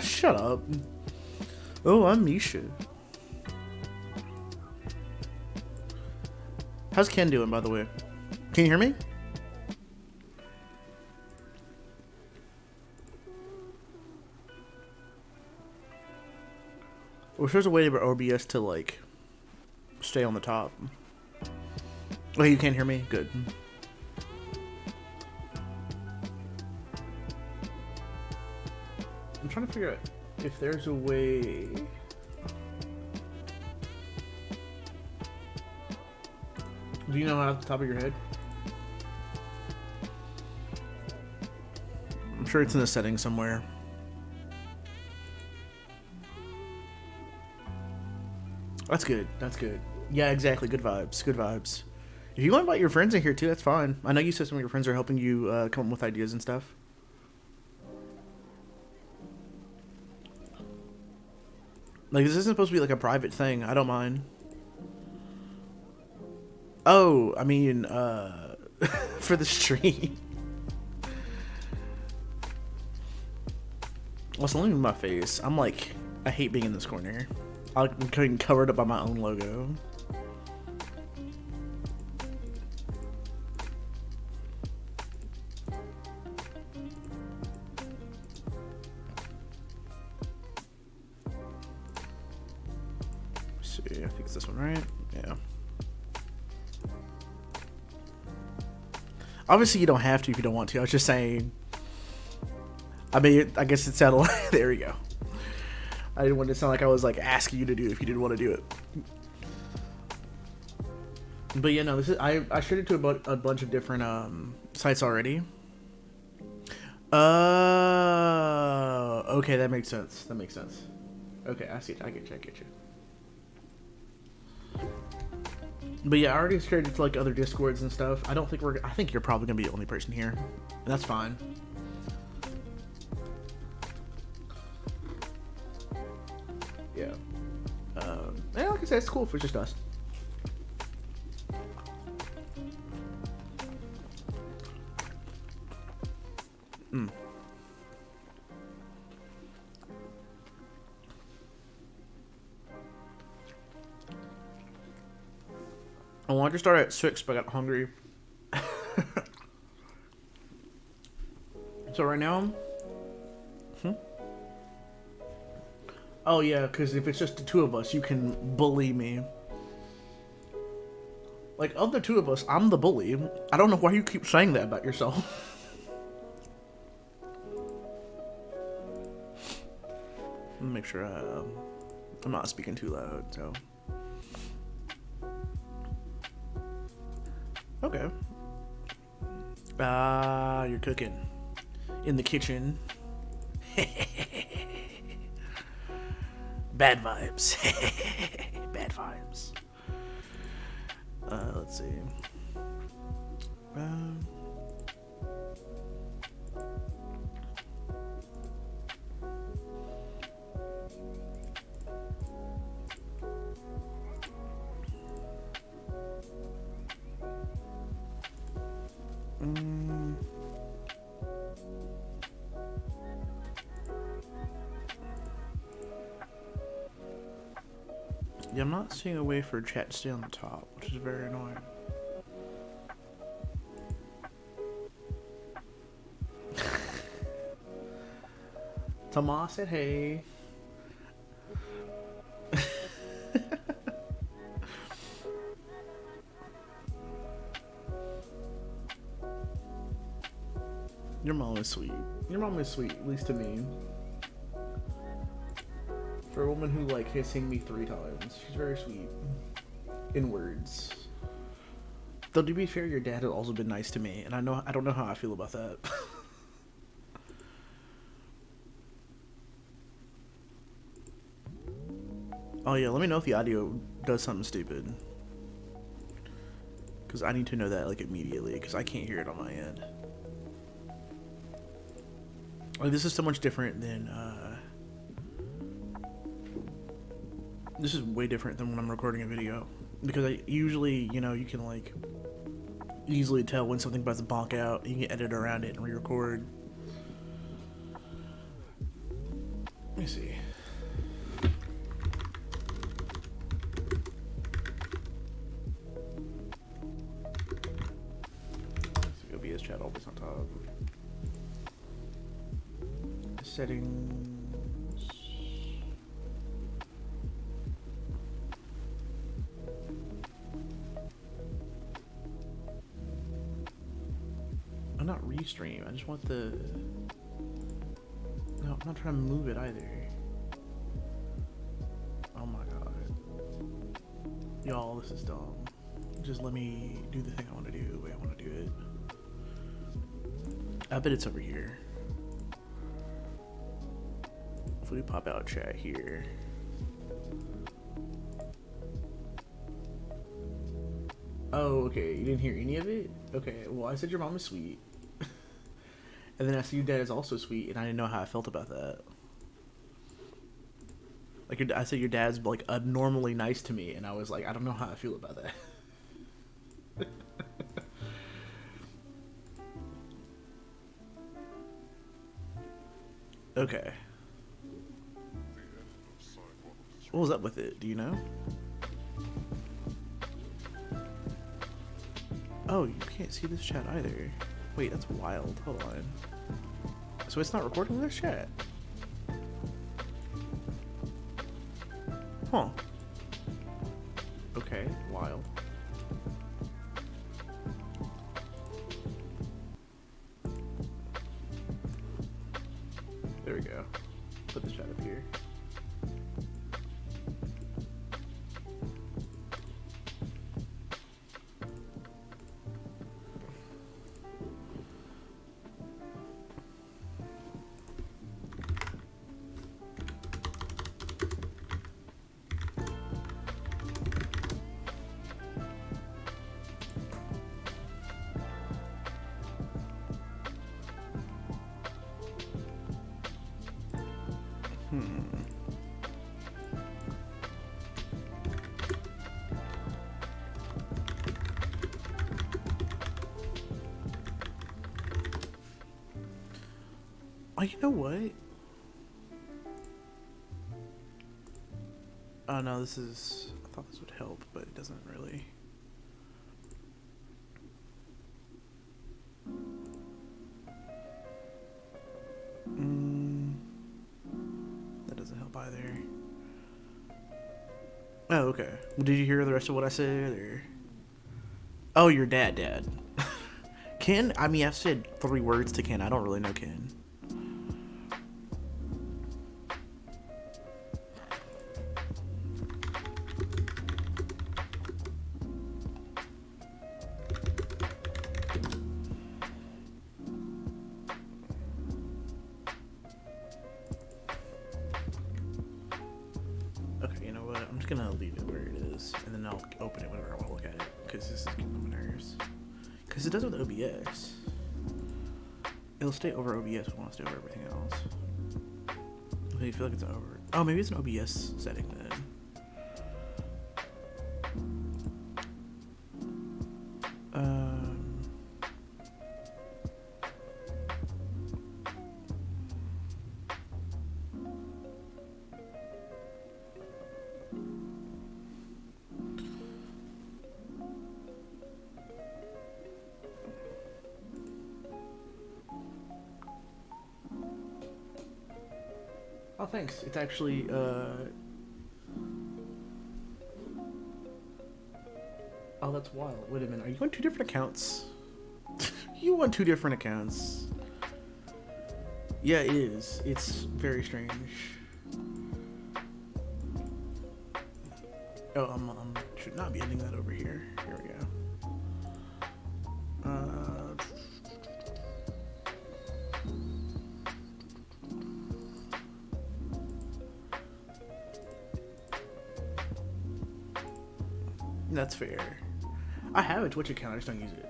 Shut up. Oh, I'm Misha. How's Ken doing, by the way? Can you hear me? I wish there's a way for OBS to, like, stay on the top. Oh, you can't hear me? Good. I'm trying to figure out if there's a way... Do you know off the top of your head? I'm sure it's in the settings somewhere. That's good. That's good. Yeah, exactly. Good vibes. Good vibes. If you want to invite your friends in here too, that's fine. I know you said some of your friends are helping you come up with ideas and stuff. Like, this isn't supposed to be like a private thing. I don't mind. Oh, I mean, for the stream. Well, so let me move my face. I'm like, I hate being in this corner. I'm getting covered up by my own logo. Let's see, I think it's this one, right? Yeah. Obviously, you don't have to if you don't want to. I was just saying. I mean, I guess it sounded like... There we go. I didn't want it to sound like I was like asking you to do it if you didn't want to do it. But yeah, no, this is I shared it to a bunch of different sites already. Okay, that makes sense. That makes sense. Okay, I see it. I get you. But yeah, I already shared it to like other Discords and stuff. I think you're probably gonna be the only person here, and that's fine. Yeah. Yeah, like I said, it's cool if it's just us. I wanted to start at 6, but I got hungry. So right now... Oh yeah, because if it's just the two of us, you can bully me. Like, of the two of us, I'm the bully. I don't know why you keep saying that about yourself. Let me make sure I'm not speaking too loud, so... Okay. You're cooking. In the kitchen. Bad vibes. Bad vibes. Let's see. Yeah, I'm not seeing a way for chat to stay on the top, which is very annoying. Tomas said hey. Your mom is sweet. Your mom is sweet, at least to me. For a woman who like has seen me 3 times, she's very sweet. In words. Though to be fair, your dad has also been nice to me, and I don't know how I feel about that. Oh yeah, let me know if the audio does something stupid. Because I need to know that like immediately, because I can't hear it on my end. Like, this is so much different than, this is way different than when I'm recording a video. Because I usually, you know, you can, like, easily tell when something's about to bonk out. You can edit around it and re-record. Let me see. OBS chat always on top. Settings. I'm not restream. I just want the. No, I'm not trying to move it either. Oh my god. Y'all, this is dumb. Just let me do the thing I want to do the way I want to do it. I bet it's over here. If we pop out chat here. Oh, okay. You didn't hear any of it? Okay, well, I said your mom is sweet. And then I said your dad is also sweet, and I didn't know how I felt about that. Like, I said your dad's, like, abnormally nice to me, and I was like, I don't know how I feel about that. Okay. What was up with it? Do you know? Oh, you can't see this chat either. Wait, that's wild. Hold on. So it's not recording this chat? Huh. Okay, wild. There we go. Put the chat up here. Oh, you know what? Oh no, this is... I thought this would help, but it doesn't really. That doesn't help either. Oh, okay. Well, did you hear the rest of what I said, or? Oh, your dad. Ken? I mean, I've said 3 words to Ken. I don't really know Ken. Okay, you know what? I'm just gonna leave it where it is, and then I'll open it whenever I want to look at it, because this is getting on my nerves. Because it does with OBS. It'll stay over OBS, but it won't stay over everything else. Okay, you feel like it's over. Oh, maybe it's an OBS setting then. Oh, thanks. It's actually, Oh, that's wild. Wait a minute. Are you on 2 different accounts? You on 2 different accounts. Yeah, it is. It's very strange. Oh, I should not be ending that over here. Here we go. That's fair. I have a Twitch account, I just don't use it.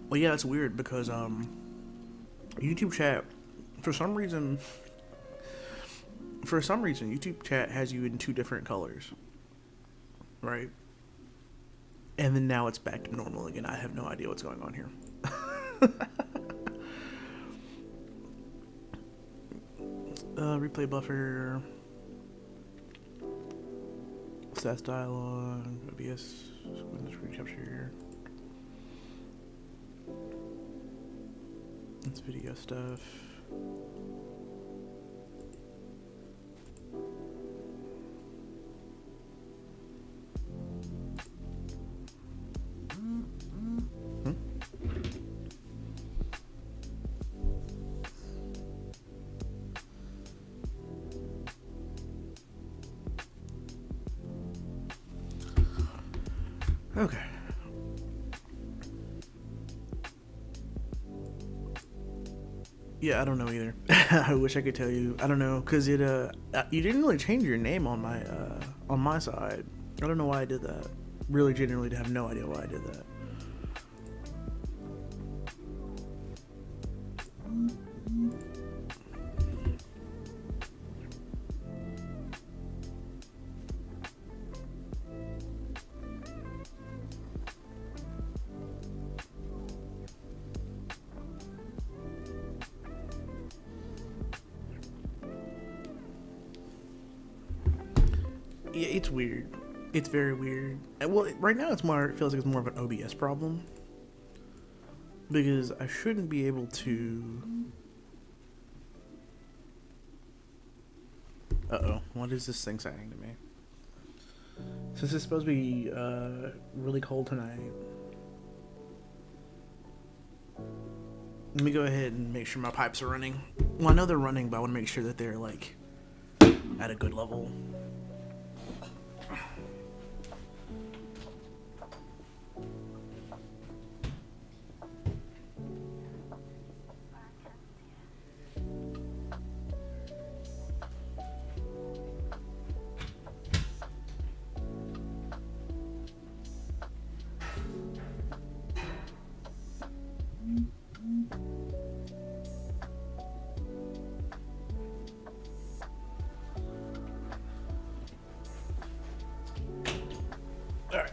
Well, yeah, that's weird because YouTube chat, for some reason, for some reason, YouTube chat has you in 2 different colors, right? And then now it's back to normal again. I have no idea what's going on here. Replay buffer, stats dialog, OBS, screen capture. It's video stuff. Okay. Yeah, I don't know either. I wish I could tell you. I don't know, cause it you didn't really change your name on my side. I don't know why I did that. Really, genuinely, have no idea why I did that. Yeah, it's weird. It's very weird. Well, right now it feels like it's more of an OBS problem. Because I shouldn't be able to... Uh-oh. What is this thing saying to me? Since it's supposed to be really cold tonight. Let me go ahead and make sure my pipes are running. Well, I know they're running, but I want to make sure that they're, like, at a good level. Alright.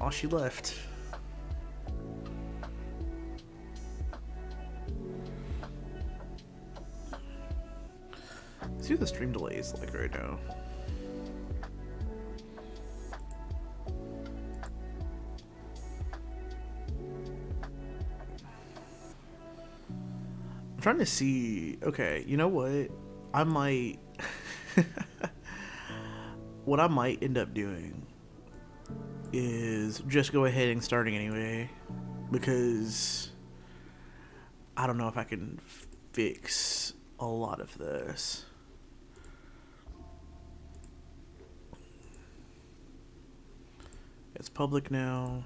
Oh, she left. See what the stream delay is like right now. I'm trying to see. Okay, you know what? I might. What I might end up doing is just go ahead and starting anyway, because I don't know if I can fix a lot of this. It's public now.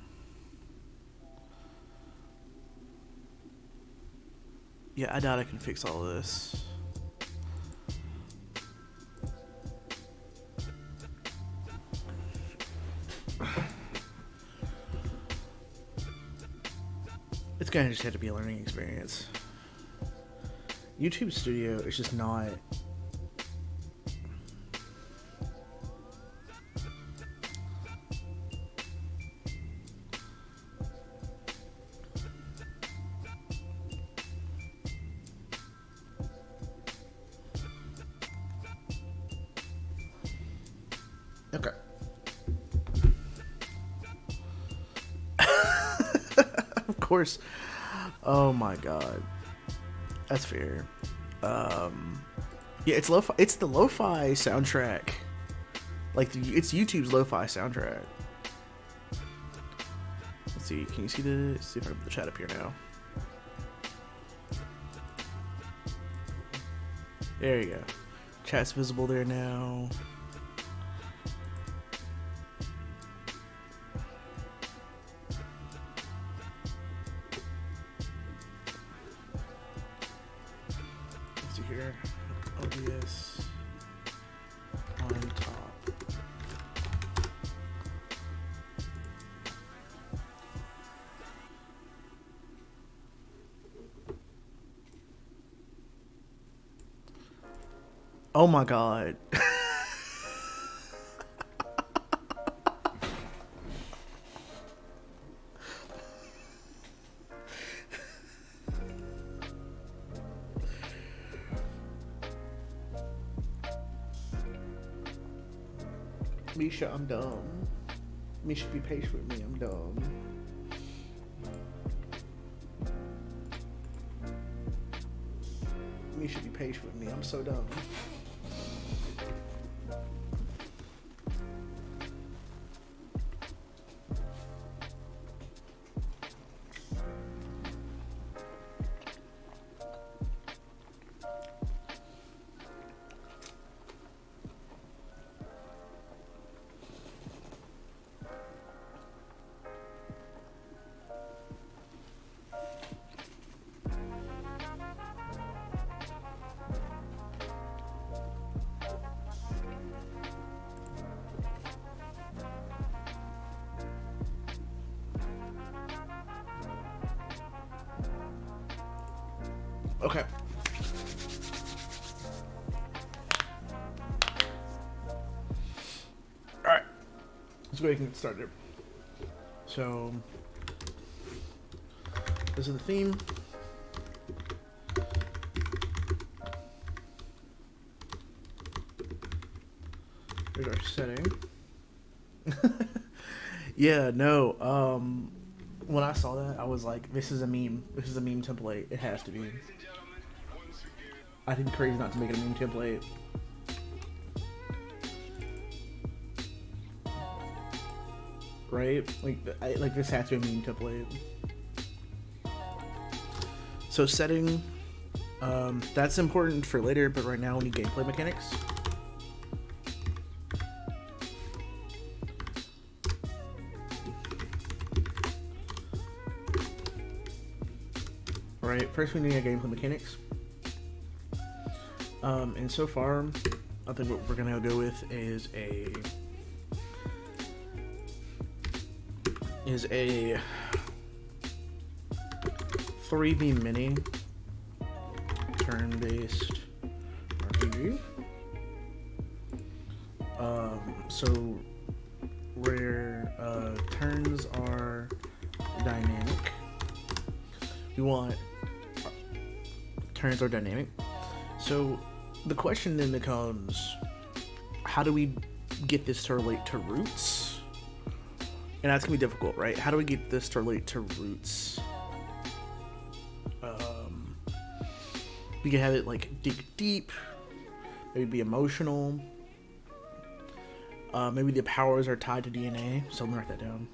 Yeah, I doubt I can fix all this. It's gonna just have to be a learning experience. YouTube Studio is just not... Okay. Of course. Oh my god. That's fair. Yeah, it's lo-fi. It's the lo-fi soundtrack. Like, it's YouTube's lo-fi soundtrack. Let's see. Can you see the... Let's see if I can put the chat up here now. There you go. Chat's visible there now. Here, OBS on top. Oh my god. Misha, I'm dumb. Misha, be patient with me. I'm dumb. Misha, be patient with me. I'm so dumb. Okay. Alright. Let's go ahead and get started. So, this is the theme. There's our setting. Yeah, no, when I saw that, I was like, this is a meme. This is a meme template. It has to be. I think crazy not to make it a meme template. Right? Like this has to be a meme template. So setting, that's important for later, but right now we need gameplay mechanics. Right, first we need gameplay mechanics. And so far, I think what we're gonna go with is a 3v mini turn-based RPG. So where turns are dynamic. We want turns are dynamic. So the question then becomes, how do we get this to relate to roots? And that's gonna be difficult, right? How do we get this to relate to roots? We can have it like dig deep, maybe be emotional. Maybe the powers are tied to DNA. So I'm gonna write that down.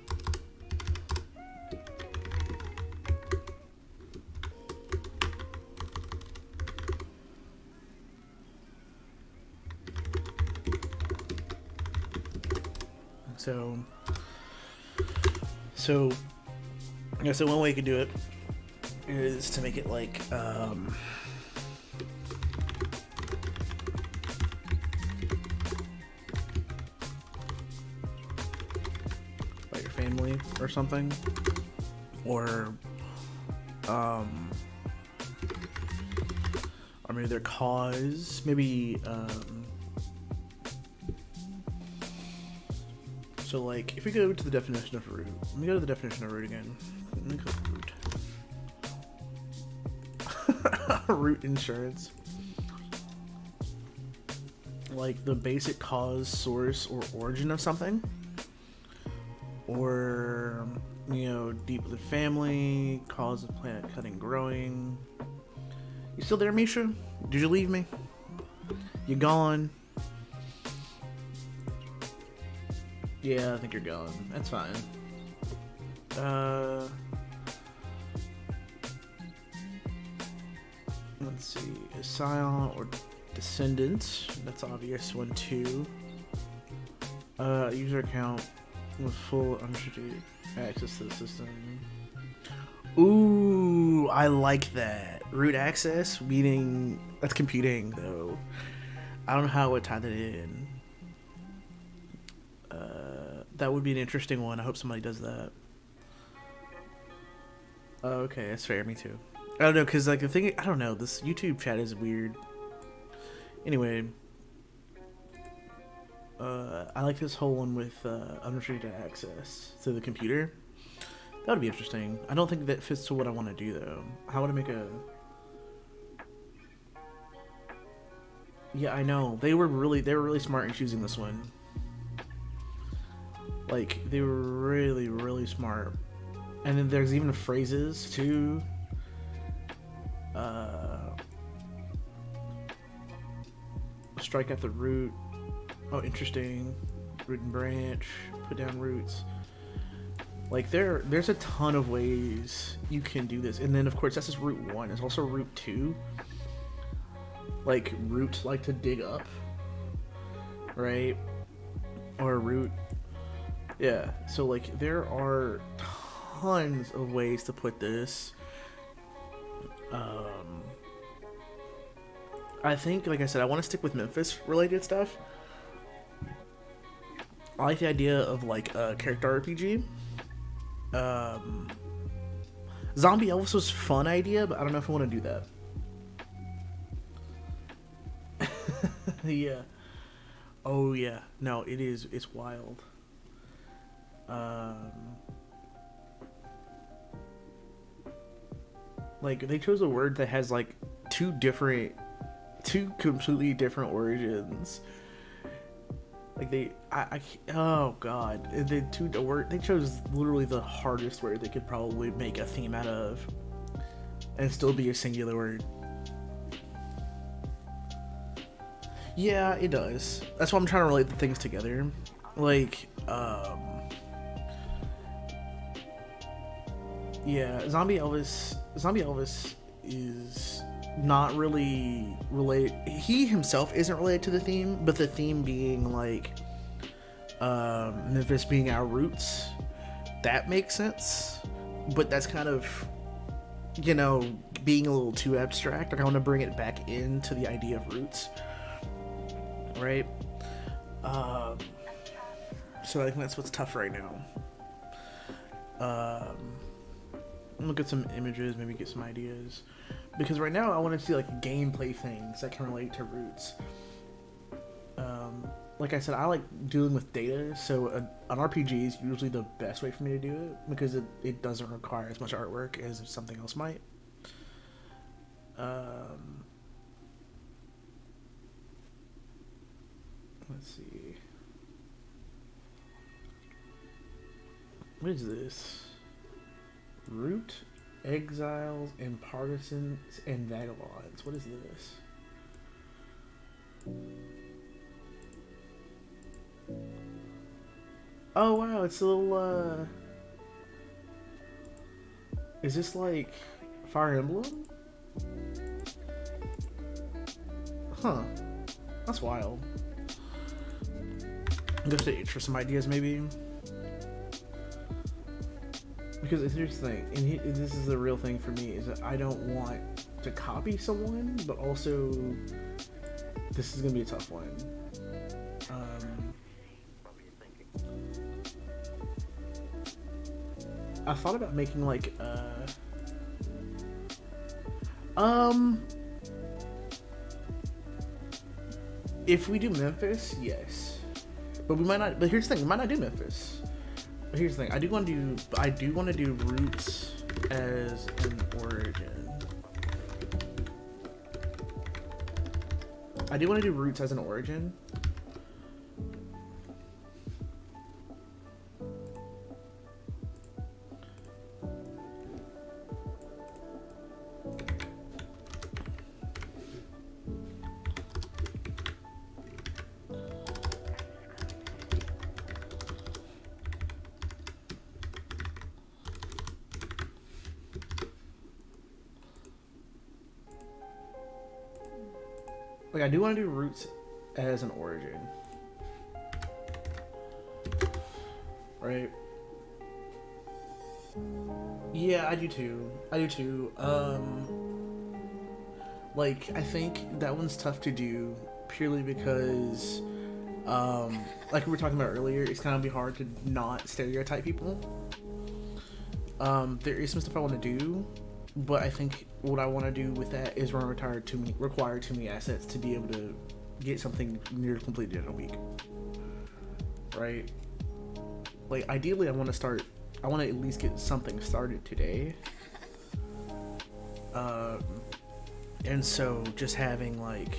So yeah, so one way you could do it is to make it like like your family or something, or maybe their cause, maybe so like, if we go to the definition of root, let me go to the definition of root again. Let me go root. Root insurance. Like the basic cause, source, or origin of something. Or, you know, deep within family, cause of plant cutting growing. You still there, Misha? Did you leave me? You gone? Yeah, I think you're gone. That's fine. Let's see. A scion or descendant. That's obvious. 1, 2. User account with full unrestricted access to the system. Ooh, I like that. Root access, meaning that's computing though. I don't know how I would tie that in. That would be an interesting one. I hope somebody does that. Oh, okay, that's fair. Me too. I don't know, cause like the thing, I don't know. This YouTube chat is weird. Anyway, I like this whole one with unrestricted access to the computer. That would be interesting. I don't think that fits to what I want to do though. How would I make a? Yeah, I know. They were really smart in choosing this one. Like they were really smart. And then there's even phrases too. Strike at the root. Oh, interesting. Root and branch. Put down roots. Like there's a ton of ways you can do this. And then of course that's just root 1. There's also root 2. Like root like to dig up. Right? Or root. Yeah. So like there are tons of ways to put this. I think, like I said, I want to stick with Memphis related stuff. I like the idea of like a character RPG. Zombie Elvis was a fun idea, but I don't know if I want to do that. Yeah. Oh yeah. No, it is. It's wild. Like they chose a word that has like two completely different origins. Like oh god, they chose literally the hardest word they could probably make a theme out of, and still be a singular word. Yeah, it does. That's why I'm trying to relate the things together. Like, yeah, Zombie Elvis is not really related. He himself isn't related to the theme, but the theme being like Memphis being our roots, that makes sense. But that's kind of, you know, being a little too abstract. Like I want to bring it back into the idea of roots, right? So I think that's what's tough right now. Look at some images, maybe get some ideas. Because right now I want to see like gameplay things that can relate to roots. Like I said, I like dealing with data, so an RPG is usually the best way for me to do it because it doesn't require as much artwork as something else might. Let's see. What is this? Root, exiles, and partisans, and vagabonds. What is this? Oh wow, it's a little, is this like Fire Emblem? Huh. That's wild. I'm just to itch for some ideas, maybe. Because here's the thing, and this is the real thing for me, is that I don't want to copy someone, but also this is gonna be a tough one. I thought about making like if we do Memphis, yes, but we might not. But here's the thing, we might not do Memphis. But here's the thing, I do want to do roots as an origin. I do want to do roots as an origin. Like, I do want to do roots as an origin. Right? Yeah, I do too. Like, I think that one's tough to do purely because, like we were talking about earlier, it's kind of be hard to not stereotype people. There is some stuff I want to do, but I think what I want to do with that is require too many assets to be able to get something near completely in a week. right? Like, ideally, I want to at least get something started today. And so just having like,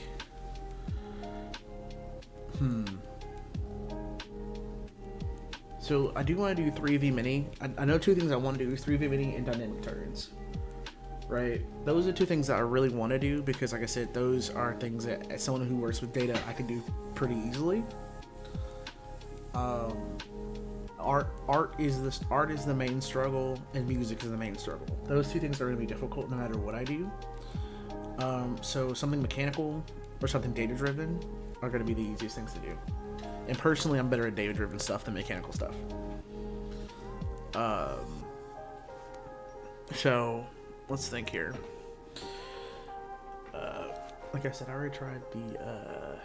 So I do want to do 3v mini. I know two things I want to do is 3v mini and dynamic turns. Right? Those are two things that I really want to do because, like I said, those are things that, as someone who works with data, I can do pretty easily. Art is the main struggle, and music is the main struggle. Those two things are going to be difficult no matter what I do. So something mechanical or something data-driven are going to be the easiest things to do. And personally, I'm better at data-driven stuff than mechanical stuff. So let's think here. Like I said, I already tried the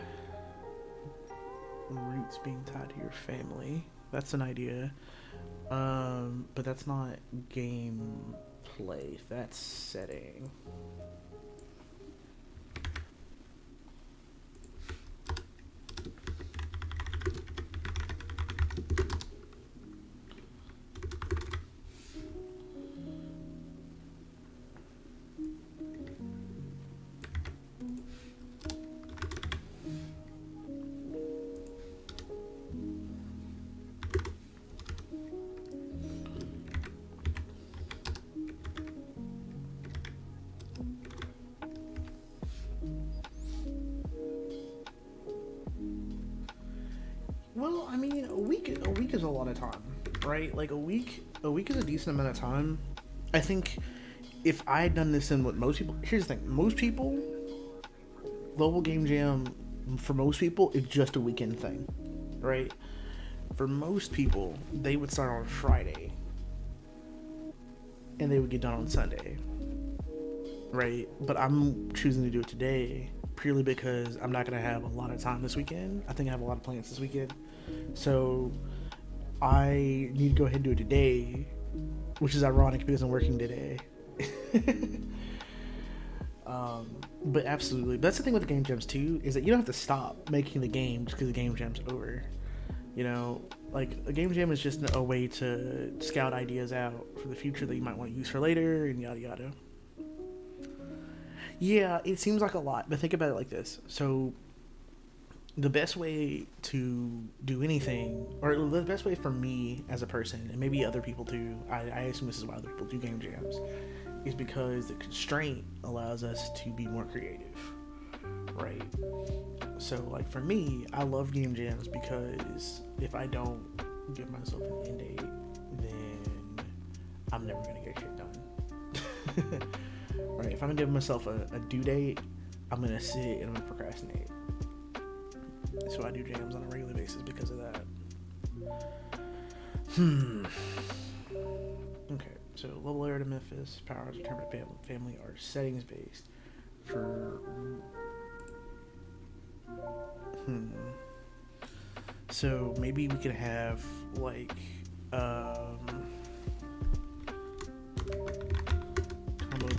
roots being tied to your family. That's an idea. But that's not gameplay. That's setting. Well, I mean, a week is a lot of time, right? Like a week is a decent amount of time. I think if I had done this in what most people, here's the thing, most people, Global Game Jam, for most people, it's just a weekend thing, right? For most people, they would start on Friday, and they would get done on Sunday, right? But I'm choosing to do it today, purely because I'm not going to have a lot of time this weekend. I think I have a lot of plans this weekend. So I need to go ahead and do it today, which is ironic because I'm working today. But absolutely. That's the thing with the game jams too, is that you don't have to stop making the game just because the game jam's over. You know, like a game jam is just a way to scout ideas out for the future that you might want to use for later and yada yada. Yeah, it seems like a lot, but think about it like this. So the best way to do anything, or the best way for me as a person, and maybe other people too, I assume this is why other people do game jams, is because the constraint allows us to be more creative, right? So like for me, I love game jams because if I don't give myself an end date, then I'm never gonna get shit done. Right? If I'm gonna give myself a due date, I'm gonna sit and I'm gonna procrastinate. So I do jams on a regular basis because of that. Okay, so level area to Memphis, powers determined family are settings based. For So maybe we could have like combo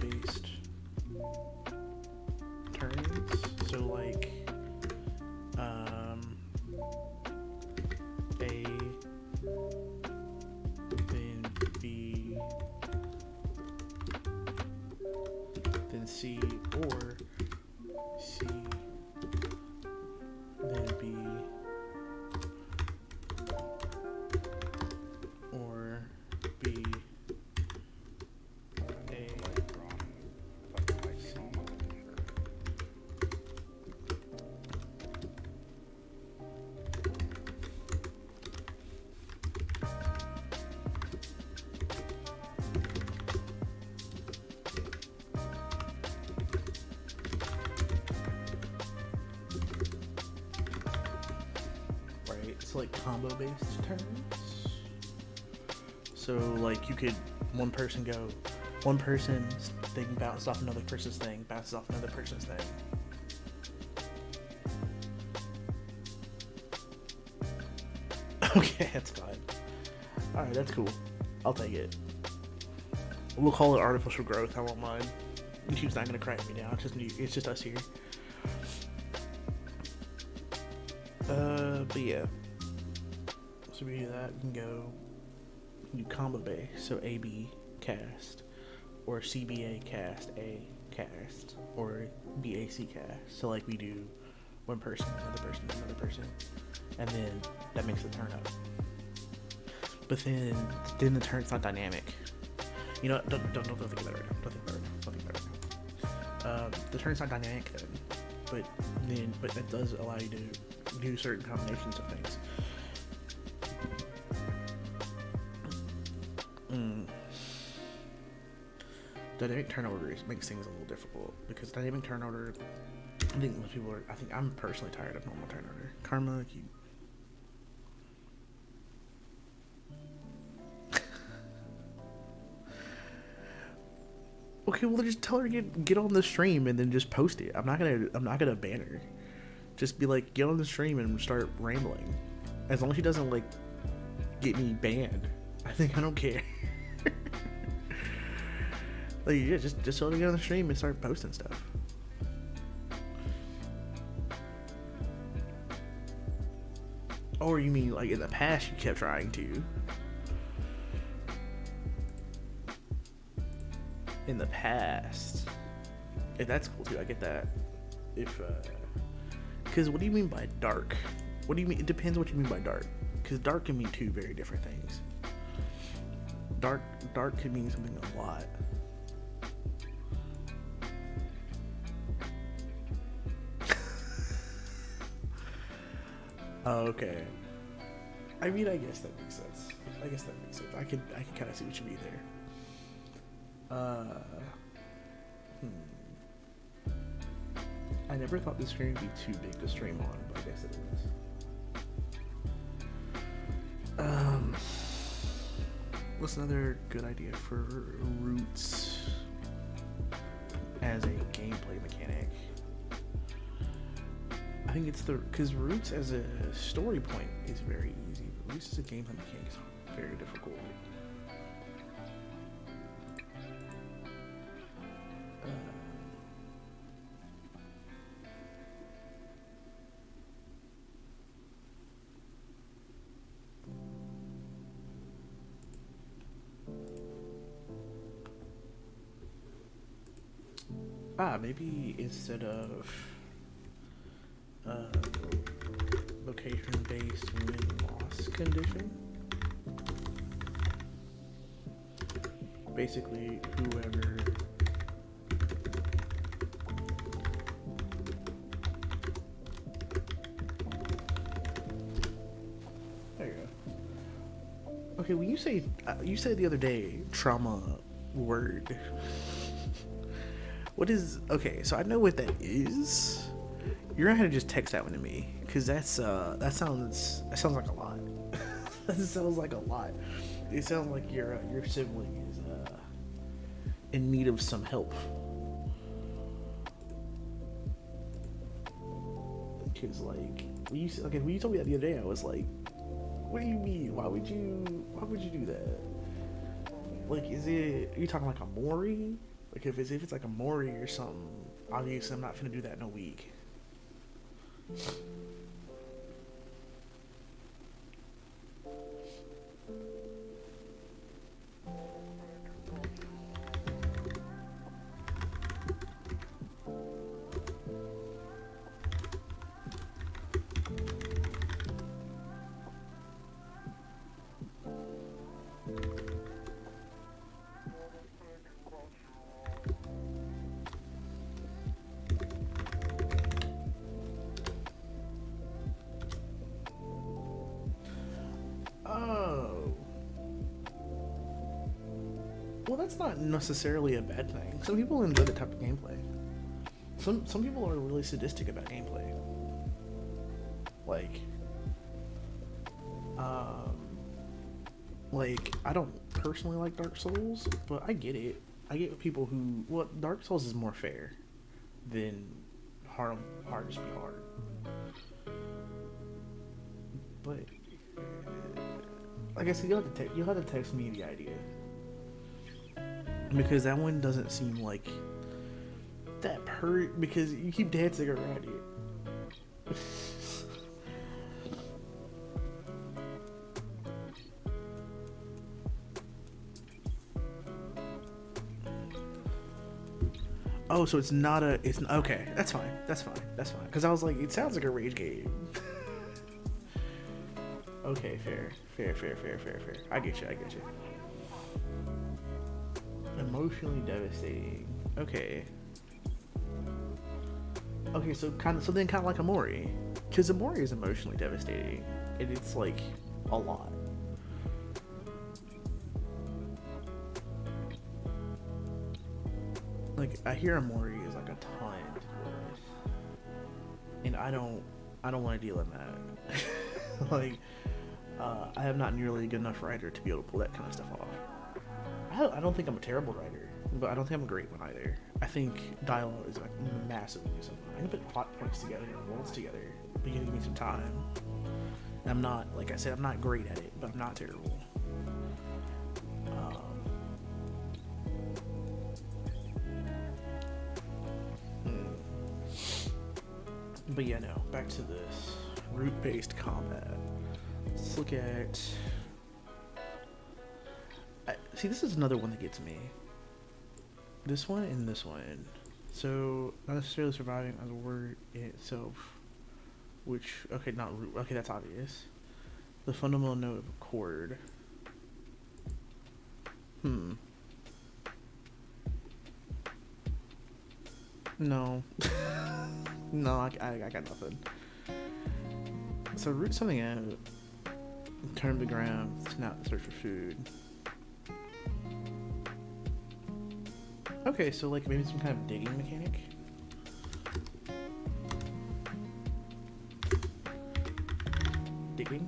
based turns. So like A, then B, then C, or C, then B, or B, A, C. It's like combo based turns. So like you could one person's thing bounces off another person's thing, bounces off another person's thing. Okay, that's fine. Alright, that's cool. I'll take it. We'll call it artificial growth, I won't mind. YouTube's not gonna crack me down, it's just us here. But yeah. So we do that. We can go do combo bay. So AB cast, or CBA cast A cast, or BAC cast. So like we do one person, another person, and then that makes the turn up. But then the turn's not dynamic. You know, don't think about it right now. Don't think about it right now. The turn's not dynamic then, but that does allow you to do certain combinations of things. Dynamic turn order makes things a little difficult because dynamic turn order, I think most people are. I think I'm personally tired of normal turn order. Karma, you. Okay, well just tell her to get on the stream and then just post it. I'm not gonna ban her. Just be like, get on the stream and start rambling. As long as she doesn't like get me banned, I don't care. Like, yeah, just tell her to get on the stream and start posting stuff. Or you mean like in the past you kept trying to? In the past. If that's cool too, I get that. Because what do you mean by dark? What do you mean? It depends what you mean by dark. Because dark can mean two very different things. Dark can mean something a lot. Oh, okay. I mean, I guess that makes sense. I can kind of see what you mean there. I never thought this screen would be too big to stream on, but I guess it is. What's another good idea for roots as a gameplay mechanic? I think it's because roots as a story point is very easy. Roots as a gameplay mechanic is very difficult. Maybe instead of location-based win-loss condition, basically whoever there you go. Okay, when you said the other day trauma word. What is okay? So I know what that is. You're gonna have to just text that one to me, cause that sounds like a lot. That sounds like a lot. It sounds like your sibling is in need of some help. Cause like when you told me that the other day, I was like, what do you mean? Why would you do that? Like, are you talking like a Mori? Like if it's like a Mori or something, obviously I'm not finna do that in a week. Well, that's not necessarily a bad thing. Some people enjoy the type of gameplay. Some people are really sadistic about gameplay. Like I don't personally like Dark Souls, but I get it. I get people who Dark Souls is more fair than hard just be hard. But like I said, you'll have to text me the idea. Because that one doesn't seem like that because you keep dancing around it. Oh, so it's not a. It's okay. That's fine. That's fine. That's fine. Because I was like, it sounds like a rage game. Okay, fair. I get you. Emotionally devastating. Okay. Okay, so then kind of like Amori, because Amori is emotionally devastating, and it's like a lot. Like I hear Amori is like a ton to this, and I don't want to deal in that. Like I am not nearly a good enough writer to be able to pull that kind of stuff off. I don't think I'm a terrible writer, but I don't think I'm a great one either. I think dialogue is like massively something. I can put plot points together and worlds together, but you give me some time. And I'm not, like I said, I'm not great at it, but I'm not terrible. But yeah, no. Back to this route-based combat. Let's look at. See, this is another one that gets me. This one and this one. So, not necessarily surviving as a word in itself. Which, okay, not root. Okay, that's obvious. The fundamental note of a chord. No. No, I got nothing. So, root something out. Turn to the ground. Snout and search for food. Okay, so like maybe some kind of digging mechanic. Digging.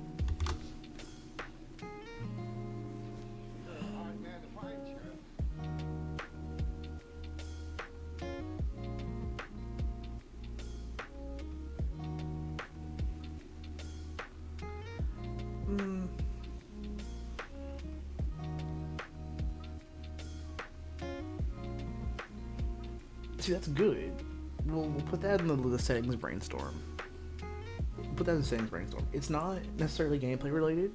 See, that's good. We'll put that in the settings brainstorm. Put that in the settings brainstorm. It's not necessarily gameplay related.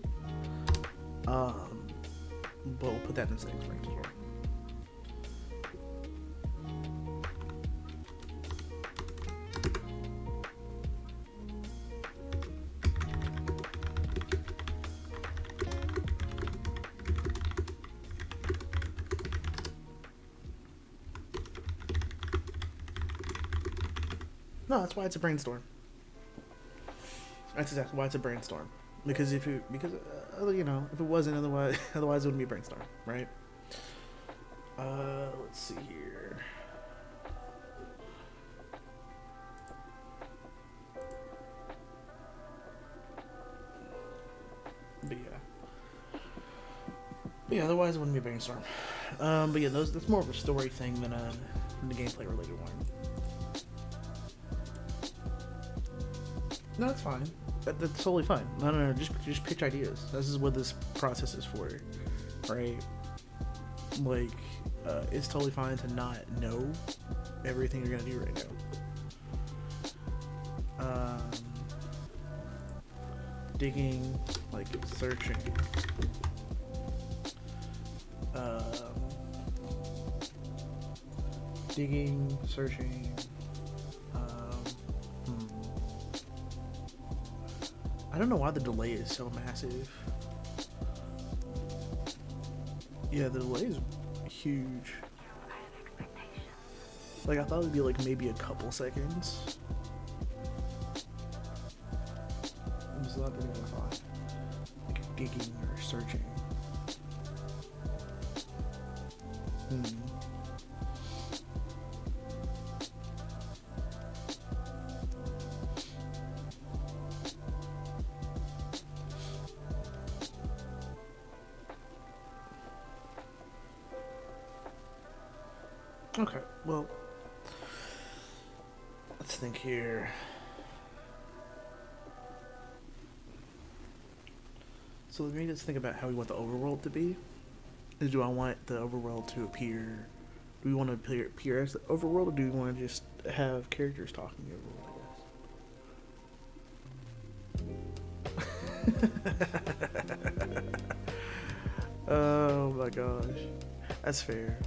But we'll put that in the settings brainstorm. No, that's why it's a brainstorm. That's exactly why it's a brainstorm. Because if it wasn't, otherwise it wouldn't be a brainstorm, right? Let's see here. But yeah, otherwise it wouldn't be a brainstorm. But yeah, that's more of a story thing than the gameplay related one. No, that's fine. That's totally fine. No. Just pitch ideas. This is what this process is for, right? Like, it's totally fine to not know everything you're gonna do right now. Digging, like searching. Digging, searching. I don't know why the delay is so massive. Yeah, the delay is huge. Like, I thought it would be like maybe a couple seconds. I'm just not gonna find like digging or searching. Okay, well, let's think here. So let me just think about how we want the overworld to be. Do I want the overworld to appear? Do we want to appear as the overworld, or do we want to just have characters talking overworld, I guess? Oh my gosh. That's fair.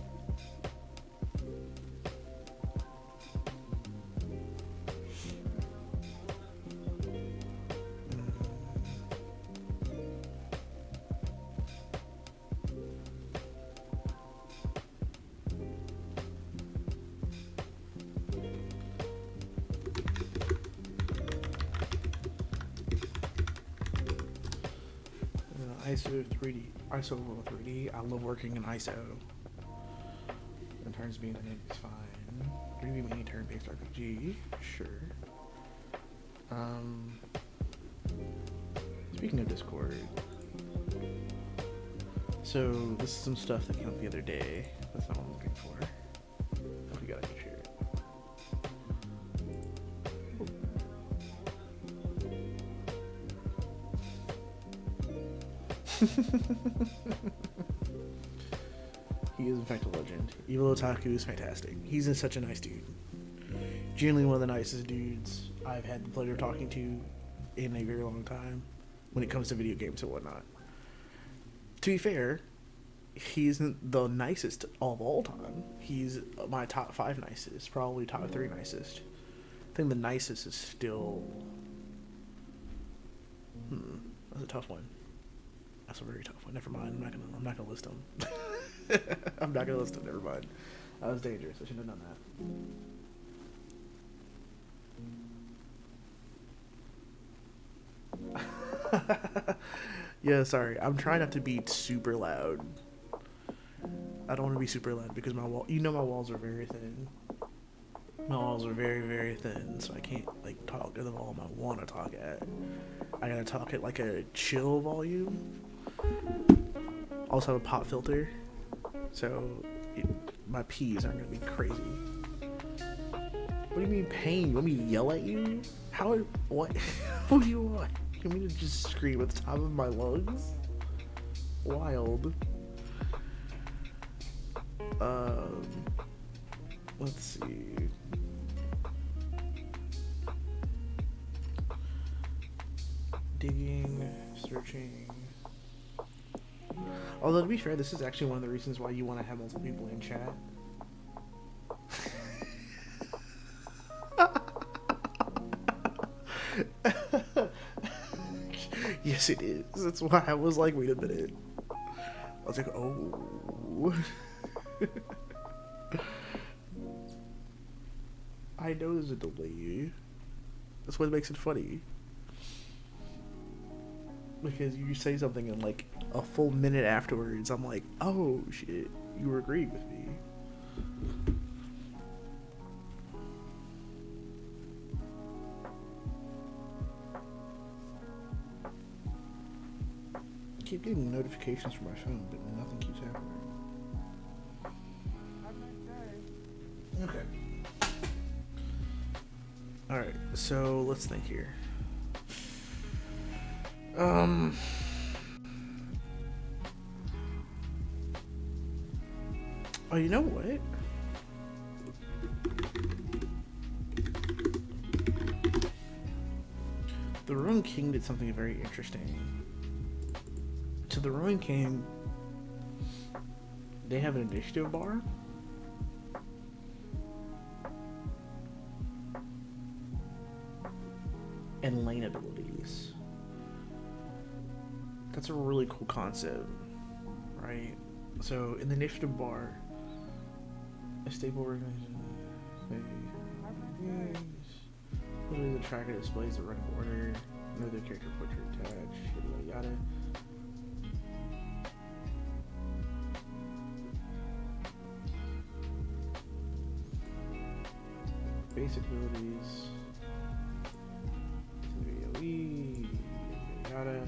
ISO level 3D. I love working in ISO. And turns being an is fine. 3D mini turn-based RPG, sure. Speaking of Discord, so this is some stuff that came up the other day. That's not what I'm looking for. Oh, we gotta share it. He is in fact a legend. Evil Otaku is fantastic. He's such a nice dude. Genuinely one of the nicest dudes I've had the pleasure of talking to in a very long time when it comes to video games and whatnot. To be fair, he isn't the nicest of all time. He's my top 5 nicest, probably top 3 nicest. I think the nicest is still... that's a tough one. That's a very tough one. Never mind. I'm not gonna list them. I'm not gonna list them. Never mind. That was dangerous. I shouldn't have done that. Yeah, sorry. I'm trying not to be super loud. I don't want to be super loud because my walls are very thin. My walls are very, very thin, so I can't like talk at the volume I want to talk at. I gotta talk at like a chill volume. Also have a pop filter, so my P's aren't gonna be crazy. What do you mean pain? You want me to yell at you? How? What? What do you want? You want me to just scream at the top of my lungs? Wild. Let's see. Digging, searching. Although to be fair, this is actually one of the reasons why you want to have multiple people in chat. Yes, it is. That's why I was like, wait a minute. I was like, oh. I know there's a delay. That's what makes it funny. Because you say something and like a full minute afterwards, I'm like, oh shit, you were agreeing with me. I keep getting notifications from my phone, but nothing keeps happening. Okay. Alright, so let's think here. Oh, you know what? The Ruined King did something very interesting. To the Ruined King, they have an initiative bar. And lane abilities. That's a really cool concept, right? So in the initiative bar, a stable organization, the tracker displays the running order, know the character portrait attached, yada yada. Basic abilities, AoE, yada.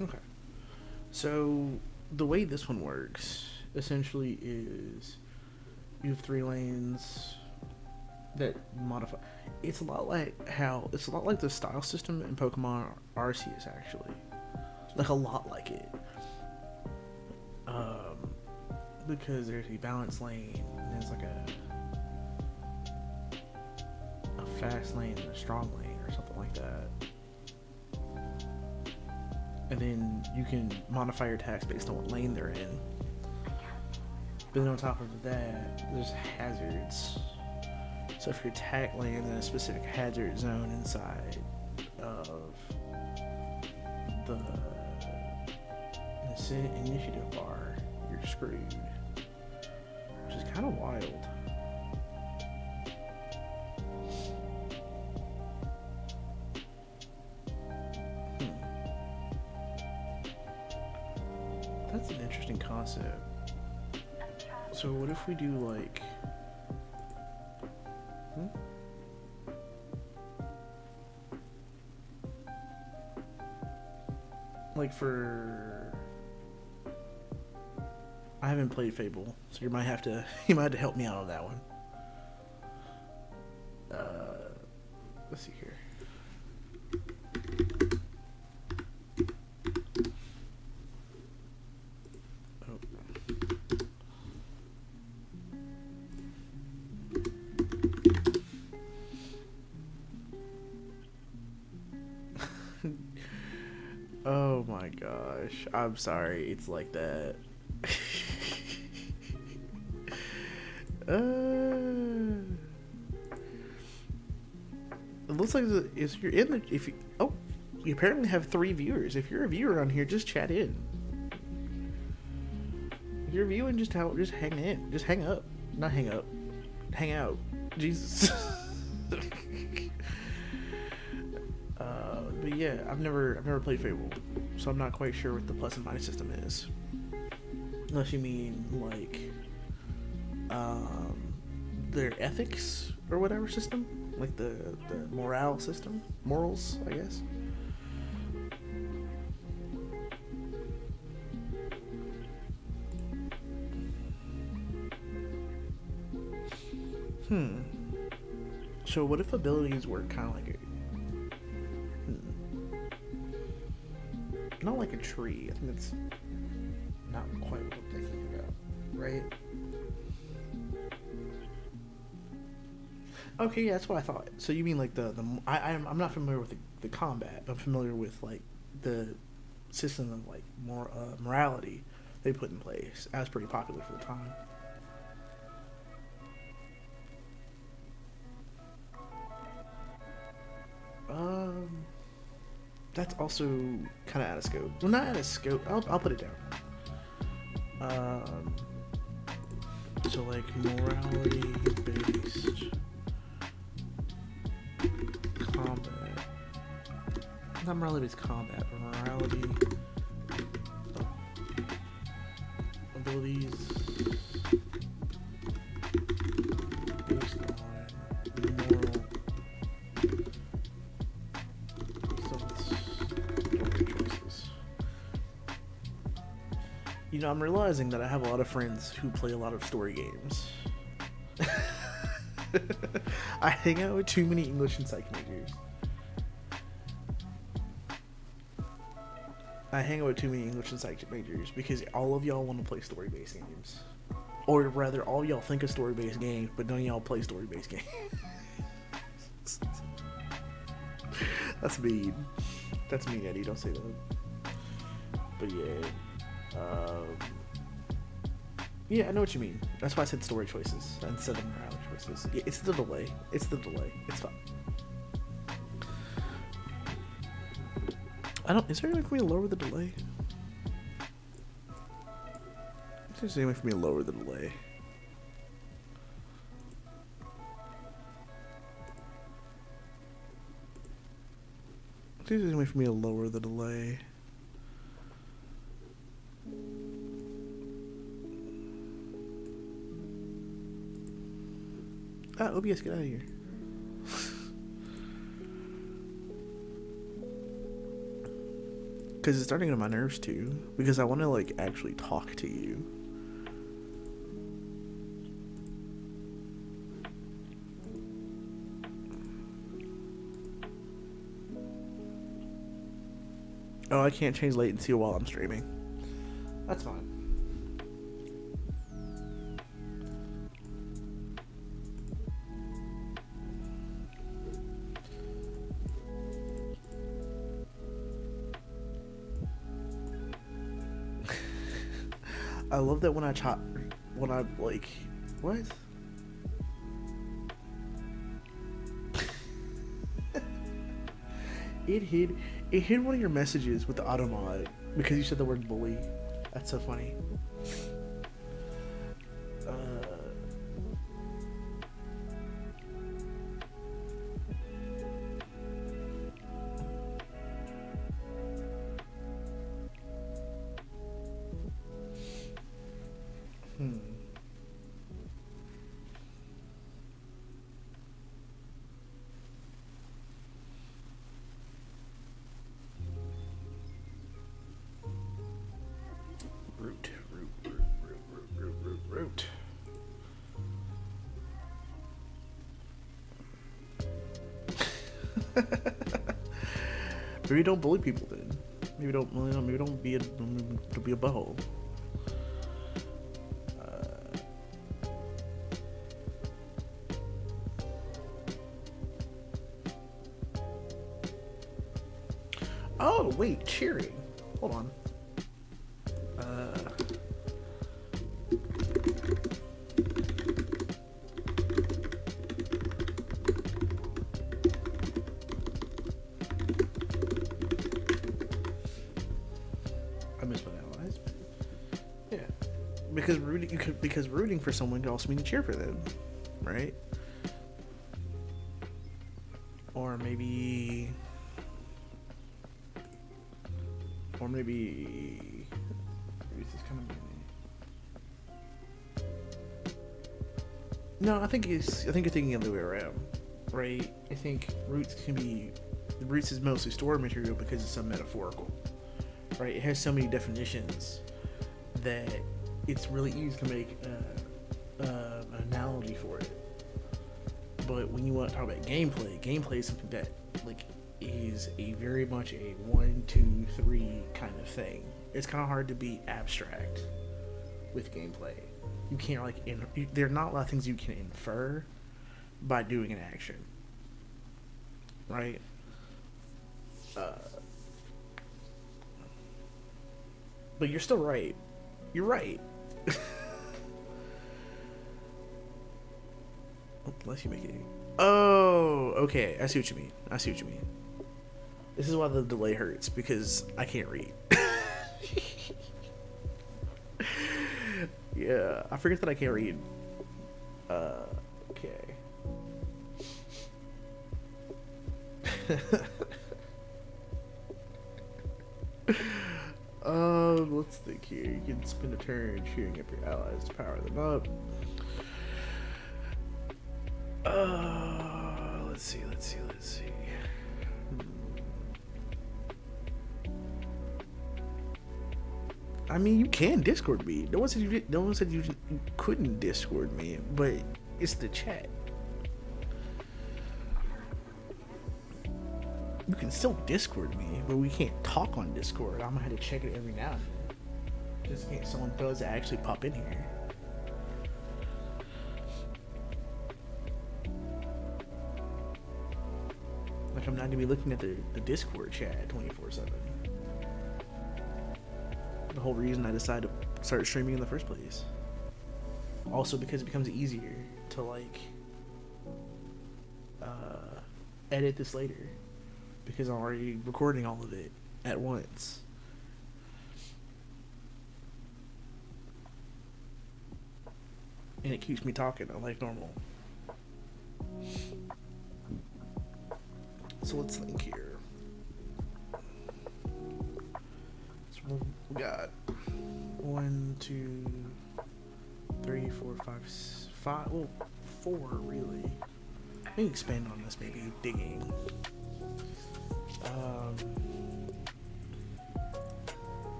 Okay, so the way this one works essentially is you have 3 lanes that modify. It's a lot like the style system in Pokemon Arceus, actually, like a lot like it. Because there's a balance lane, and there's like a fast lane and a strong lane, or something like that. And then you can modify your attacks based on what lane they're in. But then on top of that, there's hazards. So if your attack lands in a specific hazard zone inside of the initiative bar, you're screwed. Which is kind of wild. interesting concept. So what if we do like... Like for... I haven't played Fable, so you might have to help me out on that one. Let's see here. Oh my gosh. I'm sorry. It's like that. It looks like if you're in the you apparently have 3 viewers. If you're a viewer on here, just chat in. If you're viewing, just hang in. Just hang up. Not hang up. Hang out. Jesus. But yeah, I've never played Fable, so I'm not quite sure what the plus and minus system is. Unless you mean like their ethics or whatever system, like the morale system, morals, I guess. So what if abilities work kind of like a not like a tree. I think that's not quite what I'm thinking about, right? Okay, yeah, that's what I thought. So you mean like I'm not familiar with the combat, but I'm familiar with like the system of like more morality they put in place. That was pretty popular for the time. That's also kind of out of scope. Well, not out of scope. I'll put it down. So like morality based combat. Not morality based combat, but morality abilities based on moral. You know, I'm realizing that I have a lot of friends who play a lot of story games. I hang out with too many English and psych majors. Because all of y'all want to play story-based games. Or rather, all y'all think of story-based games, but none of y'all play story-based games. That's mean. That's mean, Eddie. Don't say that. But yeah. Yeah, I know what you mean. That's why I said story choices instead of morality choices. Yeah, it's the delay. It's fine. Is there any way for me to lower the delay? Is there any way for me to lower the delay? Is there any way for me to lower the delay? OBS, get out of here. Because it's starting to get on my nerves too. Because I want to like actually talk to you. Oh, I can't change latency while I'm streaming. That's fine. I love that when I like, what? It hid one of your messages with the auto mod because you said the word bully. That's so funny. Root, root, root, root, root, root, root, root. Maybe don't bully people then. Maybe don't. Maybe don't be a butthole. Oh wait, cheering. Hold on. I miss my allies. Yeah, because rooting for someone could also mean to cheer for them, right? Or maybe. Maybe this is coming to me. No, I think you're thinking of the way around, right? I think roots is mostly story material because it's so metaphorical, right? It has so many definitions that it's really easy to make an analogy for it. But when you want to talk about gameplay is something that is a very much a 1, 2, 3 kind of thing. It's kind of hard to be abstract with gameplay. You can't there are not a lot of things you can infer by doing an action, right? But you're still right. You're right. Unless you make it. Oh, okay. I see what you mean. This is why the delay hurts, because I can't read. Yeah, I forget that I can't read. Okay. Let's think here. You can spend a turn cheering up your allies to power them up. Let's see. I mean, you can Discord me. No one said you couldn't Discord me, but it's the chat. You can still Discord me, but we can't talk on Discord. I'm gonna have to check it every now and then, just in case someone does actually pop in here. Like, I'm not gonna be looking at the Discord chat 24/7. The whole reason I decided to start streaming in the first place. Also because it becomes easier to edit this later, because I'm already recording all of it at once. And it keeps me talking like normal. So let's think here. So we got 1, 2, 3, 4, 5. Well, 4 really. Maybe expand on this. Maybe digging.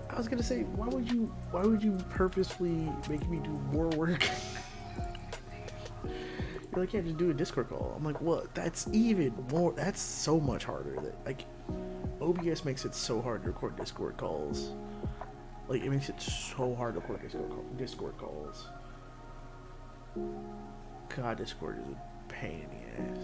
I was gonna say, why would you purposefully make me do more work? You're like, yeah, just do a Discord call. I'm like, what? That's even more. That's so much harder. That OBS makes it so hard to record Discord calls. Like, it makes it so hard to record Discord calls. God, Discord is a pain in the ass.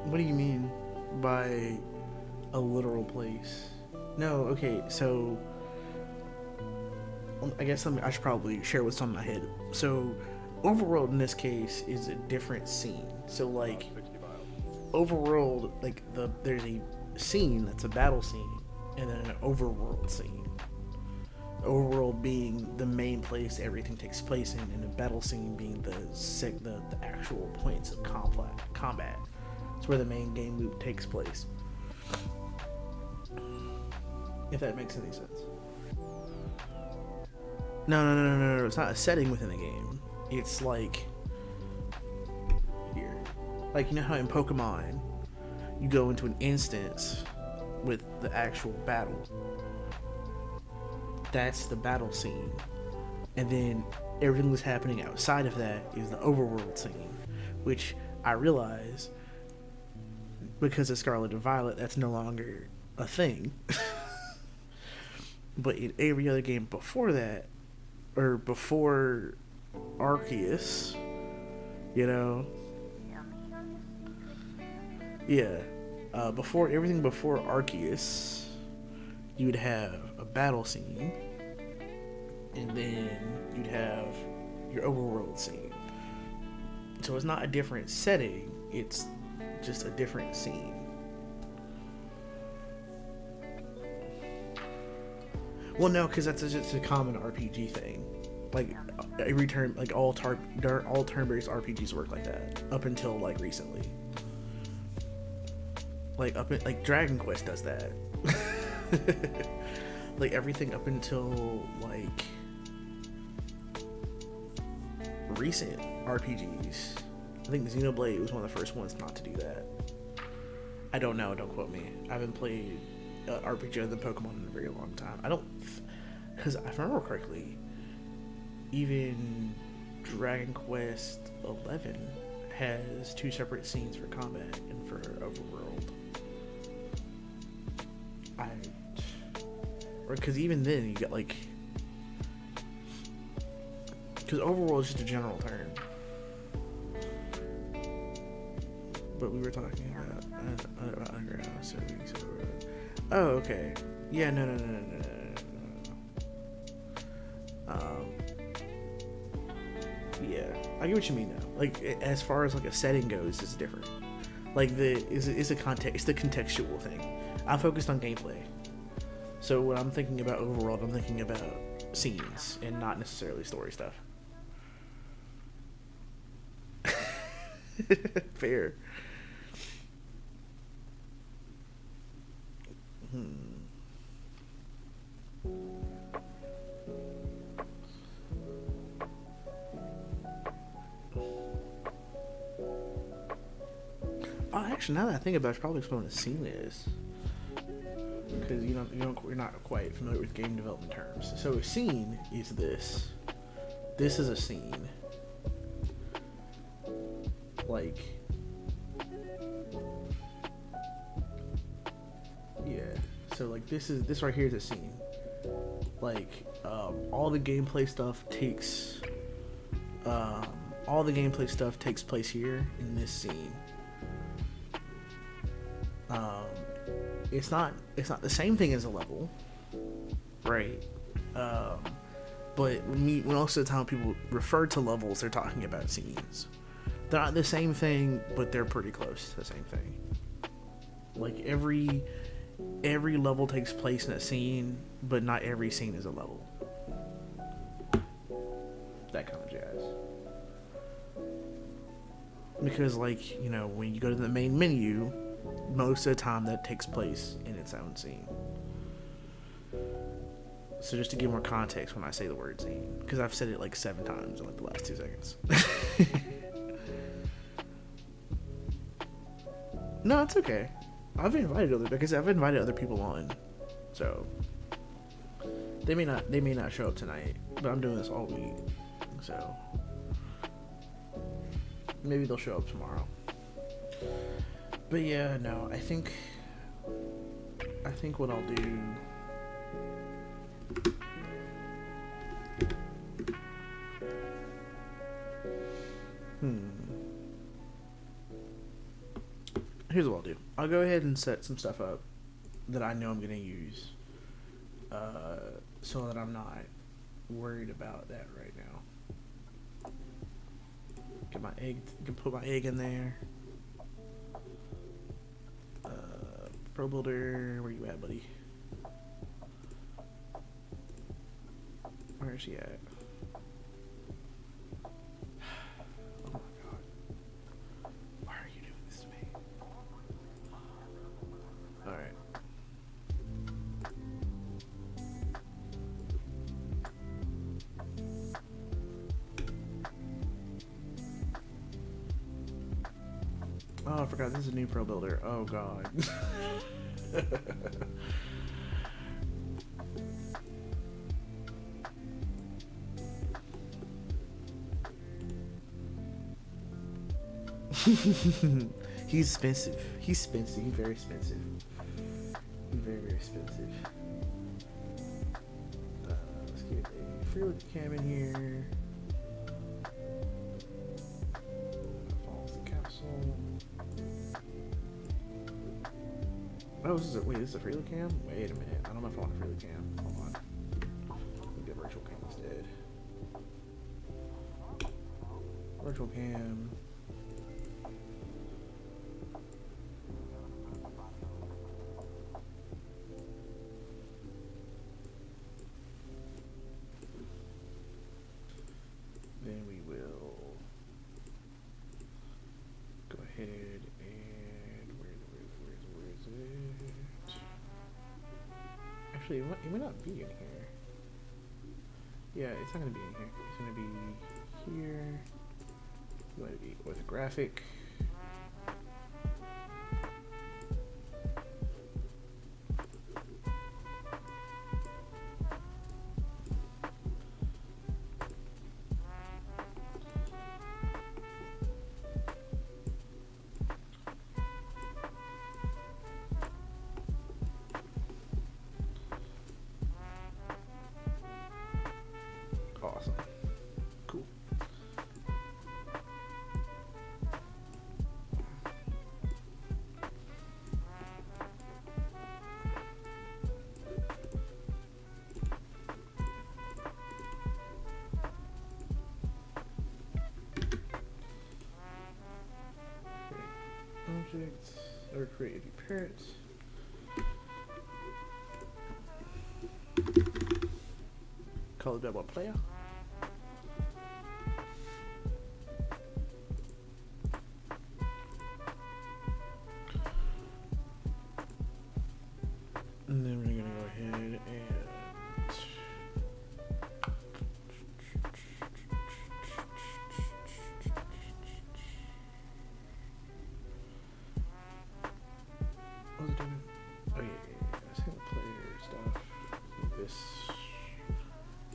What do you mean by a literal place? No, okay, so I guess I should probably share what's on my head. So, overworld in this case is a different scene. So, like, overworld, like there's a scene that's a battle scene, and then an overworld scene. Overworld being the main place everything takes place in, and the battle scene being the actual points of combat. It's where the main game loop takes place. If that makes any sense. No. It's not a setting within the game. It's like here, like, you know how in Pokemon you go into an instance with the actual battle. That's the battle scene, and then everything that's happening outside of that is the overworld scene, which I realize because of Scarlet and Violet that's no longer a thing. But in every other game before that, or before Arceus, you know, yeah, before everything before Arceus, you'd have a battle scene, and then you'd have your overworld scene. So it's not a different setting, it's just a different scene. Well, no, because that's just a common RPG thing. Like, every turn, like all turn-based RPGs work like that up until like recently. Like Dragon Quest does that. Like everything up until like recent RPGs. I think Xenoblade was one of the first ones not to do that. I don't know, don't quote me. I haven't played RPG other than Pokemon in a very long time. Because if I remember correctly, even Dragon Quest 11 has 2 separate scenes for combat and for overworld. Because even then you get like, because overworld is just a general term. But we were talking about underground, so oh, okay. Yeah, no. Yeah, I get what you mean now. Like, as far as like a setting goes, it's different. Like it's the contextual thing. I'm focused on gameplay. So when I'm thinking about overworld, I'm thinking about scenes and not necessarily story stuff. Fair. Oh, actually, now that I think about it, I should probably explain what a scene is. Because you're not quite familiar with game development terms. So a scene is this. This is a scene. Like, yeah. So like this right here is a scene. Like all the gameplay stuff takes place here in this scene. It's not the same thing as a level, right? But when most of the time people refer to levels, they're talking about scenes. They're not the same thing, but they're pretty close to the same thing. Like every level takes place in a scene, but not every scene is a level. That kind of jazz. Because, like, you know, when you go to the main menu, most of the time that takes place in its own scene. So just to give more context when I say the word scene, because I've said it like 7 times in like the last 2 seconds. No, it's okay. I've invited other people on, so they may not show up tonight, but I'm doing this all week, so maybe they'll show up tomorrow. But yeah, no, I think what I'll do. here's what I'll do. I'll go ahead and set some stuff up that I know I'm gonna use, so that I'm not worried about that right now. Get my egg. Can put my egg in there. Pro Builder, where you at, buddy? Where is she at? Oh my god. Why are you doing this to me? Alright. Oh, I forgot, this is a new Pro Builder. Oh god. He's expensive. He's expensive. He's very expensive. He's very, very expensive. Let's get a Fri-Sat cam in here. Follows the capsule. Oh, this is a, wait, this is a Fri-Sat cam? Wait a minute. I don't know if I want a Fri-Sat cam. Hold on. Let me get a virtual cam instead. Virtual cam. Then we will go ahead and where is it? Actually, it might not be in here. Yeah, it's not gonna be in here. It's gonna be here. You want to be orthographic. Awesome. Cool. Object or create a parent. Call it double player. And then we're gonna go ahead and what was it doing? Oh yeah. Single player stuff. This.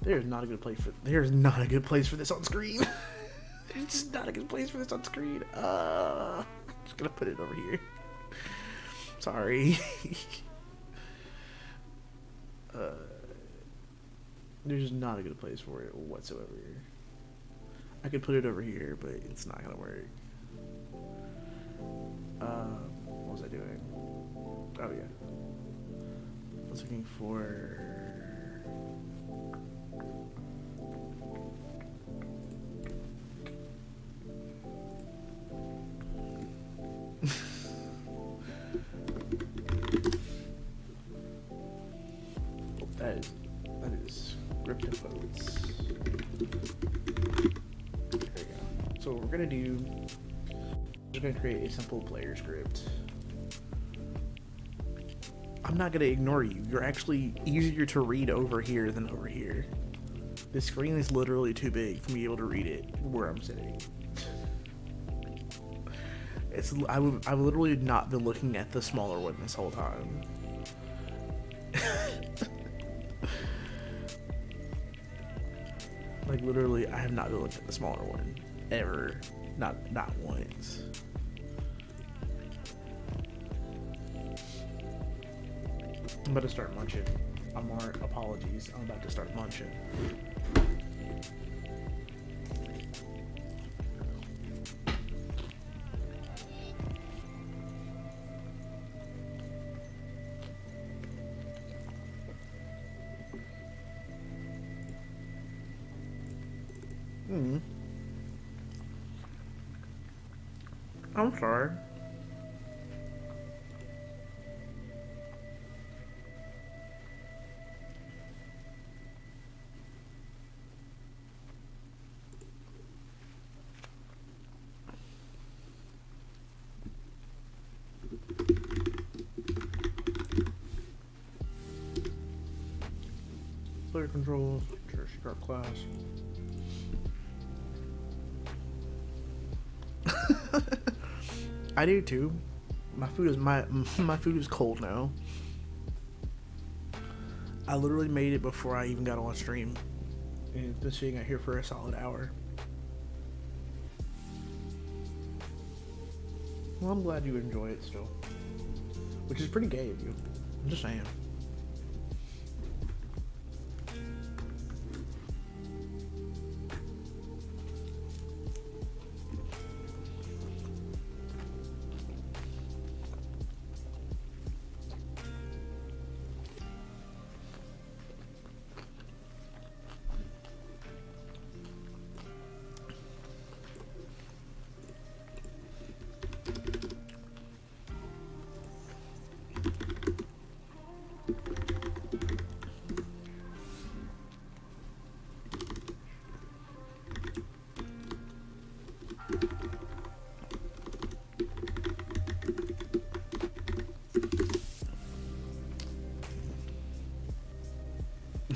There's not a good place for. There's not a good place for this on screen. There's just not a good place for this on screen. Just gonna put it over here. Sorry. There's just not a good place for it whatsoever. I could put it over here, but it's not gonna work. What was I doing? Oh yeah. I was looking for that is script inputs. There we go. So what we're gonna do, we're gonna create a simple player script. I'm not gonna ignore you. You're actually easier to read over here than over here. The screen is literally too big for me to be able to read it where I'm sitting. I've literally not been looking at the smaller one this whole time. Like literally, I have not been looking at the smaller one ever, not once. I'm about to start munching. Apologies. I'm about to start munching. Mm. I'm sorry. Player controls, start class. I do too. My food is cold now. I literally made it before I even got on stream, and it's been sitting out here for a solid hour. Well, I'm glad you enjoy it still, which is pretty gay of you. I'm just saying.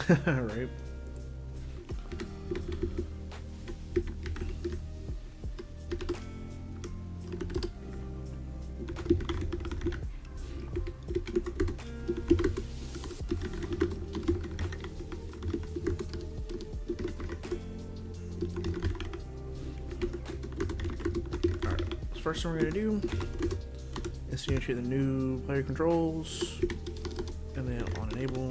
Right. Alright, first thing we're gonna do is to initiate the new player controls, and then on enable.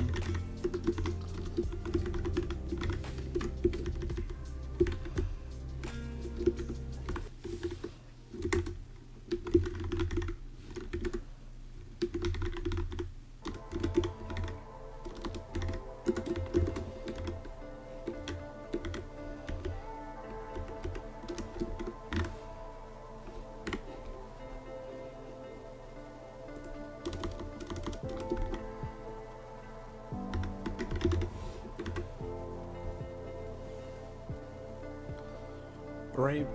Right.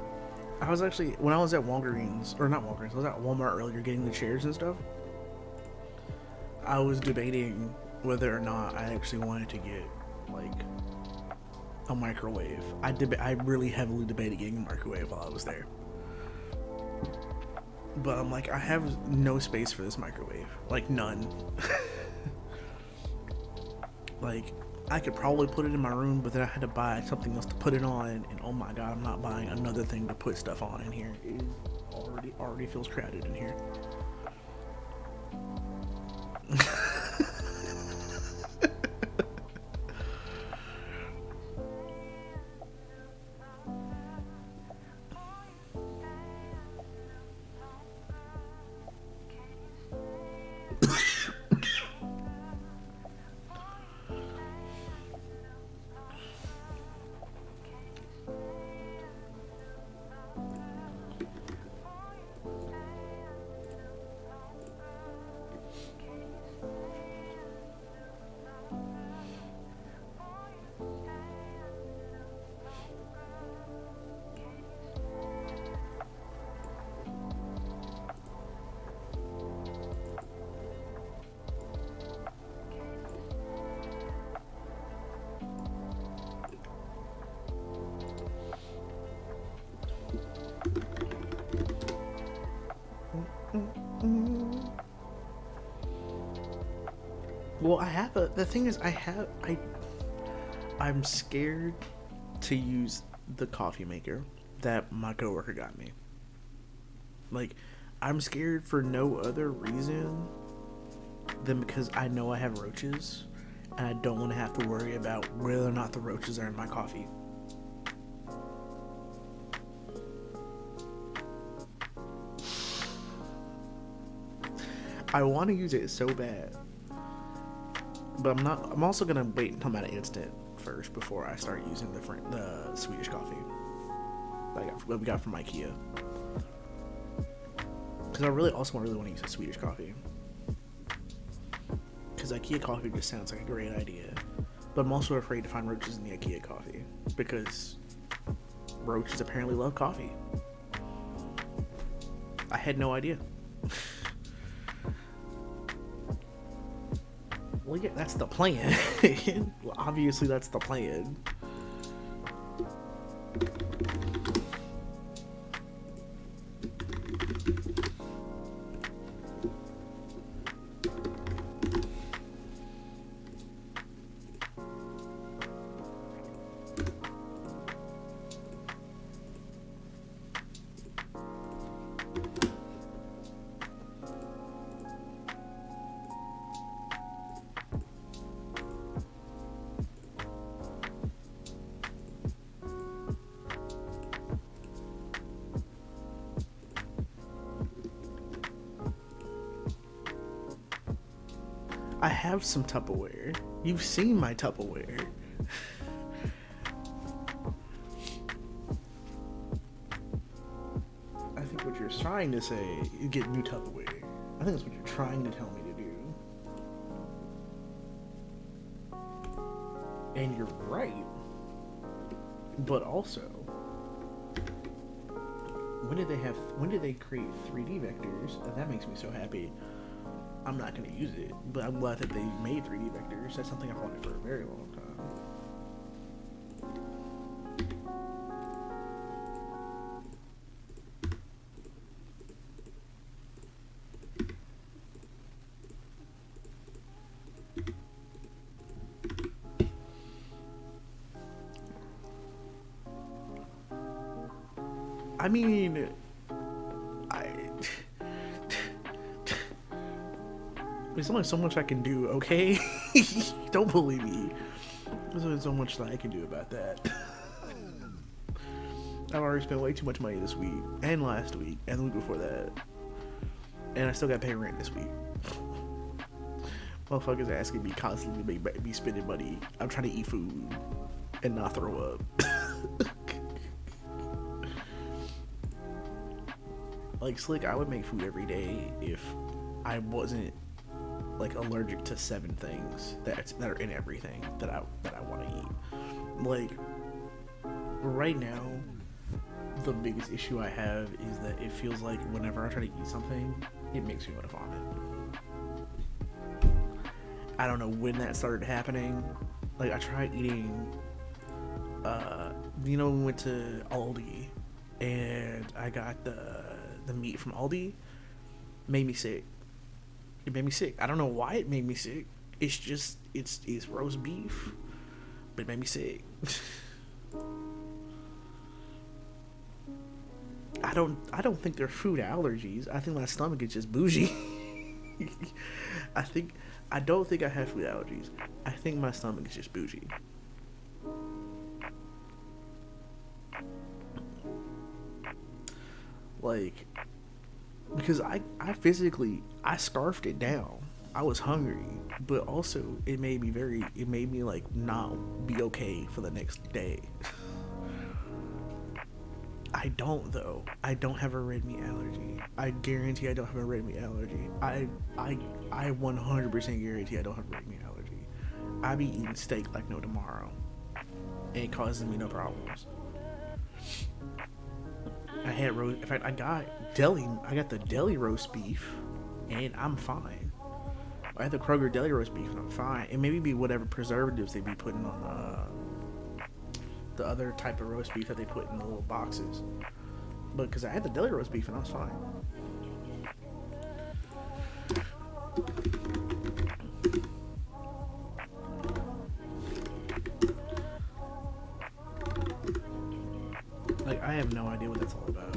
I was actually, when I was at Walgreens, or not Walgreens, I was at Walmart earlier getting the chairs and stuff. I was debating whether or not I actually wanted to get, like, a microwave. I really heavily debated getting a microwave while I was there. But I'm like, I have no space for this microwave. Like, none. Like, I could probably put it in my room, but then I had to buy something else to put it on, and oh my god, I'm not buying another thing to put stuff on in here. It already feels crowded in here. Well, the thing is, I'm scared to use the coffee maker that my coworker got me. Like, I'm scared for no other reason than because I know I have roaches, and I don't want to have to worry about whether or not the roaches are in my coffee. I want to use it so bad. But I'm also gonna wait until I'm at an instant first before I start using the Swedish coffee. we got from IKEA. Because I really want to use a Swedish coffee. Because IKEA coffee just sounds like a great idea. But I'm also afraid to find roaches in the IKEA coffee. Because roaches apparently love coffee. I had no idea. Well, yeah, that's the plan. Well, obviously, that's the plan. I have some Tupperware. You've seen my Tupperware. I think what you're trying to say is get new Tupperware. I think that's what you're trying to tell me to do. And you're right. But also, when did they create 3D vectors? That makes me so happy. I'm not going to use it, but I'm glad that they made 3D vectors. That's something I've wanted for a very long time. I mean, there's only so much I can do, okay? Don't believe me. There's only so much that I can do about that. I've already spent way too much money this week, and last week, and the week before that. And I still got to pay rent this week. Motherfuckers asking me constantly to be spending money. I'm trying to eat food and not throw up. Like, Slick, I would make food every day if I wasn't like allergic to 7 things that are in everything that I want to eat. Like, right now, the biggest issue I have is that it feels like whenever I try to eat something, it makes me want to vomit. I don't know when that started happening. Like, I tried eating, we went to Aldi, and I got the meat from Aldi. Made me sick. It made me sick. I don't know why it made me sick. It's just, it's roast beef, but it made me sick. I don't think they're food allergies. I think my stomach is just bougie. I don't think I have food allergies. I think my stomach is just bougie. Like, because I scarfed it down. I was hungry, but also it made me like not be okay for the next day. I don't though. I don't have a red meat allergy. I guarantee I don't have a red meat allergy. I 100% guarantee I don't have a red meat allergy. I be eating steak like no tomorrow, and it causes me no problems. I had in fact, I got the deli roast beef, and I'm fine. I had the Kroger deli roast beef, and I'm fine. And maybe be whatever preservatives they be putting on the other type of roast beef that they put in the little boxes. But because I had the deli roast beef, and I was fine. Like, I have no idea what that's all about.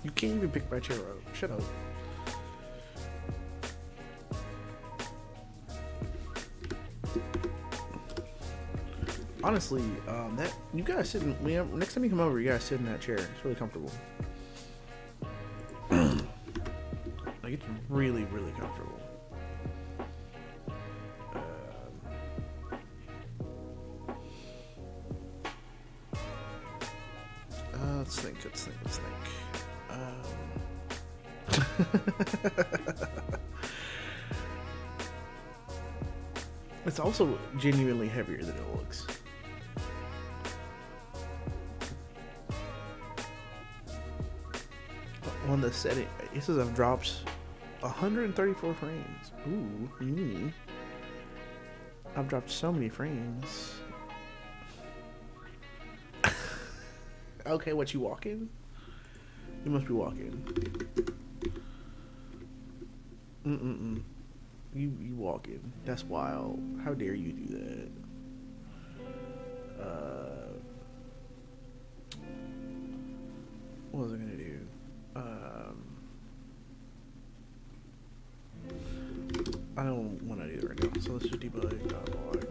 You can't even pick my chair up. Shut up. Honestly, that you guys sit in. Next time you come over, you guys sit in that chair. It's really comfortable. Like it's really, really comfortable. Let's think. It's also genuinely heavier than it looks. On the setting, it says I've dropped 134 frames. Ooh, me. I've dropped so many frames. Okay, what, you walking? You must be walking. You walking. That's wild. How dare you do that? What was I gonna do? I don't want to do it right now, so let's just debug .log.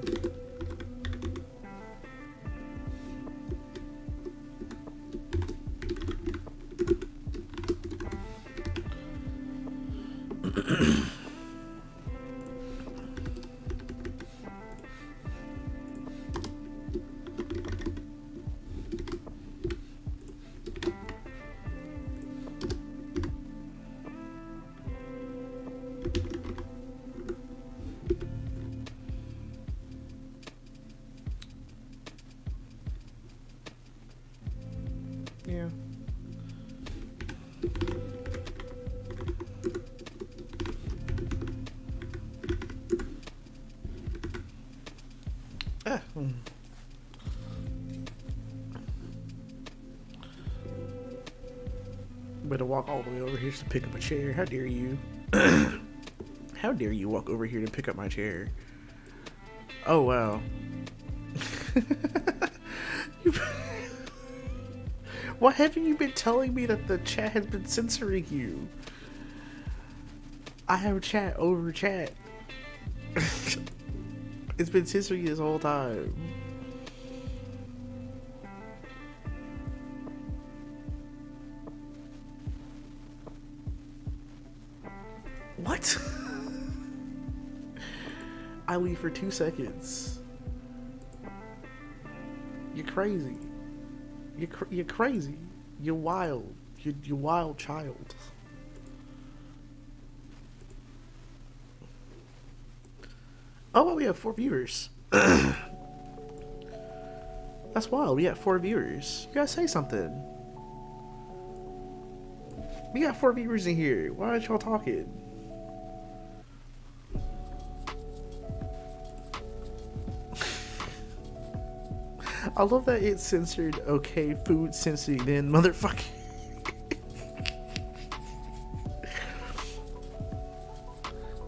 Yeah. Better walk all the way over here to pick up a chair. How dare you? How dare you walk over here to pick up my chair? Oh, wow. Why haven't you been telling me that the chat has been censoring you? I have chat over chat. It's been censoring you this whole time. What? I leave for 2 seconds. You're crazy. You're crazy. You're wild. You're wild child. Oh, well, we have 4 viewers. That's wild. We got 4 viewers. You gotta say something. We got 4 viewers in here. Why aren't y'all talking? I love that it's censored. Okay, food censoring, then motherfucker.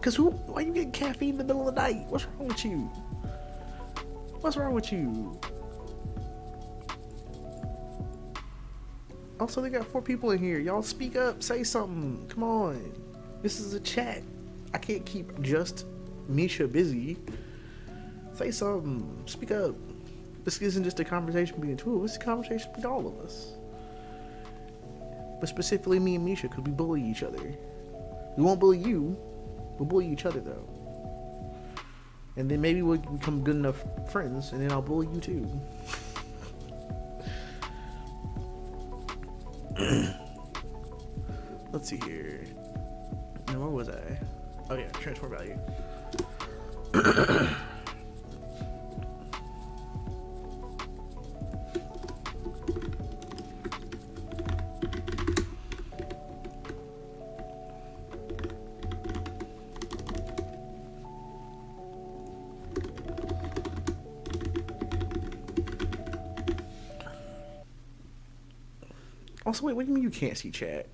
Cause why you getting caffeine in the middle of the night? What's wrong with you? What's wrong with you? Also, they got 4 people in here. Y'all speak up. Say something. Come on. This is a chat. I can't keep just Misha busy. Say something. Speak up. This isn't just a conversation between the two of us. It's a conversation between all of us. But specifically me and Misha, because we bully each other. We won't bully you. We'll bully each other, though. And then maybe we'll become good enough friends, and then I'll bully you, too. Let's see here. Now, where was I? Oh, yeah, transfer value. Also, wait, what do you mean you can't see chat?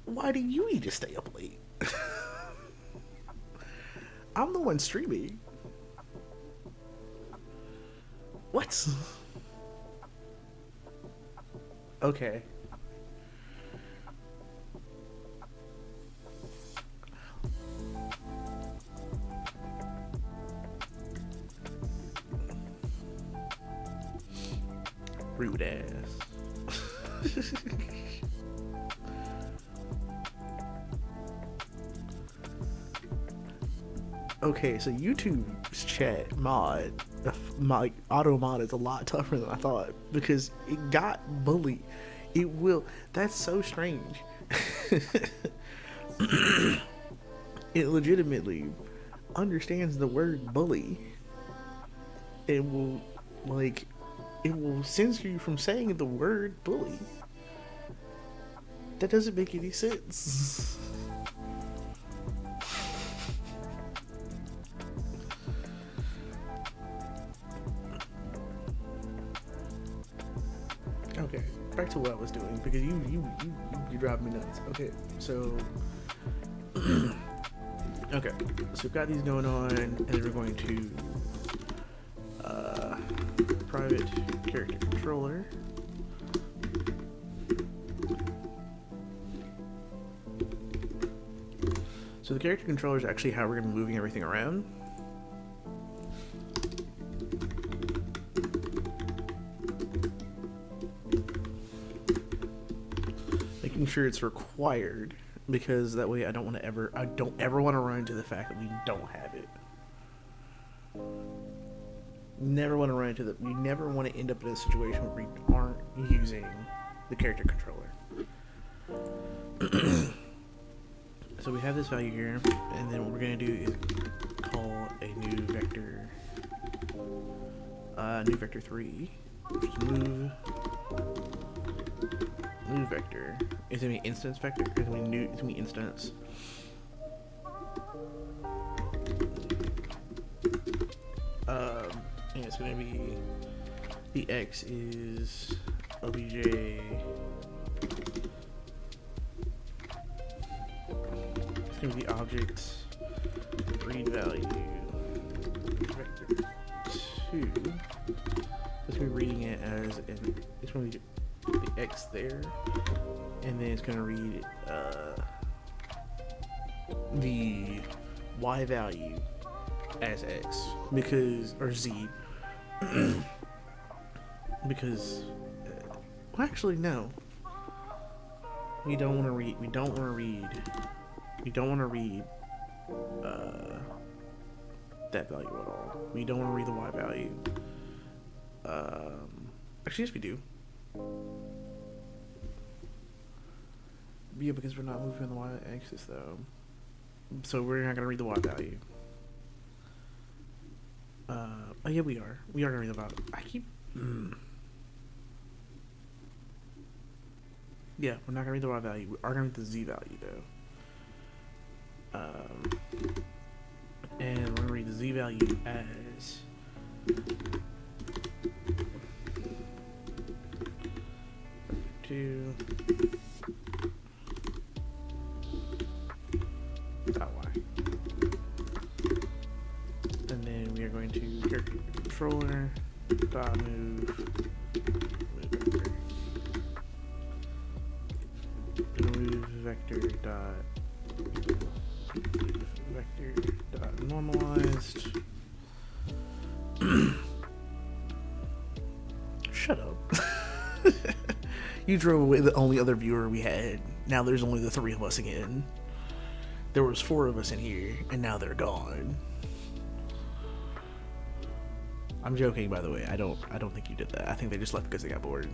Why do you need to stay up late? I'm the one streaming. What? Okay. Rude ass. Okay, so YouTube's chat mod, my auto mod is a lot tougher than I thought because it got bullied. It will. That's so strange. It legitimately understands the word bully. It will, like, it will censor you from saying the word bully. That doesn't make any sense. Okay, back to what I was doing because you drive me nuts. Okay, so okay, so we've got these going on, and then we're going to private character controller. So the character controller is actually how we're going to be moving everything around. Making sure it's required, because that way I don't ever want to run into the fact that we don't have it. Never want to run into we never want to end up in a situation where we aren't using the character controller. So we have this value here, and then what we're going to do is call a new vector 3, which is move vector. It's going to be instance vector. It's going to be instance. And it's going to be, the X is obj. It's going to be object read value vector 2. It's going to be reading it as it's going to be the X there, and then it's going to read the Y value as X or Z because well, actually no, we don't want to read that value at all. We don't want to read the Y value. Actually, yes, we do. Yeah, because we're not moving the Y-axis though, so we're not gonna read the Y value. Oh yeah, we are. We are gonna read the value. I keep. Yeah, we're not gonna read the Y value. We are gonna read the Z value though. And we're gonna read the Z value as to .y. And then we are going to character controller dot move vector dot vector dot normalized. Shut up. You drove away the only other viewer we had. Now there's only the 3 of us again. There was 4 of us in here, and now they're gone. I'm joking, by the way. I don't think you did that. I think they just left because they got bored.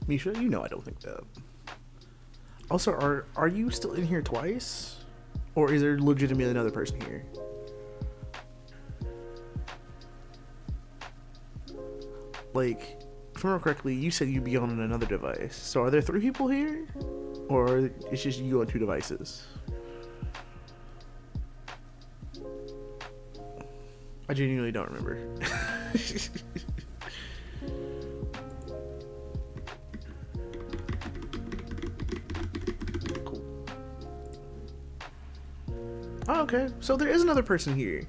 Misha, you know I don't think that. Also, are you still in here twice? Or is there legitimately another person here? Like, if I remember correctly, you said you'd be on another device. So are there 3 people here? Or it's just you on 2 devices? I genuinely don't remember. Oh, okay. So there is another person here.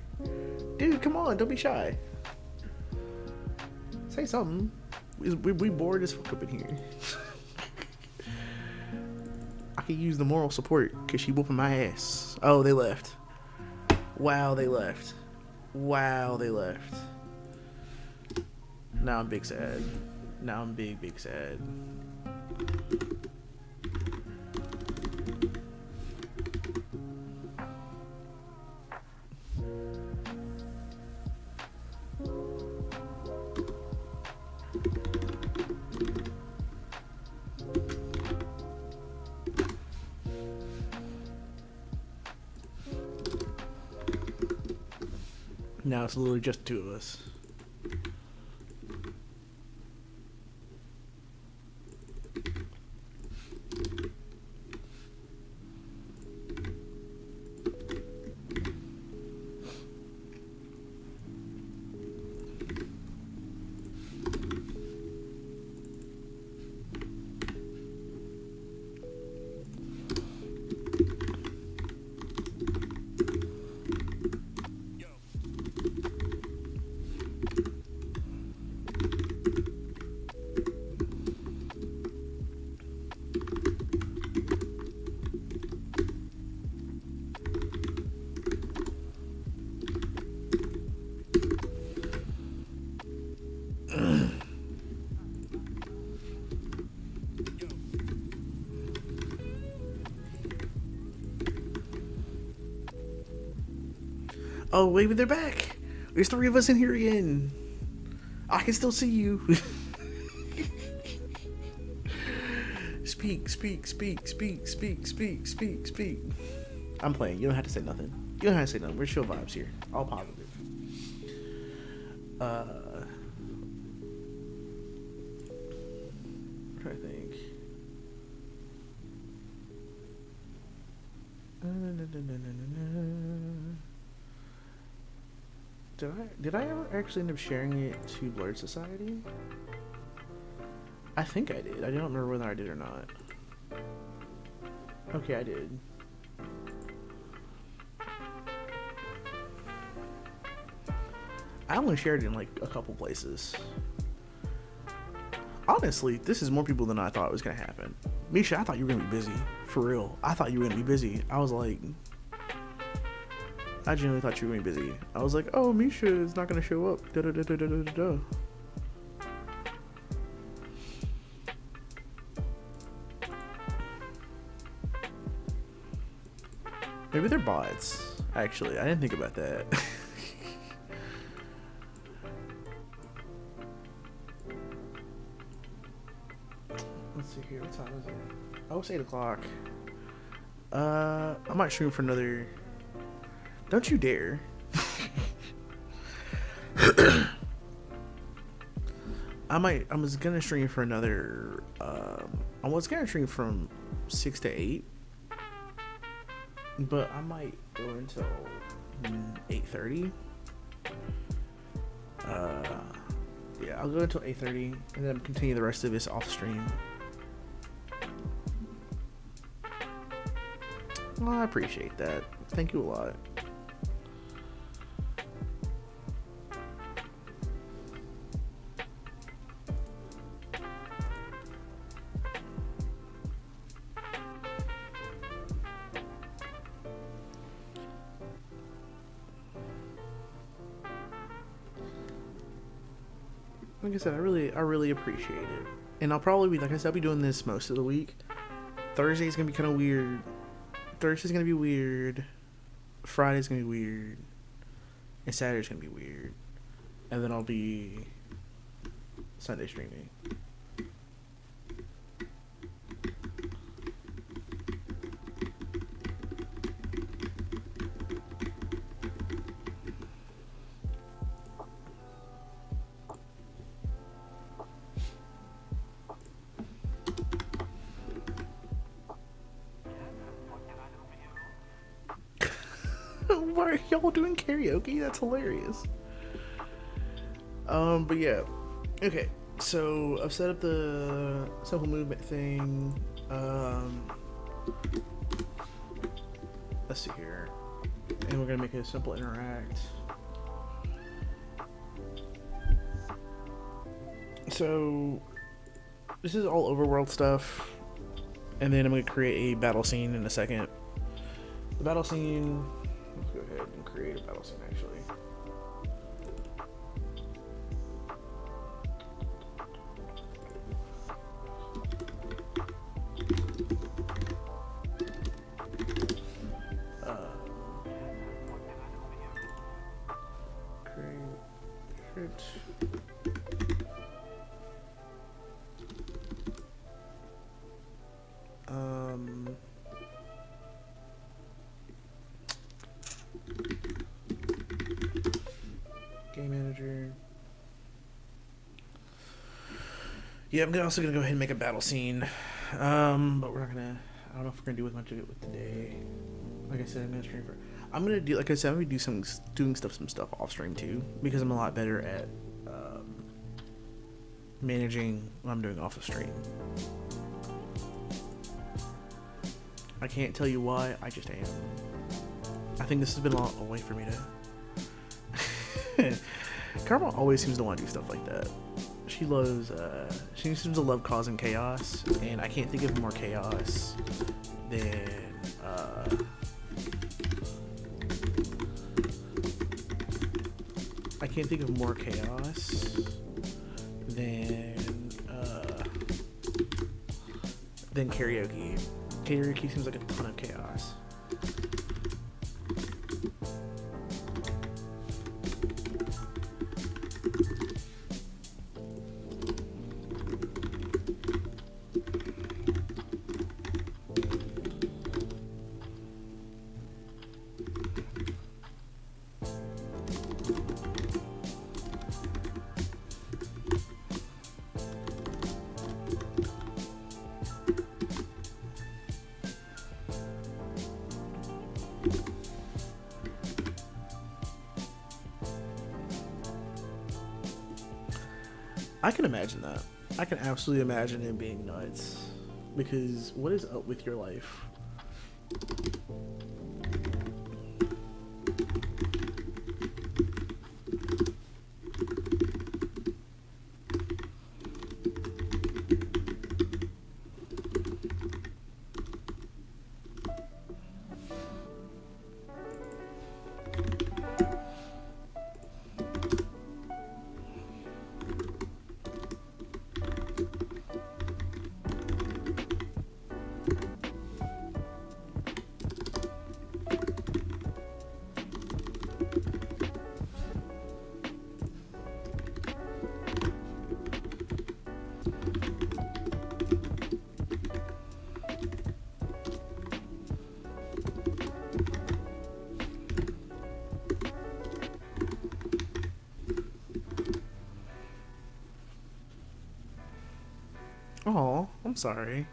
Dude, come on. Don't be shy. Say something. We bored as fuck up in here. I could use the moral support because she whooping my ass. Oh, they left. Wow, they left. Wow, they left. Now I'm big sad. Now I'm big sad. Now it's literally just 2 of us. Oh, wait, they're back. There's 3 of us in here again. I can still see you. Speak. I'm playing. You don't have to say nothing. You don't have to say nothing. We're chill vibes here. All positive. I'm trying to think. Did I ever actually end up sharing it to Blurred Society? I think I did. I don't remember whether I did or not. Okay, I did. I only shared it in like a couple places. Honestly, this is more people than I thought was gonna happen. Misha, I thought you were gonna be busy. For real. I thought you were gonna be busy. I was like, I genuinely thought you were gonna be busy. I was like, oh, Misha is not gonna show up. Da da da da da da da. Maybe they're bots. Actually, I didn't think about that. Let's see here. What time is it? Oh, it's 8 o'clock. I might stream for another. Don't you dare. I was gonna stream for another. I was gonna stream from 6 to 8, but I might go until 8:30. Yeah, I'll go until 8:30 and then continue the rest of this off stream. Well, I appreciate that. Thank you a lot. Like I said, I really appreciate it. And I'll probably be, like I said, I'll be doing this most of the week. Thursday's gonna be kind of weird. Thursday's gonna be weird. Friday's gonna be weird. And Saturday's gonna be weird. And then I'll be Sunday streaming. Why are y'all doing karaoke? That's hilarious. But yeah. Okay, so I've set up the simple movement thing. Let's see here. And we're gonna make it a simple interact. So this is all overworld stuff. And then I'm gonna create a battle scene in a second. The battle scene, let's go ahead and create a battle scene actually. Game manager. Yeah, I'm also gonna go ahead and make a battle scene, but we're not gonna. I don't know if we're gonna do much of it with today. Like I said, I'm gonna stream for. I'm gonna do, like I said, I'm gonna do some stuff off stream too, because I'm a lot better at managing what I'm doing off the stream. I can't tell you why. I just am. I think this has been a lot of a way for me to. Karma always seems to want to do stuff like that. She loves. She seems to love causing chaos, and I can't think of more chaos than. I can't think of more chaos than karaoke. Karaoke seems like a ton of chaos. I can imagine that. I can absolutely imagine it being nuts. Because what is up with your life? I'm sorry.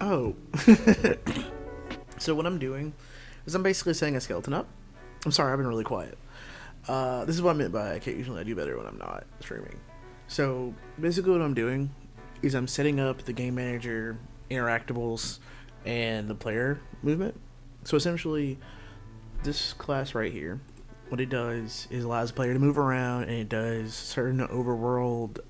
Oh. So what I'm doing is I'm basically setting a skeleton up. I'm sorry, I've been really quiet. This is what I meant by occasionally I do better when I'm not streaming. So basically what I'm doing is I'm setting up the game manager, interactables, and the player movement. So essentially, this class right here, what it does is allows the player to move around, and it does certain overworld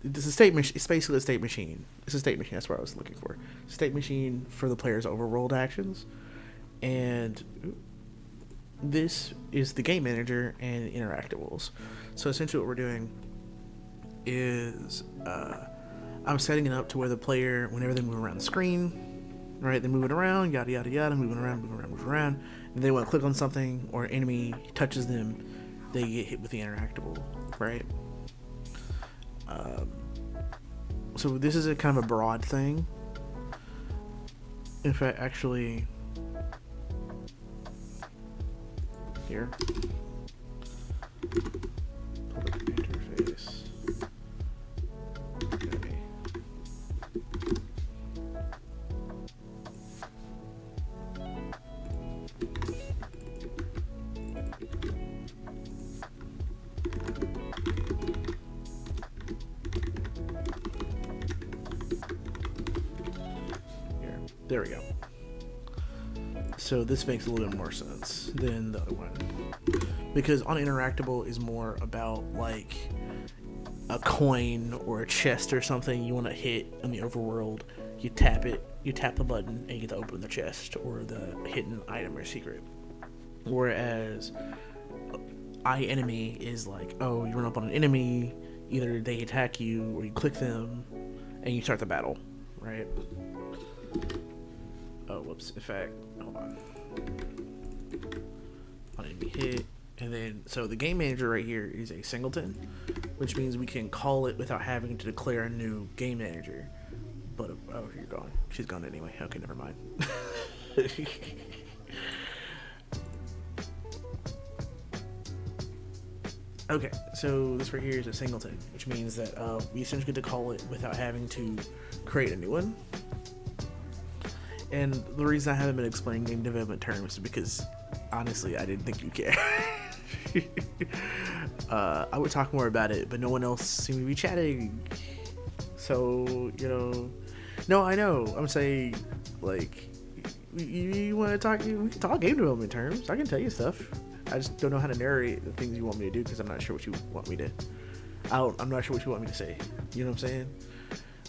it's a state machine. It's basically a state machine. It's a state machine. That's what I was looking for. State machine for the player's overworld actions, and this is the game manager and interactables. So essentially, what we're doing is I'm setting it up to where the player, whenever they move around the screen, right, they move it around, yada yada yada, moving around. And they want to click on something or an enemy touches them, they get hit with the interactable, right? So this is a kind of a broad thing. If I actually here public interface, okay. There we go. So this makes a little bit more sense than the other one, because on interactable is more about like a coin or a chest or something you want to hit in the overworld. You tap it, you tap the button, and you get to open the chest or the hidden item or secret. Whereas enemy is like, oh, you run up on an enemy, either they attack you or you click them, and you start the battle, right? Oh, whoops. In fact, hold on. On enemy hit. And then, so the game manager right here is a singleton, which means we can call it without having to declare a new game manager. But, oh, you're gone. She's gone anyway. Okay, never mind. Okay, so this right here is a singleton, which means that we essentially get to call it without having to create a new one. And the reason I haven't been explaining game development terms is because, honestly, I didn't think you'd care. I would talk more about it, but no one else seemed to be chatting. So, you know... No, I know. I'm saying, like, you want to talk... We can talk game development terms. I can tell you stuff. I just don't know how to narrate the things you want me to do because I'm not sure what you want me to... I'm not sure what you want me to say. You know what I'm saying?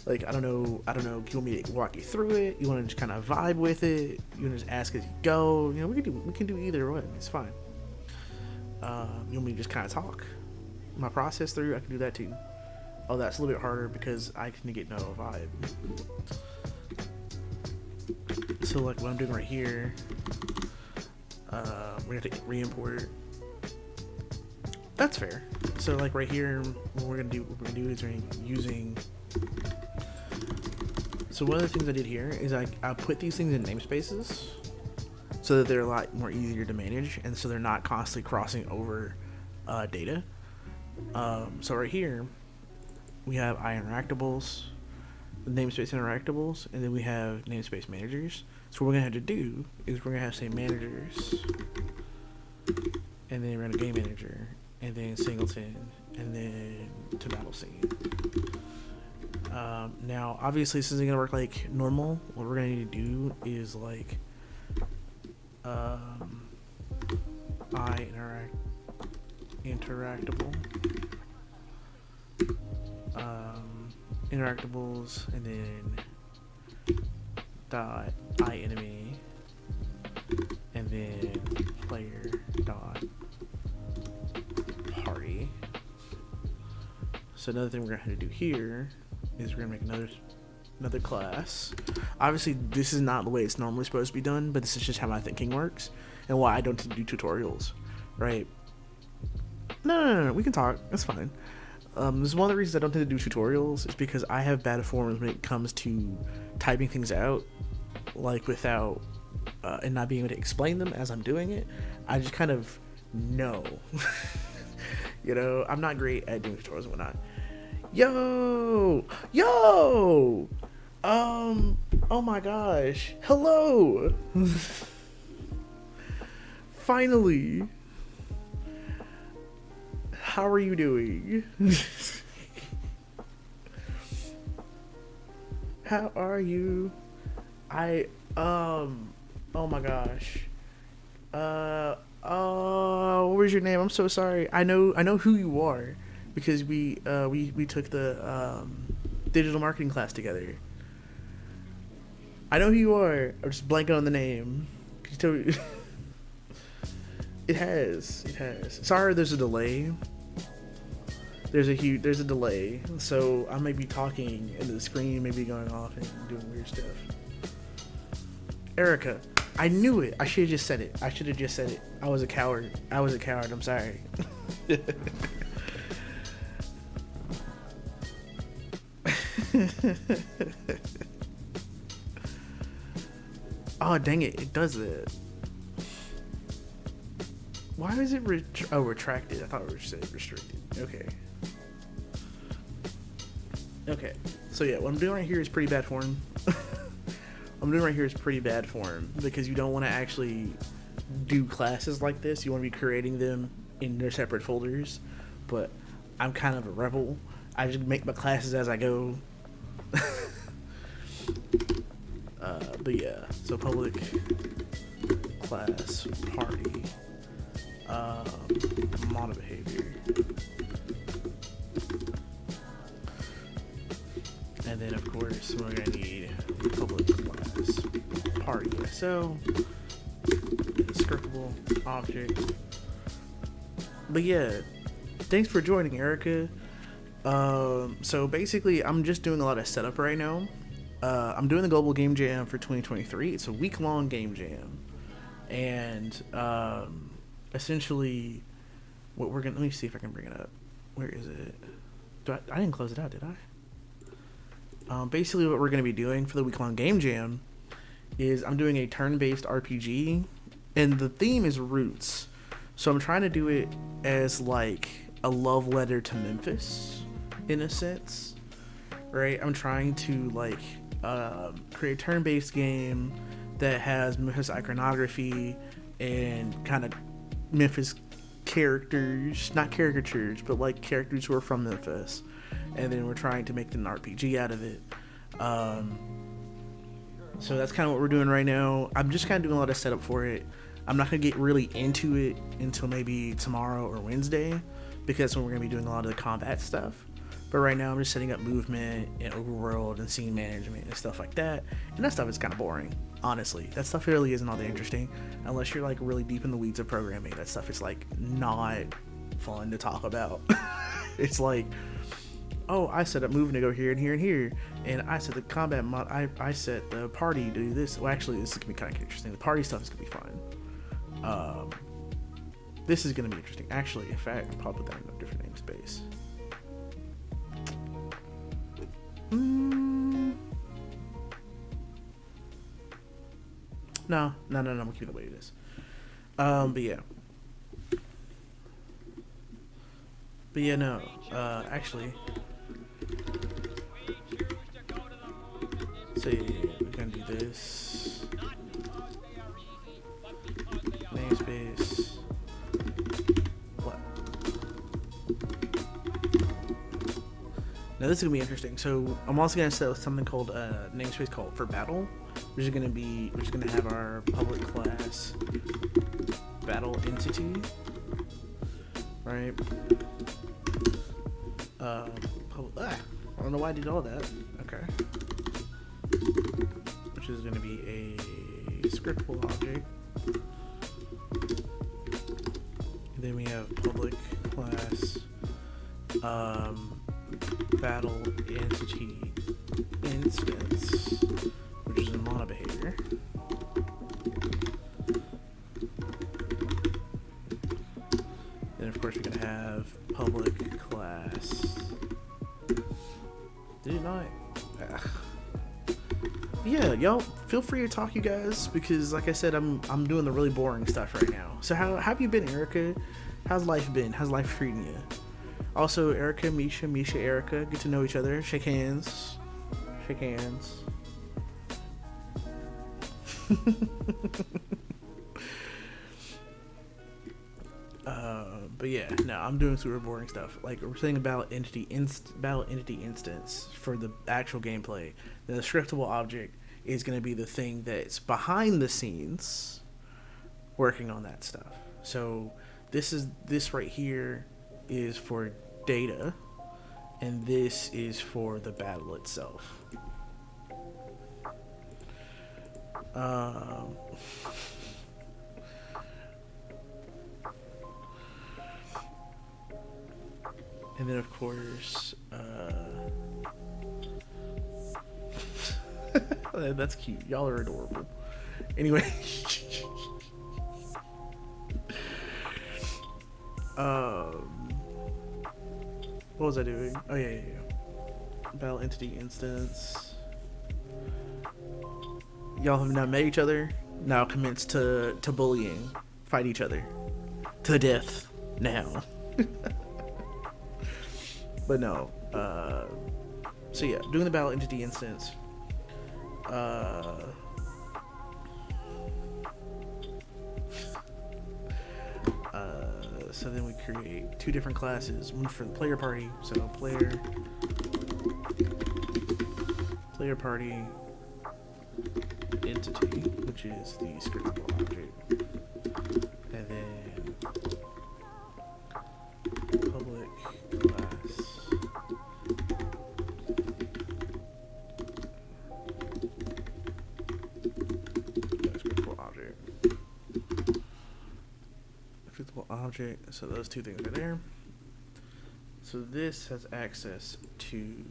Like, I don't know, do you want me to walk you through it? You want to just kind of vibe with it? You want to just ask as you go? You know, we can do either one. It's fine. You want me to just kind of talk my process through? I can do that too. Oh, that's a little bit harder because I can get no vibe. So, like, what I'm doing right here, we're going to have to re-import. That's fair. So, like, right here, what we're going to do is we're using... So one of the things I did here is I put these things in namespaces. so that they're a lot more easier to manage, and so they're not constantly crossing over data. So right here, we have iInteractables, namespace interactables, and then we have namespace managers. So what we're gonna have to do is we're gonna have say managers, and then we're gonna game manager, and then singleton, and then to battle scene. Now, obviously, this isn't gonna work like normal. What we're gonna need to do is like interactable, interactables, and then dot enemy, and then player dot party. So another thing we're gonna have to do here is we're gonna make another class. Obviously, this is not the way it's normally supposed to be done, but this is just how my thinking works and why I don't do tutorials, right? No, we can talk. That's fine. This is one of the reasons I don't tend to do tutorials is because I have bad forms when it comes to typing things out, like without and not being able to explain them as I'm doing it. I just kind of know. You know, I'm not great at doing tutorials and whatnot. Yo! Oh my gosh. Hello! Finally! How are you doing? How are you? Oh my gosh. What was your name? I'm so sorry. I know who you are because we took the digital marketing class together. I know who you are. I'm just blanking on the name. Could you tell me? It has. Sorry, there's a delay. There's a delay. So I might be talking and the screen may be going off and doing weird stuff. Erica, I knew it. I should have just said it. I was a coward. I'm sorry. Oh, dang it. It does that. Why is it retracted? I thought it was restricted. Okay. So yeah, what I'm doing right here is pretty bad form. Because you don't want to actually do classes like this. You want to be creating them in their separate folders. But I'm kind of a rebel. I just make my classes as I go. But yeah, so public class party mono behavior, and then of course we're gonna need public class party SO, scriptable object. But yeah, thanks for joining, Erica. So basically, I'm just doing a lot of setup right now. I'm doing the Global Game Jam for 2023. It's a week-long game jam, and essentially, what we're gonna let me see if I can bring it up. Where is it? I didn't close it out, did I? Basically, what we're gonna be doing for the week-long game jam is I'm doing a turn-based RPG, and the theme is roots. So I'm trying to do it as like a love letter to Memphis, in a sense, right? I'm trying to like create a turn-based game that has Memphis iconography and kind of Memphis characters, not caricatures, but like characters who are from Memphis, and then we're trying to make an RPG out of it. So that's kind of what we're doing right now. I'm just kind of doing a lot of setup for it. I'm not gonna get really into it until maybe tomorrow or Wednesday, because that's when we're gonna be doing a lot of the combat stuff. But right now I'm just setting up movement and overworld and scene management and stuff like that. And that stuff is kind of boring, honestly. That stuff really isn't all that interesting unless you're like really deep in the weeds of programming. That stuff is like not fun to talk about. It's like, oh, I set up movement to go here and here and here, and I set the combat mod. I set the party to do this. Well, actually, this is gonna be kind of interesting. The party stuff is gonna be fun. This is gonna be interesting. Actually, in fact, I'll probably put that in a different namespace. No. I'm gonna keep it the way it is. But yeah. But yeah, no. Actually. So yeah, we're gonna do this. Namespace. What? Now this is gonna be interesting. So I'm also gonna set something called namespace called for battle, which is gonna have our public class battle entity, right? I don't know why I did all that. Okay. Which is gonna be a scriptable object. And then we have public class battle entity instance, which is a mono behavior. Then of course we're gonna have public class. Did it not? Yeah, y'all feel free to talk, you guys, because like I said, I'm doing the really boring stuff right now. So how have you been, Erica? How's life been? How's life treating you? Also, Erica, Misha, Erica, get to know each other. Shake hands. Shake hands. But yeah, no, I'm doing super boring stuff. Like we're saying about entity instance for the actual gameplay. The scriptable object is going to be the thing that's behind the scenes working on that stuff. So this right here is for data, and this is for the battle itself. And then of course, that's cute. Y'all are adorable. Anyway, what was I doing? Oh yeah. Battle entity instance. Y'all have now met each other. Now commence to bullying. Fight each other to the death. Now. But no, so yeah, doing the battle entity instance. So then we create two different classes, one for the player party, so player party entity, which is the scriptable object, and then public class scriptable object. So those two things are there. So this has access to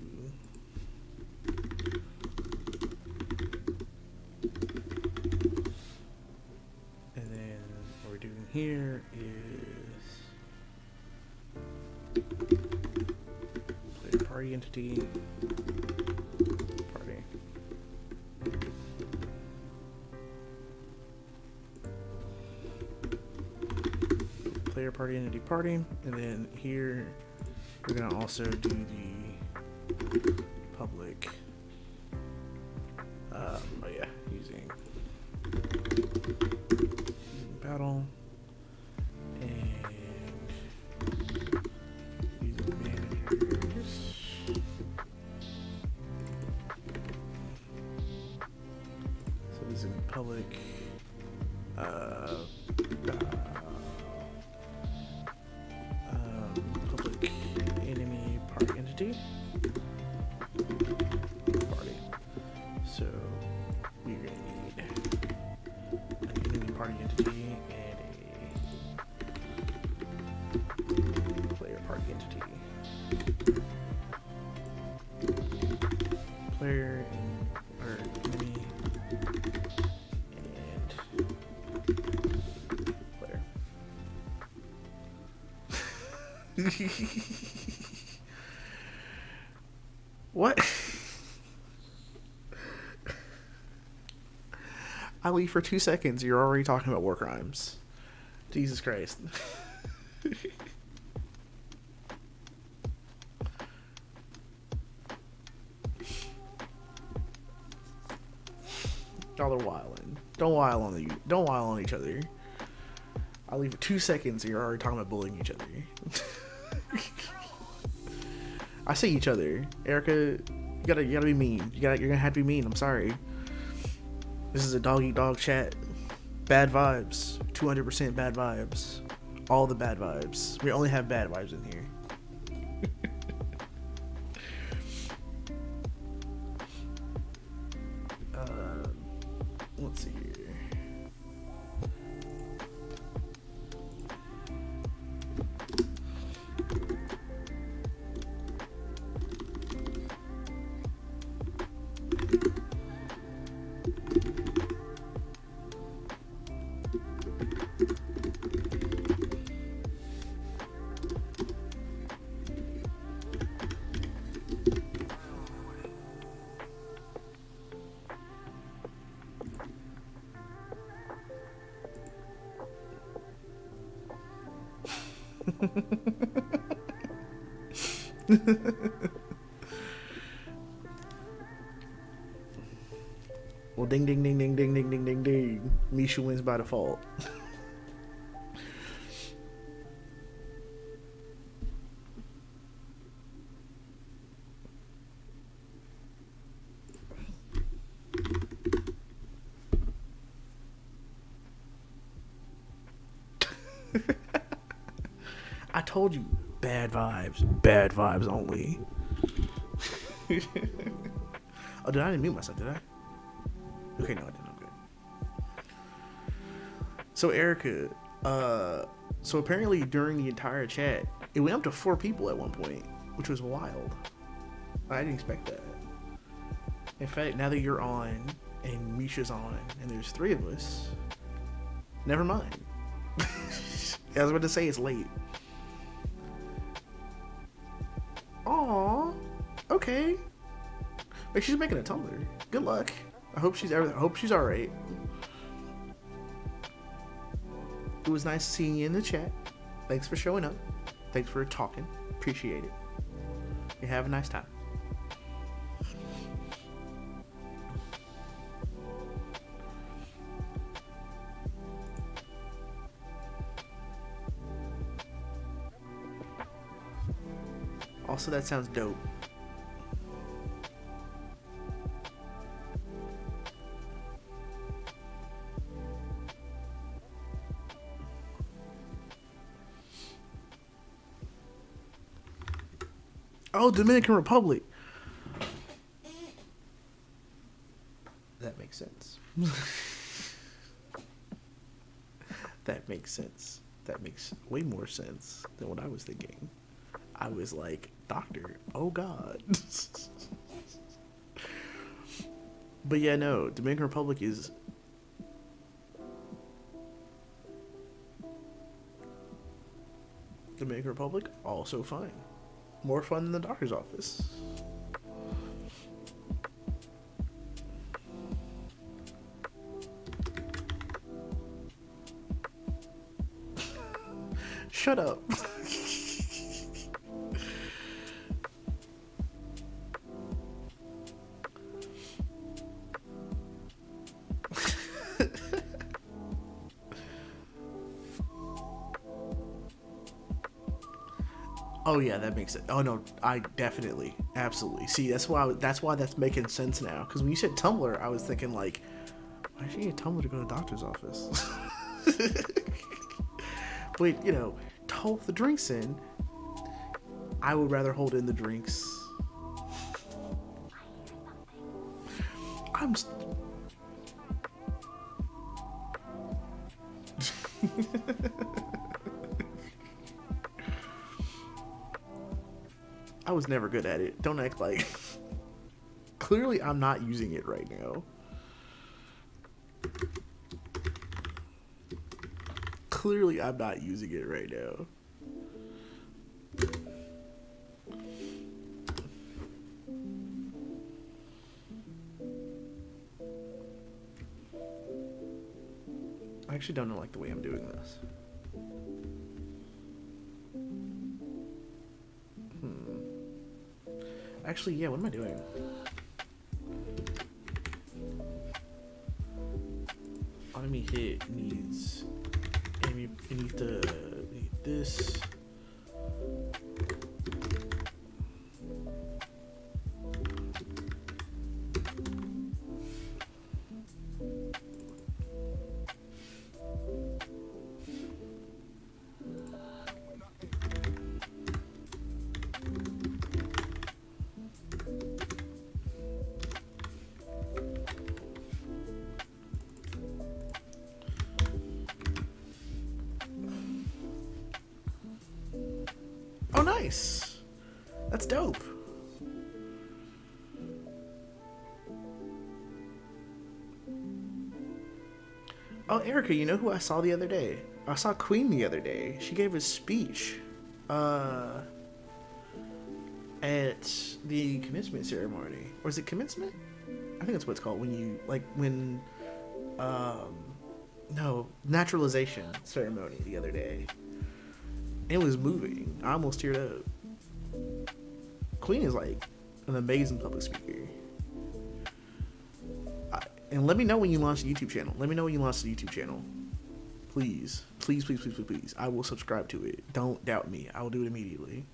and then what we're doing here is player party entity party. Player party entity party, and then here we're gonna also do the public using battle and using managers. So this is public public enemy party entity party. So we're gonna need an enemy party entity and a player party entity. Player or enemy and player. What? I leave for 2 seconds. You're already talking about war crimes. Jesus Christ. Y'all are wilding. Don't wile on each other. I leave for 2 seconds and you're already talking about bullying each other. I say each other. Erica, you gotta be mean. You're gonna have to be mean. I'm sorry. This is a dog eat dog chat. Bad vibes. 200% bad vibes. All the bad vibes. We only have bad vibes in here. Let's see here. Well, ding, ding, ding, ding, ding, ding, ding, ding, ding. Misha wins by default. I told you, bad vibes only. Oh, did I didn't mute myself, did I? Okay, no, I didn't. I'm good. So Erica, so apparently during the entire chat, it went up to 4 people at one point, which was wild. I didn't expect that. In fact, now that you're on and Misha's on, and there's 3 of us, never mind. I was about to say it's late. Aw, okay. Like, she's making a Tumblr. Good luck. I hope she's all right. It was nice seeing you in the chat. Thanks for showing up. Thanks for talking. Appreciate it. You have a nice time. Also, that sounds dope. Oh, Dominican Republic. That makes sense. That makes sense. That makes way more sense than what I was thinking. I was like, doctor, oh God. But yeah, no, Dominican Republic is... Dominican Republic, also fun. More fun than the doctor's office. Shut up. Oh yeah, that makes sense. Oh no, I definitely, absolutely. See, that's why that's making sense now. Because when you said Tumblr, I was thinking like, why should you get Tumblr to go to the doctor's office? But you know, to hold the drinks in, I would rather hold in the drinks. I'm. I was never good at it. Don't act like... Clearly, I'm not using it right now. Clearly, I'm not using it right now. I actually don't like the way I'm doing this. Actually, yeah, what am I doing? Enemy hit needs enemy, you need this. Oh, nice. That's dope. Oh, Erica, you know who I saw the other day? I saw Queen the other day. She gave a speech at the commencement ceremony. Or is it commencement? I think that's what it's called when you, like, when, no, naturalization ceremony the other day. It was moving. I almost teared up. Queen is like an amazing public speaker. And let me know when you launch the YouTube channel. Let me know when you launch the YouTube channel. Please. Please, please, please, please, please. I will subscribe to it. Don't doubt me. I will do it immediately.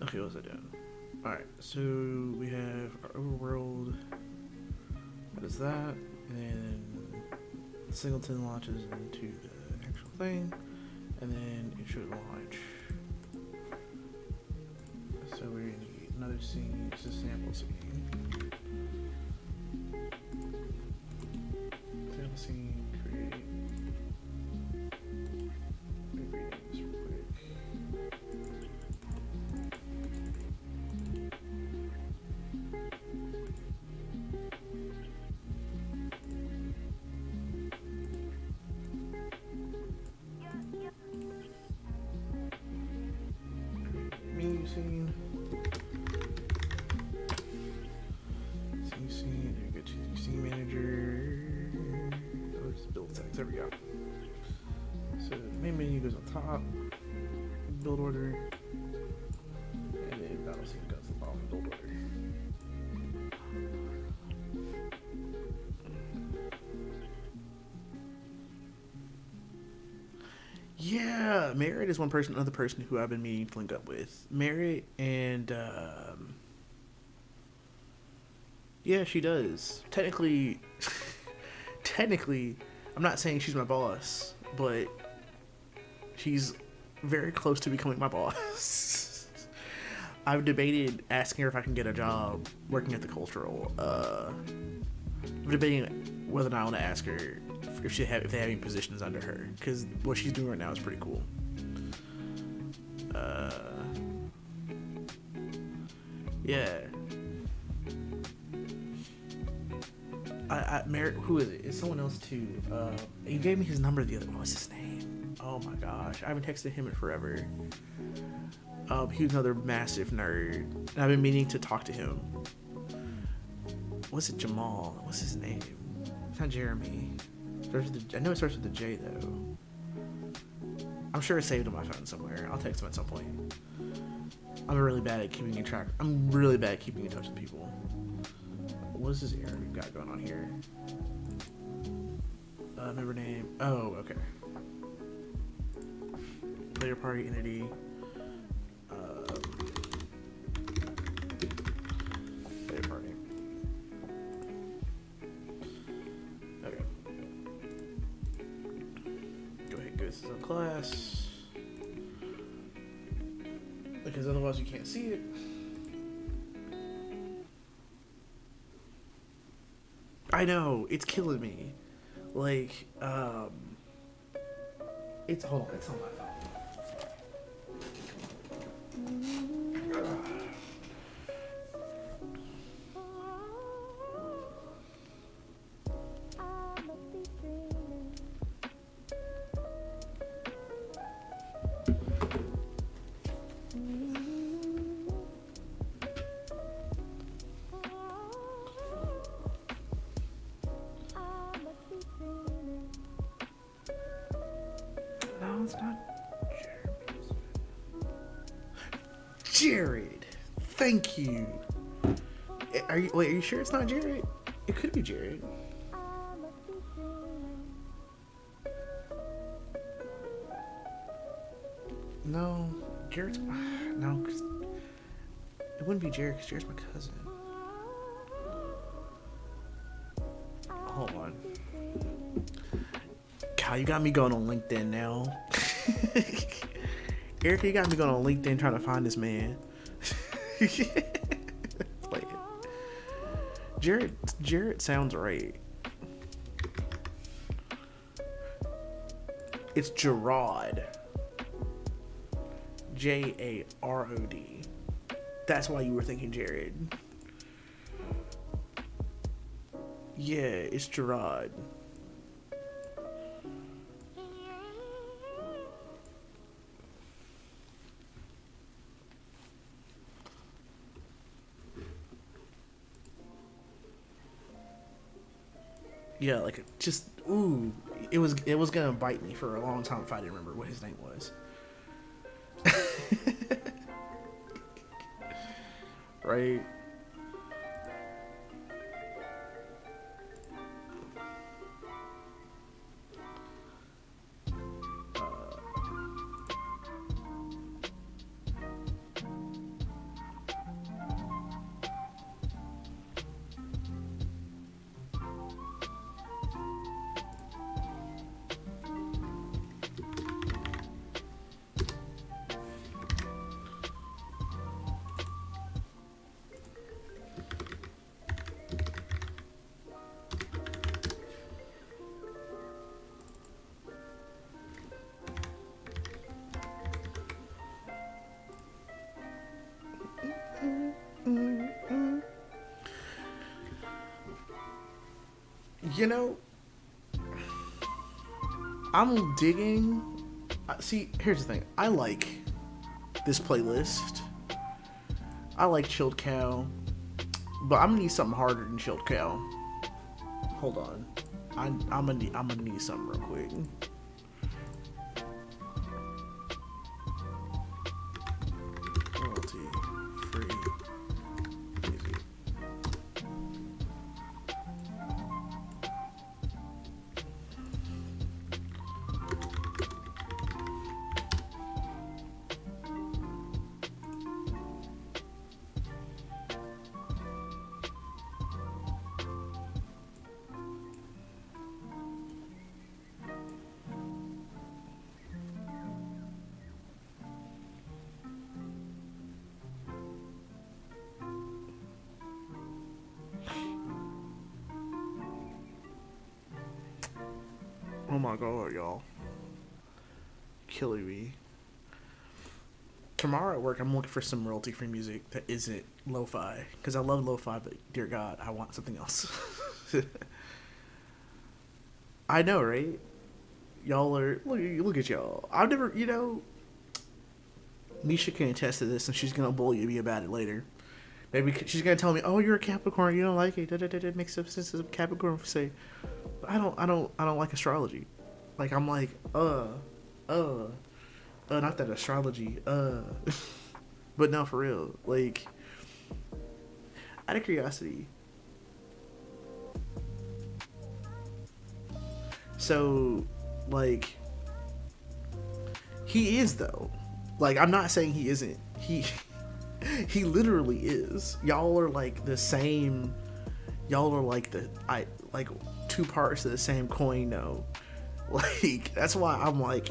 Okay, what's I doing? Alright, so we have our overworld. What is that? And Singleton launches into the actual thing. And then it should launch. So we need another scene. It's a sample scene. Sample scene, create. Read this real quick. Scene. Scene. There you go. Choose scene manager. Oh, just build settings. There we go. So the main menu goes on top. Build order. And then battle scene goes to the bottom. Build order. Yeah, Merritt is another person who I've been meaning to link up with. Merritt and, yeah, she does. Technically, I'm not saying she's my boss, but she's very close to becoming my boss. I've debated asking her if I can get a job working at the cultural. I'm debating whether or not I want to ask her if they have any positions under her, because what she's doing right now is pretty cool. Yeah. Merritt, who is it? It's someone else too. You gave me his number the other. What was his name? Oh my gosh, I haven't texted him in forever. He was another massive nerd, and I've been meaning to talk to him. Was it Jamal? What's his name? It's not Jeremy. I know it starts with a J though. I'm sure it's saved on my phone somewhere. I'll text him at some point. I'm really bad at keeping in touch with people. What is this error we've got going on here? Member name. Oh, okay. Player party entity. Player party. Okay. Go ahead and go to the class. Because otherwise you can't see it. I know, it's killing me. Like, hold on, it's on my phone. No, it's not Jared. Thank you. Are you sure it's not Jared? It could be Jared. No, Jared's no. 'Cause it wouldn't be Jared because Jared's my cousin. Hold on. Kyle, you got me going on LinkedIn now. Erica, you got me going on LinkedIn trying to find this man. Play it. Jared sounds right. It's Gerard. Jarod. That's why you were thinking Jared. Yeah, it's Gerard. Yeah, like just ooh, it was gonna bite me for a long time if I didn't remember what his name was. Right? You know, I'm digging. See, here's the thing. I like this playlist. I like Chilled Cow, but I'm gonna need something harder than Chilled Cow. Hold on, I'm gonna need something real quick. Royalty free music. Oh my god, y'all. Killing me. Tomorrow at work, I'm looking for some royalty free music that isn't lo fi. Because I love lo fi, but dear God, I want something else. I know, right? Y'all are. Look at y'all. I've never, Nisha can attest to this, and she's going to bully me about it later. Maybe she's going to tell me, oh, you're a Capricorn, you don't like it. It makes sense as a Capricorn say. But I don't like astrology. Like, I'm like, not that astrology, but no, for real. Like, out of curiosity, so, like, he is though. Like, I'm not saying he isn't. He literally is. Y'all are like the same. Y'all are like like two parts of the same coin. No, like that's why I'm like,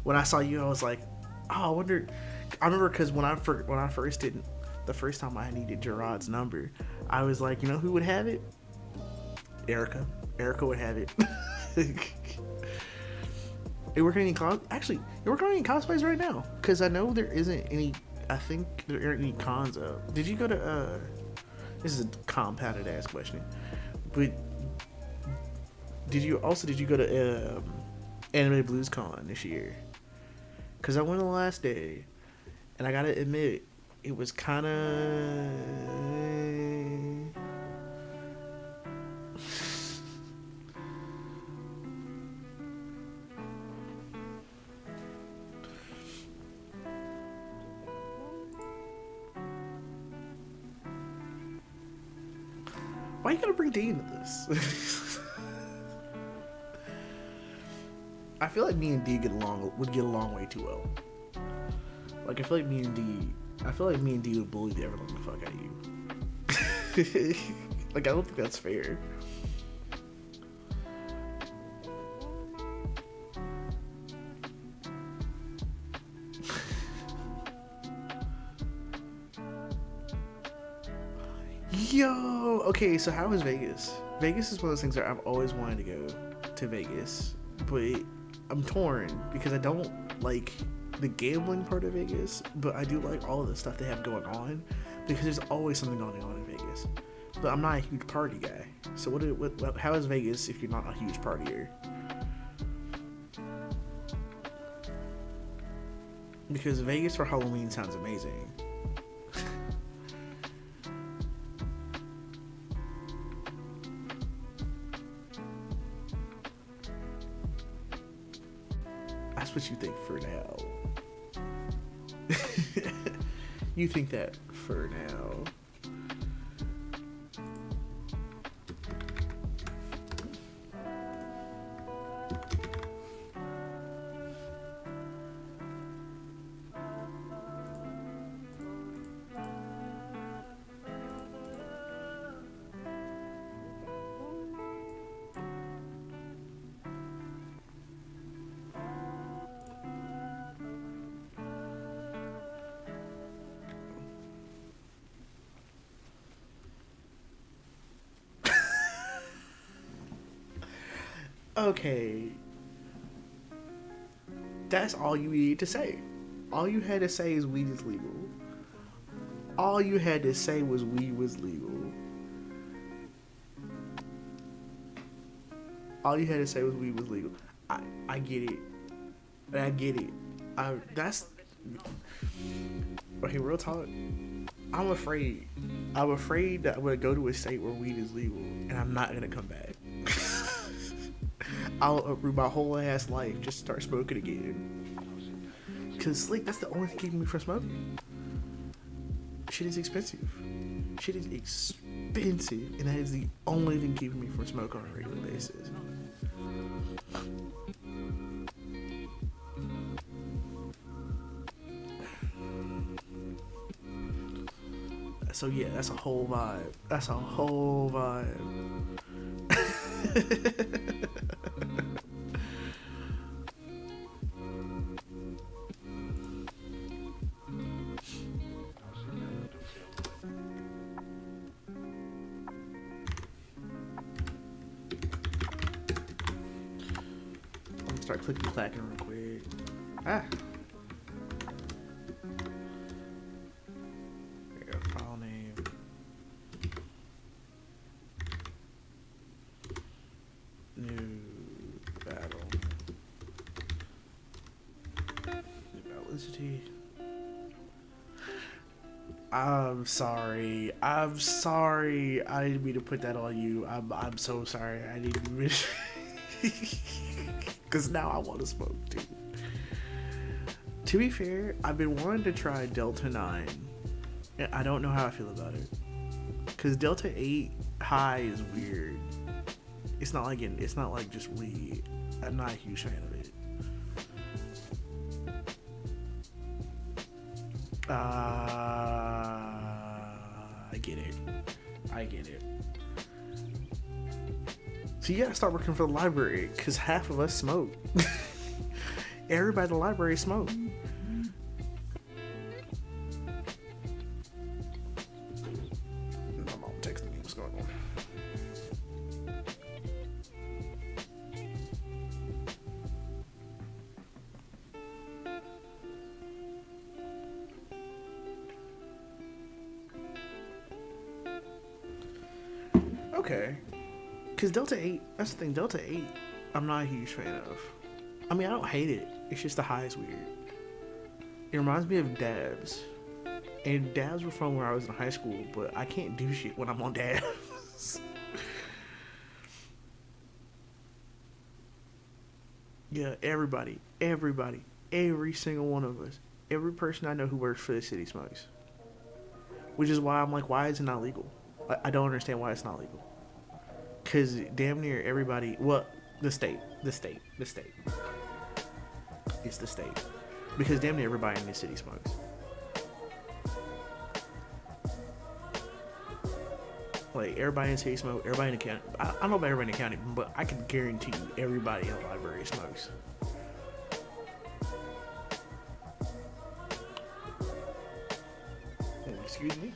when I saw you, I was like, oh, I wonder. I remember because when I first did the first time I needed Gerard's number, I was like, you know who would have it? Erica. Erica would have it. You're working any actually, you're working on any cosplays right now? Because I know there isn't any. I think there aren't any cons up. Did you go to this is a compounded ass question, but did you go to Anime Blues Con this year? Because I went on the last day, and I gotta admit, it was kind of. Why you gotta bring D into this? I feel like me and D would get along way too well. Like I feel like me and D would bully the everyone the fuck out of you. Like I don't think that's fair. Yo, okay, so how is Vegas? Vegas is one of those things that I've always wanted to go to Vegas, but I'm torn because I don't like the gambling part of Vegas, but I do like all of the stuff they have going on because there's always something going on in Vegas. But I'm not a huge party guy. So how is Vegas if you're not a huge partier? Because Vegas for Halloween sounds amazing. That's what you think for now. You think that for now. Okay. That's all you needed to say. All you had to say is weed is legal. All you had to say was weed was legal. All you had to say was weed was legal. I get it. I get it. That's... Okay, real talk. I'm afraid. I'm afraid that I'm going to go to a state where weed is legal and I'm not going to come back. I'll uproot my whole ass life just to start smoking again. Cause like that's the only thing keeping me from smoking. Shit is expensive. Shit is expensive, and that is the only thing keeping me from smoking on a regular basis. So yeah, that's a whole vibe. That's a whole vibe. Start clicking clacking real quick. Ah. There you go. File name. New battle. New battleicity. I'm sorry. I'm sorry. I didn't mean to put that on you. I'm so sorry. I didn't mean because now I want to smoke too. To be fair, I've been wanting to try Delta 9. And I don't know how I feel about it. Because Delta 8 high is weird. It's not like just weed. I'm not a huge fan of it. I get it. I get it. So you gotta start working for the library, because half of us smoke. Everybody in the library smoke. My mom texted me, what's going on? Okay. Because Delta 8, that's the thing, Delta 8, I'm not a huge fan of. I mean, I don't hate it. It's just the high is weird. It reminds me of dabs. And dabs were fun when I was in high school, but I can't do shit when I'm on dabs. Yeah, everybody, every single one of us, every person I know who works for the city smokes. Which is why I'm like, why is it not legal? I don't understand why it's not legal. Because damn near everybody, well, the state. It's the state. Because damn near everybody in this city smokes. Like, everybody in the city smoke, everybody in the county. I don't know about everybody in the county, but I can guarantee you everybody in the library smokes. Oh, excuse me?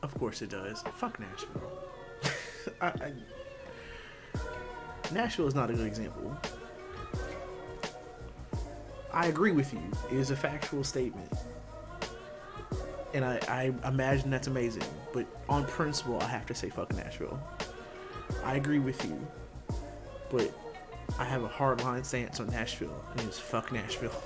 Of course it does. Fuck Nashville. Nashville is not a good example. I agree with you. It is a factual statement. And I imagine that's amazing. But on principle, I have to say fuck Nashville. I agree with you. But I have a hardline stance on Nashville. And it's fuck Nashville.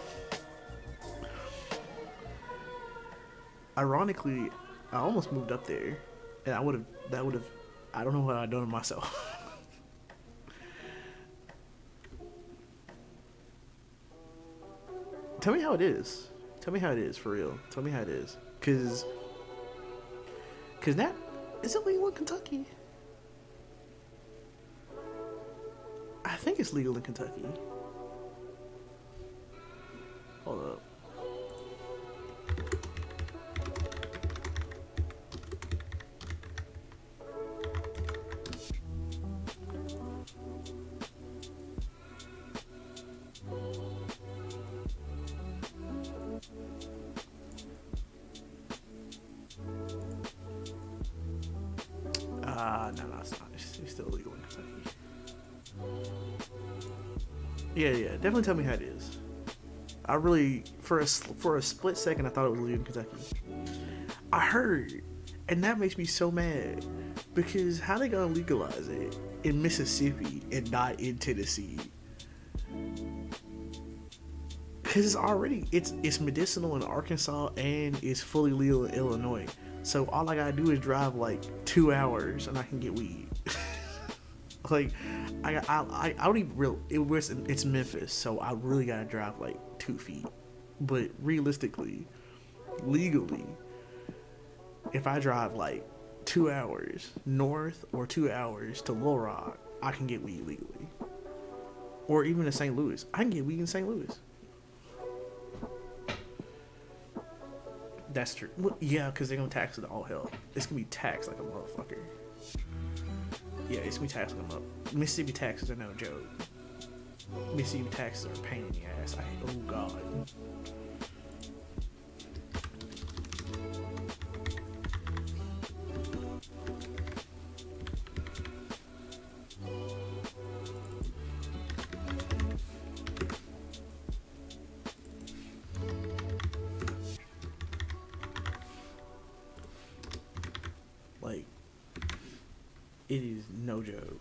Ironically, I almost moved up there, and I don't know what I'd done to myself. Tell me how it is. Tell me how it is, for real. Tell me how it is. Cause that, is it legal in Kentucky? I think it's legal in Kentucky. Hold up. No, it's not. It's still illegal in Kentucky. Yeah, definitely tell me how it is. I really, for a split second, I thought it was legal in Kentucky. I heard, and that makes me so mad, because how they gonna legalize it in Mississippi and not in Tennessee? Because it's medicinal in Arkansas and it's fully legal in Illinois. So all I gotta do is drive like 2 hours and I can get weed. Like, I don't even it's Memphis, so I really gotta drive like 2 feet. But realistically, legally, if I drive like 2 hours north or 2 hours to Little Rock, I can get weed legally. Or even in St. Louis, I can get weed in St. Louis. That's true. Well, yeah, because they're going to tax it all hell. It's going to be taxed like a motherfucker. Yeah, it's going to be taxed like a motherfucker. Mississippi taxes are no joke. Mississippi taxes are a pain in the ass. Oh, God. Like, it is no joke.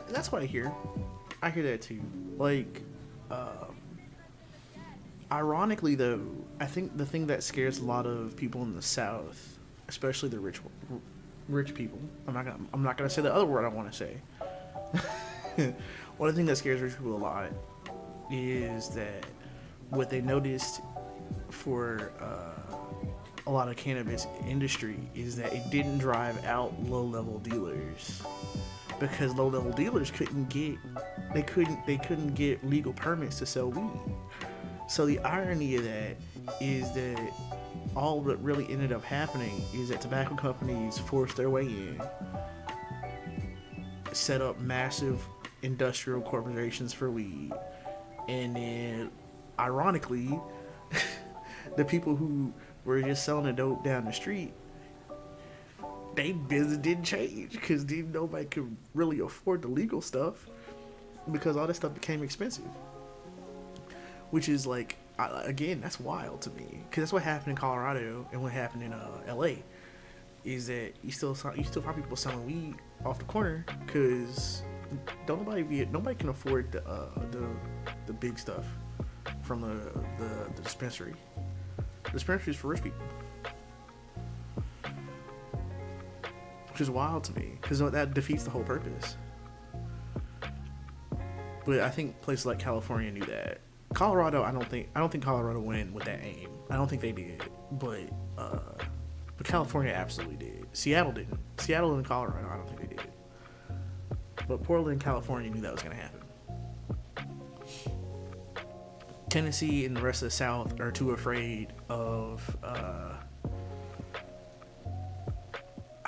That's what I hear. I hear that too. Like, ironically though, I think the thing that scares a lot of people in the South, especially the rich people. I'm not gonna say the other word I want to say. One of the things that scares rich people a lot is that what they noticed for a lot of cannabis industry is that it didn't drive out low-level dealers. Because low-level dealers couldn't get legal permits to sell weed. So the irony of that is that all that really ended up happening is that tobacco companies forced their way in, set up massive industrial corporations for weed, and then, ironically, the people who were just selling the dope down the street, they business didn't change because nobody could really afford the legal stuff because all this stuff became expensive. Which is like, again, that's wild to me because that's what happened in Colorado and what happened in LA. Is that you still find people selling weed off the corner because nobody can afford the big stuff from the dispensary. The dispensary is for rich people, which is wild to me because that defeats the whole purpose. But I think places like California knew that. Colorado, I don't think Colorado went with that aim. I don't think they did, but California absolutely did. Seattle didn't. Seattle and Colorado, I don't think they did. But Portland and California knew that was going to happen. Tennessee and the rest of the South are too afraid of. I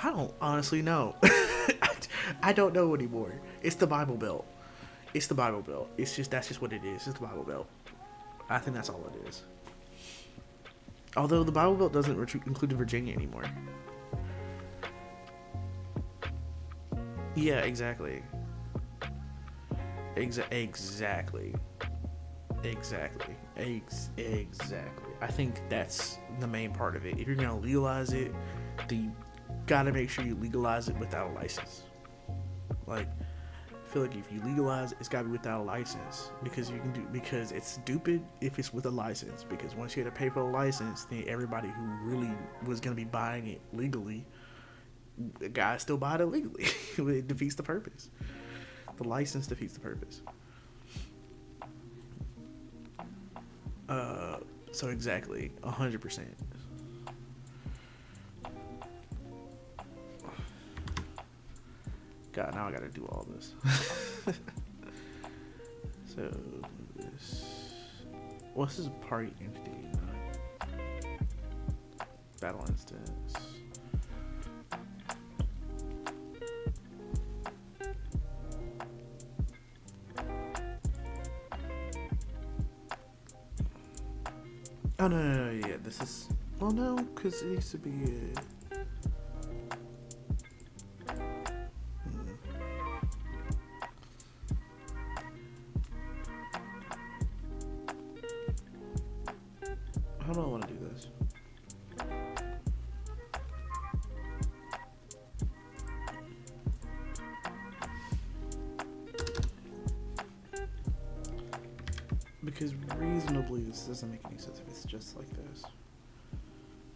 don't honestly know. I don't know anymore. It's the Bible Belt. It's the Bible Belt. That's just what it is. It's the Bible Belt. I think that's all it is. Although the Bible Belt doesn't include Virginia anymore. Yeah, exactly. Exactly. I think that's the main part of it. If you're gonna legalize it, then you gotta make sure you legalize it without a license. Like, I feel like if you legalize it, it's gotta be without a license because it's stupid if it's with a license, because once you had to pay for a license, then everybody who really was gonna be buying it legally, the guys still buy it illegally. It defeats the purpose. The license defeats the purpose. So exactly, 100%. God, now I gotta do all this. So this is party entity, battle instance. Oh no, yeah, this is, well, no, because it used to be how do I want to do this? Because reasonably, this doesn't make any sense if it's just like this.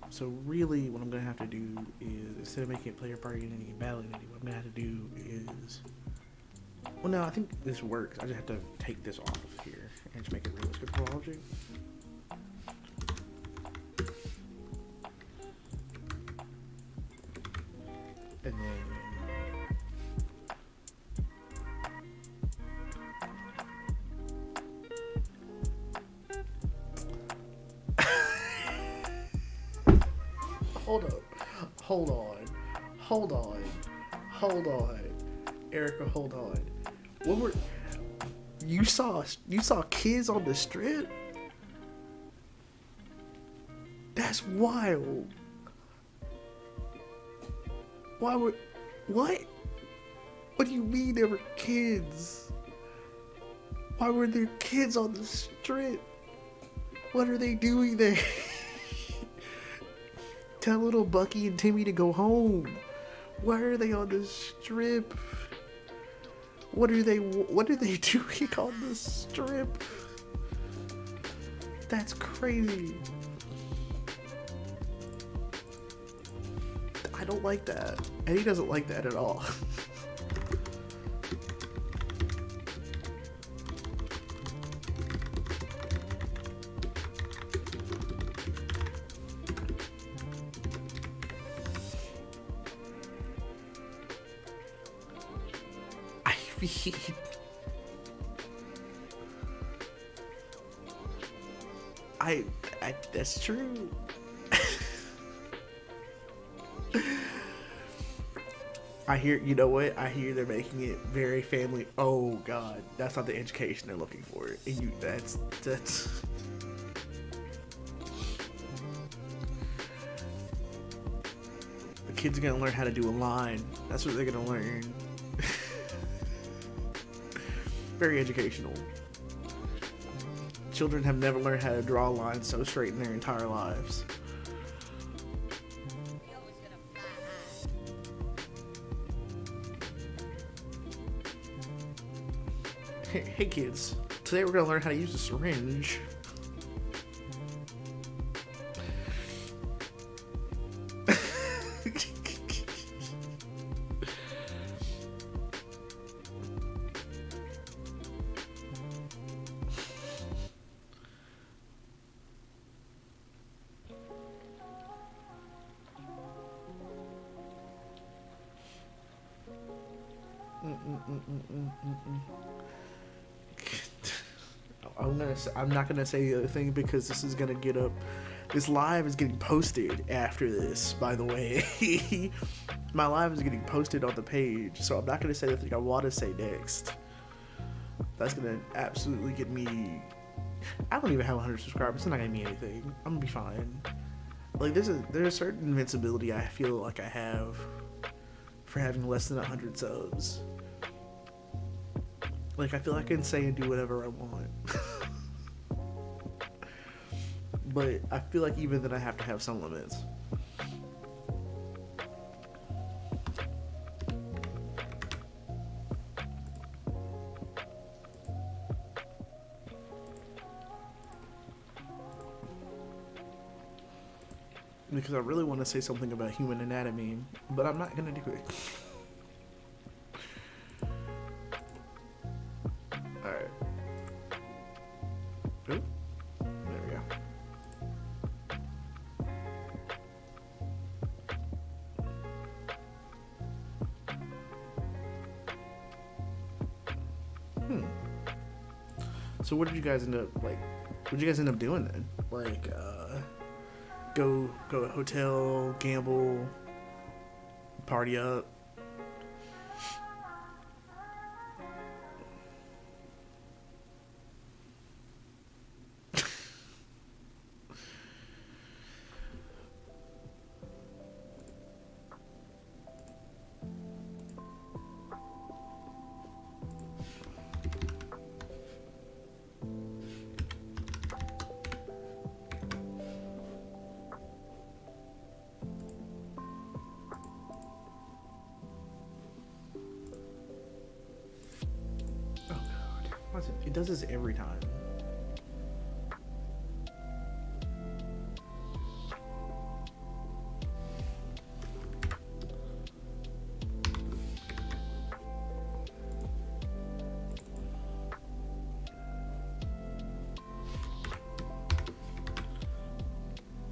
So really, what I'm going to have to do is, instead of making it player party entity and battle entity, what I'm going to have to do is, well, no, I think this works. I just have to take this off of here and just make it real scriptable object. And then hold on, Erica, hold on. You saw kids on the strip? That's wild. What do you mean there were kids? Why were there kids on the strip? What are they doing there? Tell little Bucky and Timmy to go home. Why are they on the strip? What are they doing on the strip? That's crazy. I don't like that. And he doesn't like that at all. I that's true. I hear, you know what? I hear they're making it very family. Oh God, that's not the education they're looking for. And you, that's. The kids are gonna learn how to do a line. That's what they're gonna learn. Very educational. Children have never learned how to draw lines so straight in their entire lives. Hey kids, today we're gonna learn how to use a syringe. I'm not gonna say the other thing because this is gonna get up. This live is getting posted after this, by the way. My live is getting posted on the page, so I'm not gonna say the thing I want to say next. That's gonna absolutely get me. I don't even have 100 subscribers. It's not gonna mean anything. I'm gonna be fine. Like there's a certain invincibility I feel like I have for having less than 100 subs. Like I feel like I can say and do whatever I want. But I feel like even then I have to have some limits. Because I really want to say something about human anatomy, but I'm not going to do it. Alright. Oop. There we go. So what did you guys end up, like, what did you guys end up doing then? Like, go to a hotel, gamble, party up? It does this every time.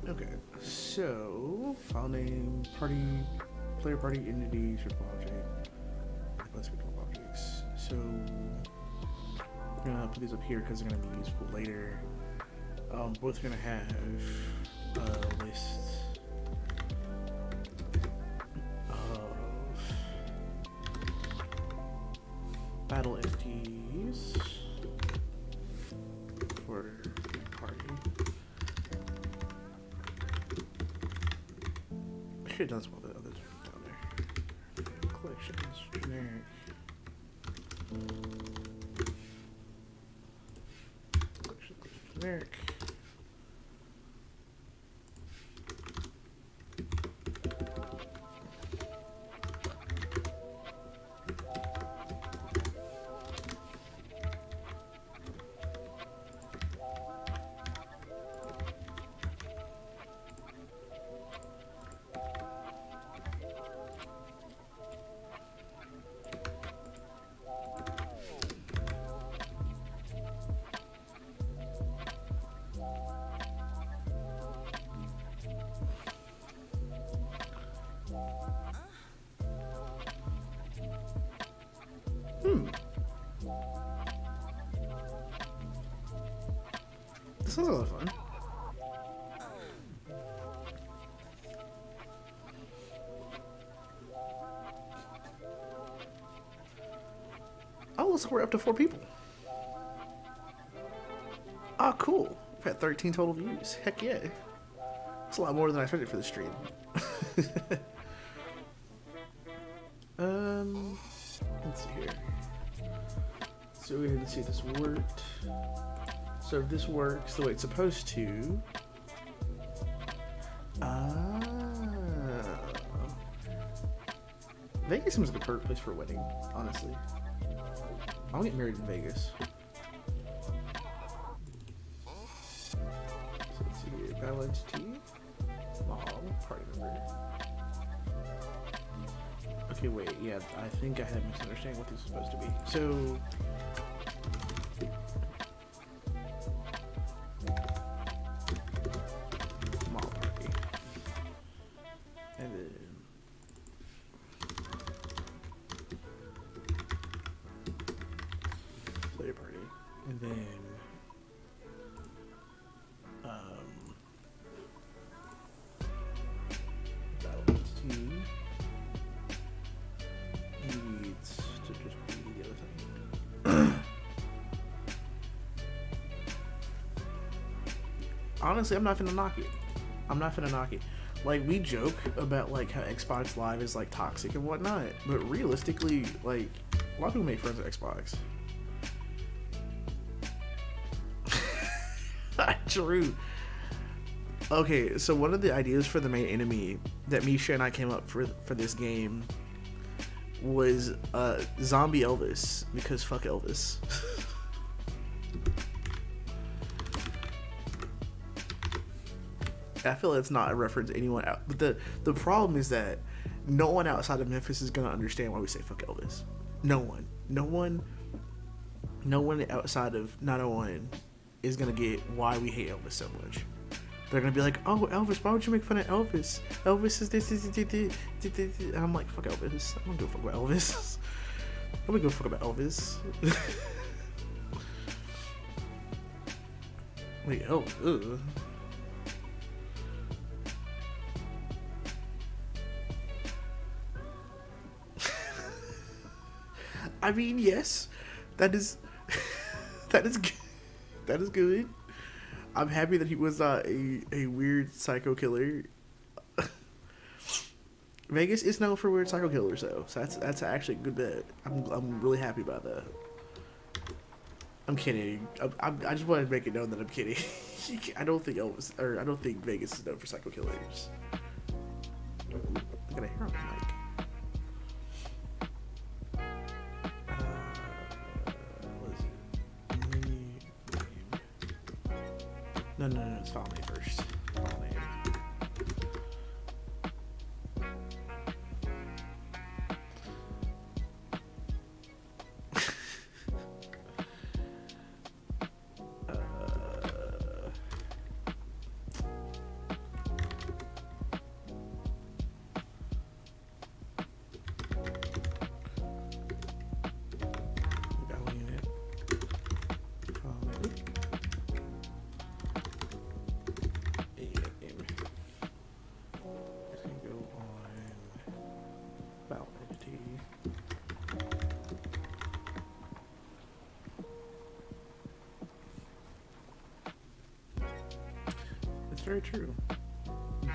Okay, so file name, player party entity, circle object. Let's pick up objects. So I'm gonna put these up here because they're gonna be useful later. Both gonna have a list of battle FTs for party. I should have done some of the others down there. Collections, generic. Generic. This sounds a lot of fun. Oh, looks like we're up to 4 people. Ah, cool. We've had 13 total views. Heck yeah. That's a lot more than I expected for the stream. Let's see here. So we're going to see if this worked. So if this works the way it's supposed to. Vegas seems like a perfect place for a wedding, honestly. I'll get married in Vegas. So let's see here. Battle entity. Mom, party member. Okay, wait. Yeah, I think I had a misunderstanding what this was supposed to be. So. Mom party. And then. Player party. And then. Battle entity. Needs to just be the other thing. Honestly, I'm not finna knock it. Like, we joke about like how Xbox Live is like toxic and whatnot, but realistically, like, a lot of people make friends with Xbox. True. Okay, so one of the ideas for the main enemy that Misha and I came up for this game was zombie Elvis, because fuck Elvis. I feel it's not a reference to anyone out, but the problem is that no one outside of Memphis is gonna understand why we say fuck Elvis. No one outside of 901 is gonna get why we hate Elvis so much. They're gonna be like, oh, Elvis, why would you make fun of Elvis? Elvis is this. And I'm like, fuck Elvis. I don't give a fuck about Elvis. I don't give a fuck about Elvis. Wait, oh, ugh. I mean, yes, that is good. I'm happy that he was not a weird psycho killer. Vegas is known for weird psycho killers, though, so that's actually a good bet. I'm really happy about that. I'm kidding. I just want to make it known that I'm kidding. I don't think Vegas is known for psycho killers. I got a hair on my mic. No, it's file name first. File name. Very true.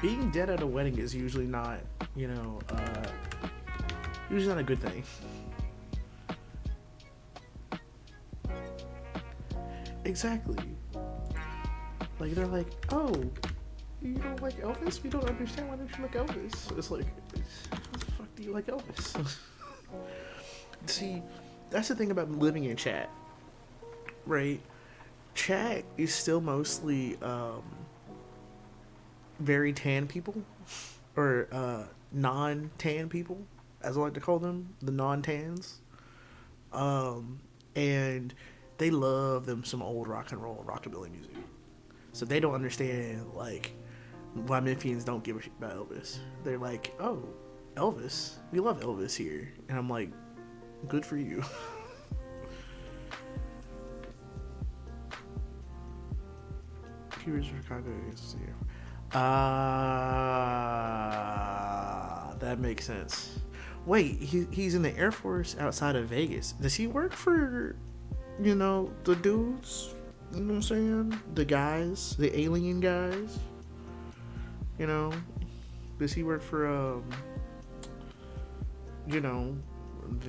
Being dead at a wedding is usually not, usually not a good thing. Exactly. Like, they're like, oh, you don't like Elvis? We don't understand why don't you like Elvis? It's like, how the fuck do you like Elvis? See, that's the thing about living in chat, right? Chat is still mostly, very tan people, or non-tan people, as I like to call them, the non-tans, and they love them some old rock and roll, rockabilly music. So they don't understand like why Memphians don't give a shit about Elvis. They're like, oh, Elvis, we love Elvis here, and I'm like, good for you. Here's Chicago. That makes sense. Wait, he's in the Air Force outside of Vegas. Does he work for, the dudes? You know what I'm saying? The guys, the alien guys. Does he work for them? You know what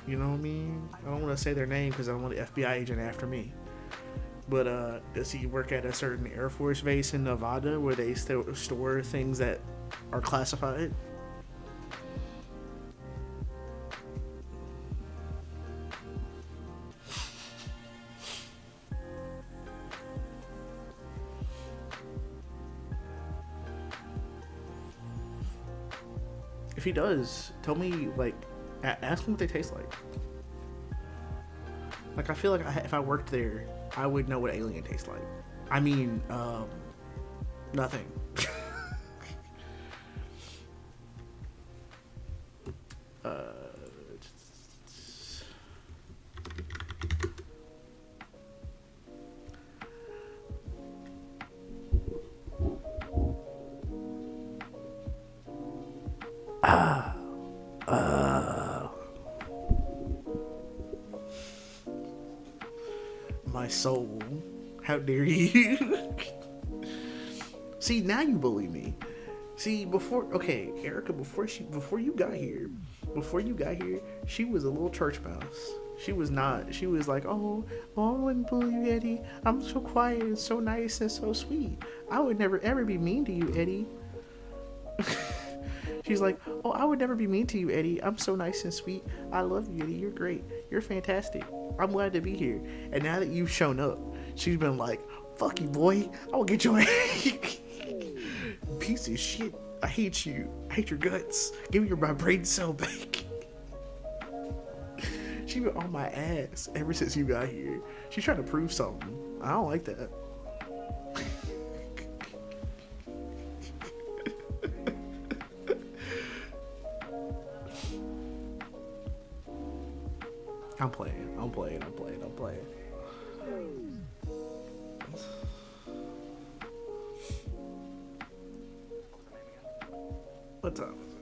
I mean? I don't want to say their name because I don't want the FBI agent after me. But does he work at a certain Air Force base in Nevada where they store things that are classified? If he does, tell me, like, ask him what they taste like. Like, I feel like if I worked there, I would know what alien tastes like. I mean, nothing. My soul. How dare you? See, now you bully me. See, Erica, before you got here, she was a little church mouse. She was like, oh, I wouldn't bully you, Eddie. I'm so quiet and so nice and so sweet. I would never ever be mean to you, Eddie. She's like, oh, I would never be mean to you, Eddie. I'm so nice and sweet. I love you, Eddie. You're great. You're fantastic. I'm glad to be here. And now that you've shown up, she's been like, fuck you, boy. I will get your ass. Piece of shit. I hate you. I hate your guts. Give me my brain cell back. She been on my ass ever since you got here. She's trying to prove something. I don't like that. I'm playing. What time is it?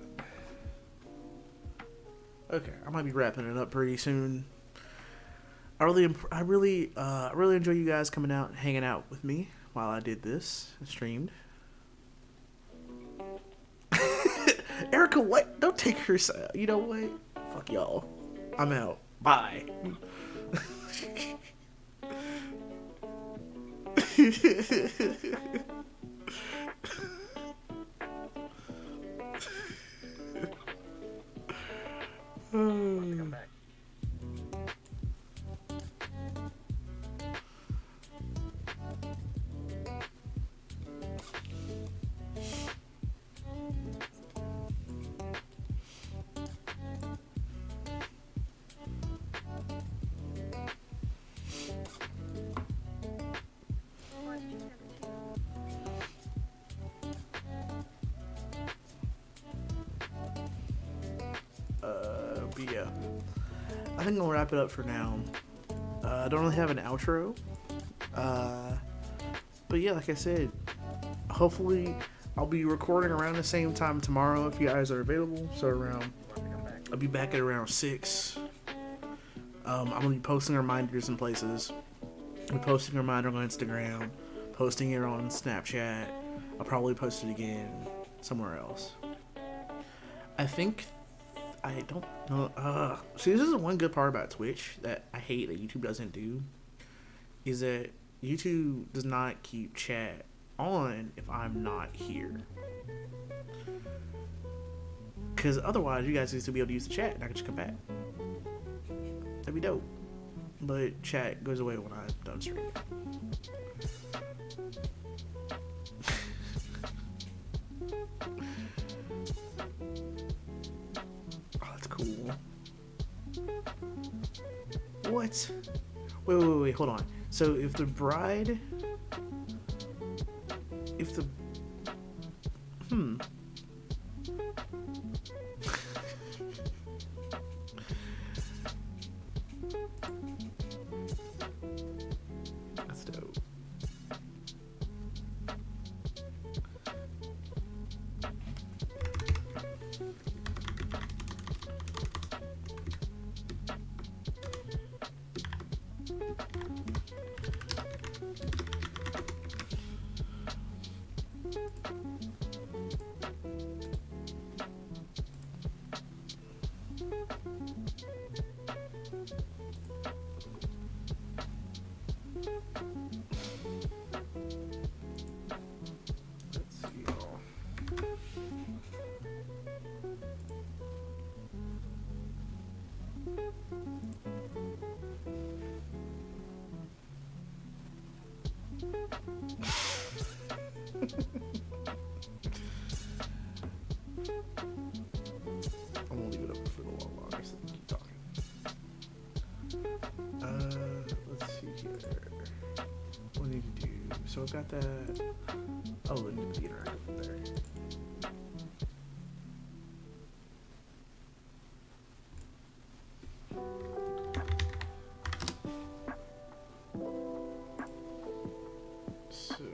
Okay, I might be wrapping it up pretty soon. I really enjoy you guys coming out and hanging out with me while I did this and streamed. Erica, what? Don't take her side. You know what? Fuck y'all. I'm out. Bye. But yeah, I think I'll wrap it up for now. I don't really have an outro. But yeah, like I said, hopefully I'll be recording around the same time tomorrow if you guys are available. So I'll be back at around 6. I'm gonna be posting reminders in places. I'll be posting a reminder on Instagram, posting it on Snapchat. I'll probably post it again somewhere else. I don't know. See, this is the one good part about Twitch that I hate that YouTube doesn't do, is that YouTube does not keep chat on if I'm not here. Because otherwise, you guys used to be able to use the chat and I could just come back. That'd be dope. But chat goes away when I'm done streaming. Cool. What? Wait, hold on. So if the bride... That's dope. I'm gonna leave it up for a little while longer so we can keep talking. Let's see here. What do we need to do? So I've got that. Oh, we need to be interactive there. So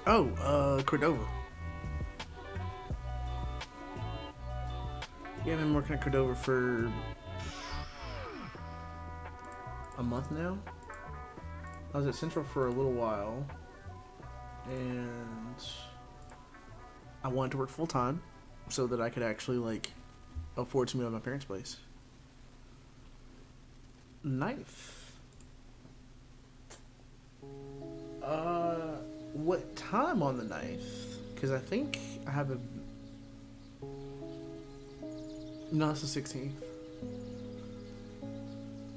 Oh, Cordova. Yeah, I've been working at Cordova for a month now. I was at Central for a little while, and I wanted to work full time so that I could actually like afford to move out of my parents' place. Ninth. What time on the 9th? Because I think I have a. No, it's the 16th.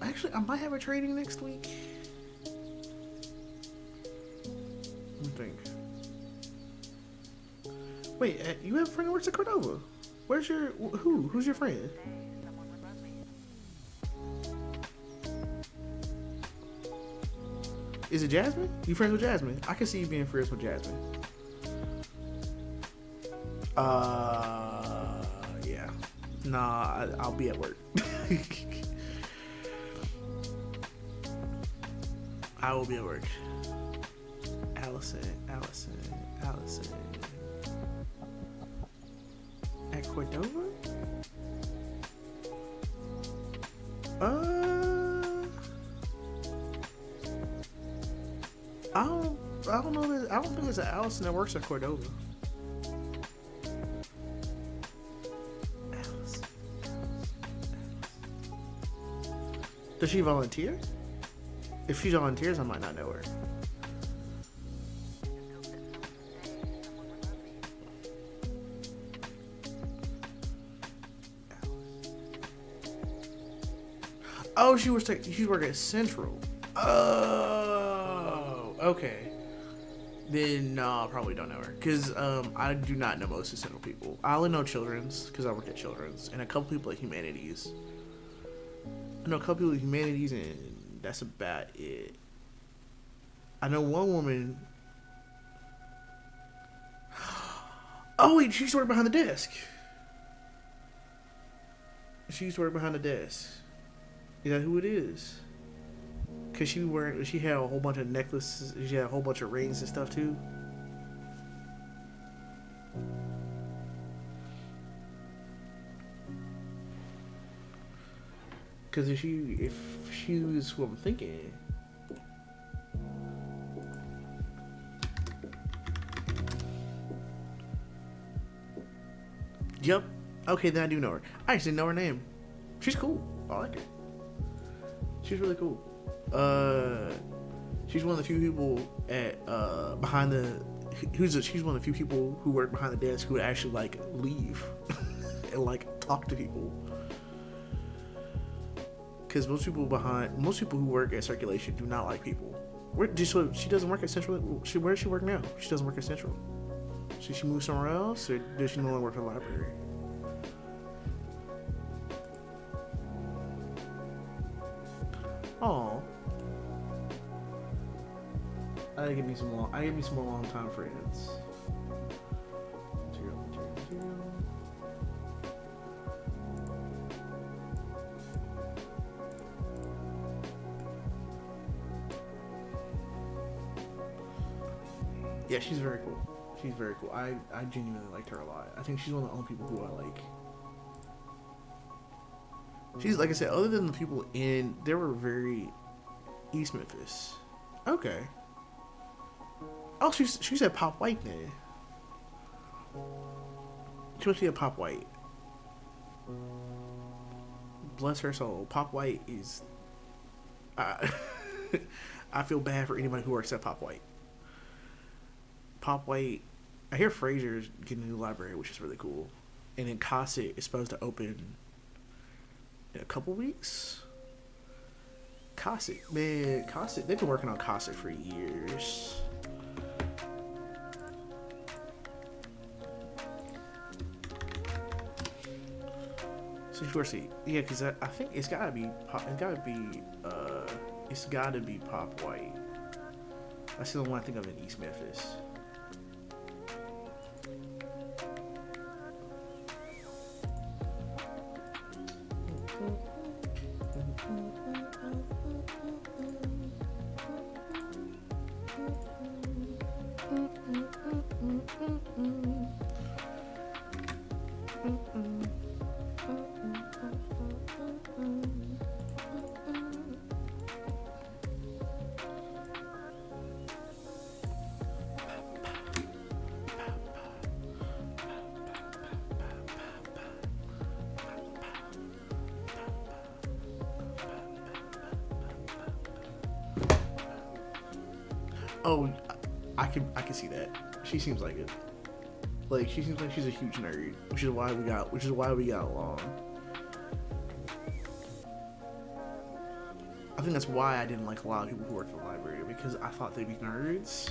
Actually, I might have a training next week. Let me think. Wait, you have a friend who works at Cordova? Where's your who? Who's your friend? Is it Jasmine? You friends with Jasmine? I can see you being friends with Jasmine. Yeah. Nah, I'll be at work. I will be at work. Allison. At Cordova? I don't know. I don't think there's an Allison that works at Cordova. Allison. Does she volunteer? If she volunteers, I might not know her. Oh, she working at Central. Oh, okay. Then no, I probably don't know her because I do not know most of Central people. I only know Children's because I work at Children's and a couple people at Humanities. I know a couple people at Humanities and that's about it. I know one woman. Oh wait, she used to work behind the desk. She used to work behind the desk. You know who it is? Cause she had a whole bunch of necklaces. She had a whole bunch of rings and stuff too. Cause if she was who I'm thinking. Yep. Okay, then I do know her. I actually know her name. She's cool. I like her. She's really cool. She's one of the few people at behind the. She's one of the few people who work behind the desk who would actually like leave and like talk to people. Because most people who work at circulation do not like people. She doesn't work at Central. Where does she work now? She doesn't work at Central. So she moved somewhere else, or does she no longer work at the library? Oh, I give me some more long time friends. Material. Yeah, she's very cool. She's very cool. I genuinely liked her a lot. I think she's one of the only people who I like. She's, like I said, other than the people they were very East Memphis. Okay. Oh, she said Pop White then. She must be a Pop White. Bless her soul. Pop White is. I feel bad for anybody who works at Pop White. Pop White. I hear Fraser's getting a new library, which is really cool. And then Cosset is supposed to open in a couple weeks. Cosset, they've been working on Cosset for years. So yeah, because I think it's gotta be Pop White. That's the one I think of in East Memphis. I can see that. She seems like it. Like she seems like she's a huge nerd, which is why we got along. I think that's why I didn't like a lot of people who worked at the library, because I thought they'd be nerds.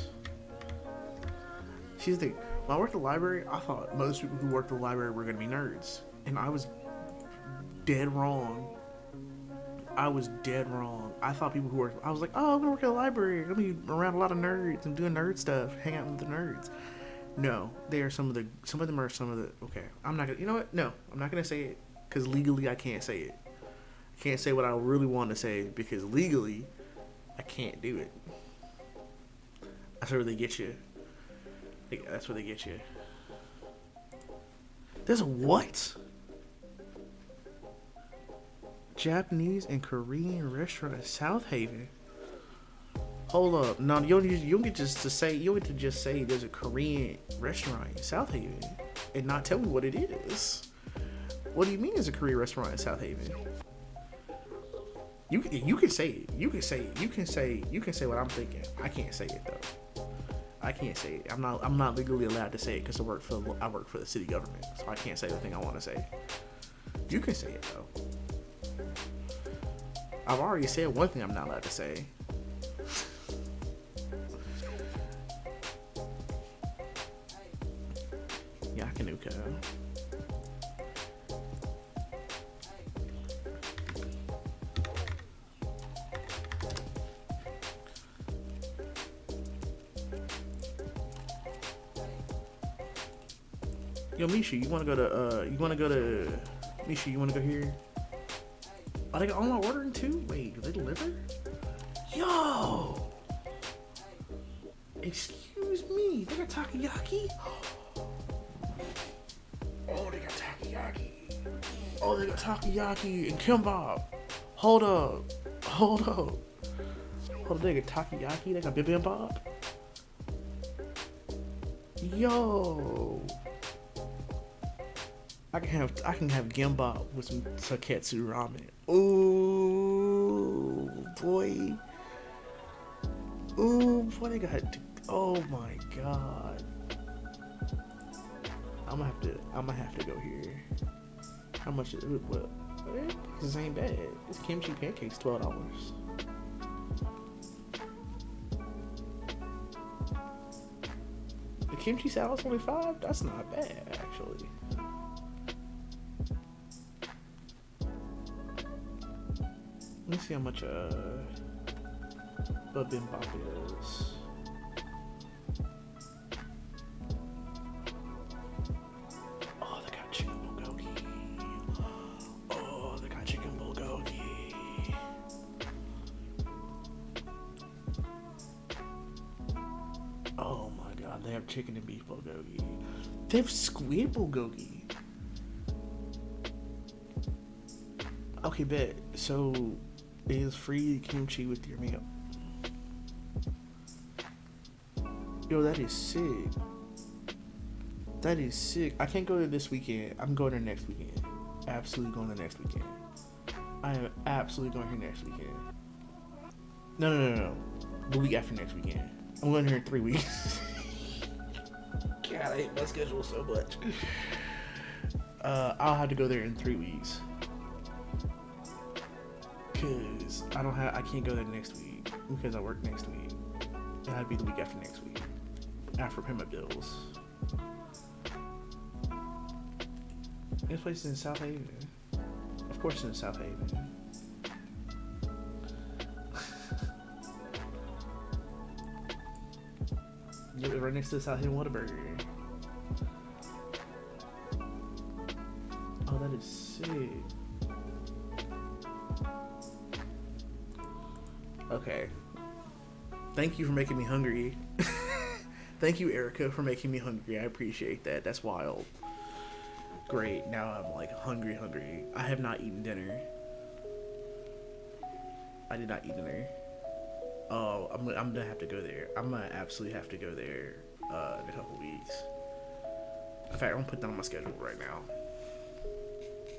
She's the thing. When I worked at the library, I thought most people who worked at the library were going to be nerds. And I was dead wrong. I thought people who worked... I was like, oh, I'm going to work at the library. I'm going to be around a lot of nerds and doing nerd stuff. Hang out with the nerds. No. They are some of them are some of the... Okay. I'm not going to... You know what? No. I'm not going to say it. Because legally, I can't say it. I can't say what I really want to say. Because legally, I can't do it. That's where they get you. That's where they get you. There's a what? Japanese and Korean restaurant in South Haven. Hold up. No, you don't get just to say. You don't get to just say there's a Korean restaurant in South Haven and not tell me what it is. What do you mean there's a Korean restaurant in South Haven? You can say it. You can say what I'm thinking. I can't say it though. I can't say it. I'm not legally allowed to say it because I work for the city government, so I can't say the thing I want to say. You can say it though. I've already said one thing I'm not allowed to say. Yakinuka. Yo, Misha, you wanna go to Misha, you wanna go here? Oh, they got online ordering too? Wait, do they deliver? Yo! Excuse me, they got takoyaki? Oh, they got takoyaki. Oh, they got takoyaki and kimbap. Hold up. They got takoyaki, they got bibimbap? Yo! I can have gimbap with some saketsu ramen. Ooh, boy, they got. Oh my god. I'm gonna have to go here. How much is it? What? This ain't bad. This kimchi pancake's $12. The kimchi salad's only $5. That's not bad, actually. Let me see how much bibimbap is. Oh, they got chicken bulgogi. Oh my god, they have chicken and beef bulgogi. They have squid bulgogi. Okay, bet. So is free kimchi with your meal. Yo, that is sick. I can't go there this weekend. I'm going there next weekend. Absolutely going there next weekend. I am absolutely going here next weekend. No. The week after next weekend. I'm going here in 3 weeks. God, I hate my schedule so much. I'll have to go there in 3 weeks. Cause I can't go there next week because I work next week. It had to be the week after next week. After I pay my bills. This place is in South Haven. Of course it's in South Haven. Yeah, right next to the South Haven Whataburger. Oh, that is sick. Okay. Thank you for making me hungry. Thank you, Erica, for making me hungry. I appreciate that. That's wild. Great. Now I'm like hungry. I have not eaten dinner. I did not eat dinner. Oh, I'm gonna have to go there. I'm gonna absolutely have to go there in a couple weeks. In fact, I'm gonna put that on my schedule right now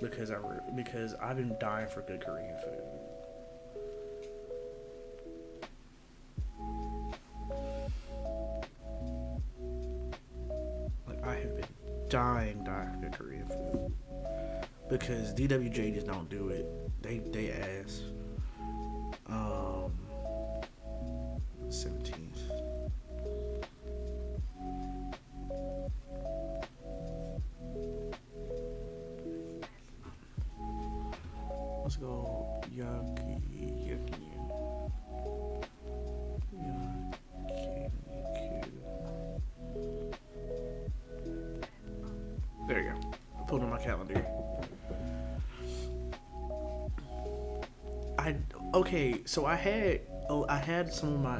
because I've been dying for good Korean food. dying for Korean food because DWJ just don't do it. They ass. 17th. Let's go Yakiniku. There you go. I put it on my calendar. So I had some of my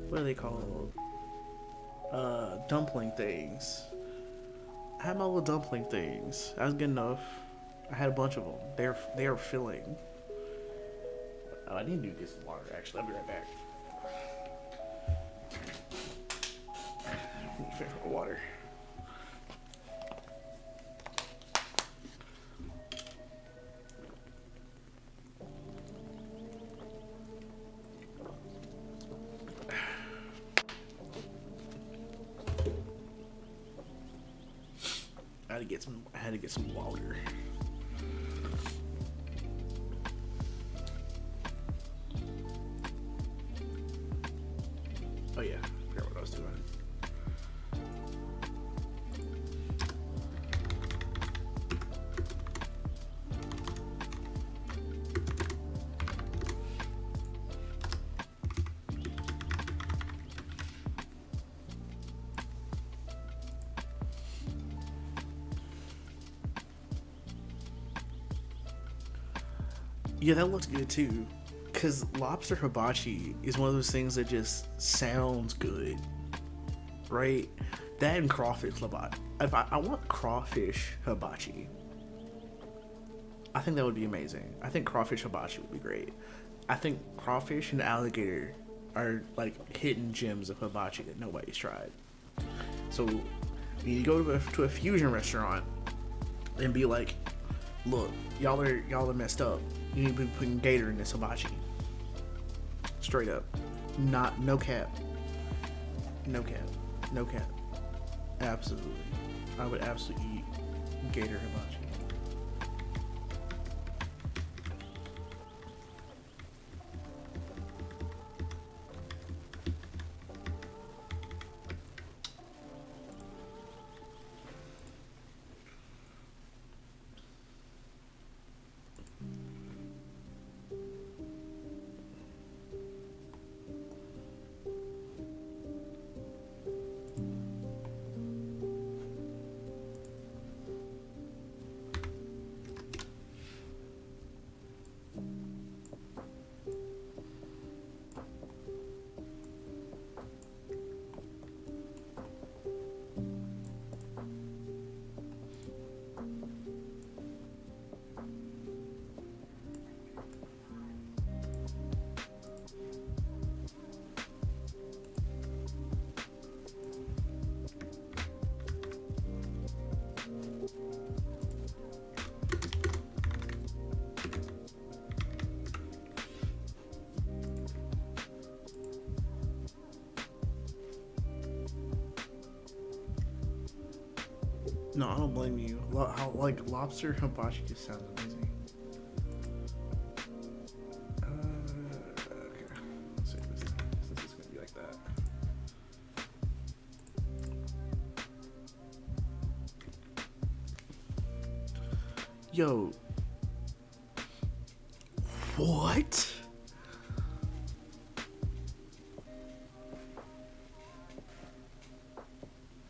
what are they called? Dumpling things. I had my little dumpling things. That was good enough. I had a bunch of them. They are filling. Oh, I need to get some water. Actually, I'll be right back. I need to finish my water. I had to get some water. Oh yeah, I forgot what I was doing. Yeah, that looks good too. Cause lobster hibachi is one of those things that just sounds good, right? That and crawfish hibachi. If I want crawfish hibachi, I think that would be amazing. I think crawfish hibachi would be great. I think crawfish and alligator are like hidden gems of hibachi that nobody's tried. So you go to a fusion restaurant and be like, look, y'all are messed up. You need to be putting gator in this hibachi. Straight up. No cap. No cap. No cap. Absolutely. I would absolutely eat gator hibachi. No, I don't blame you. Like lobster hibachi just sounds amazing. Okay. Let's save this thing since it's gonna be like that. Yo. What?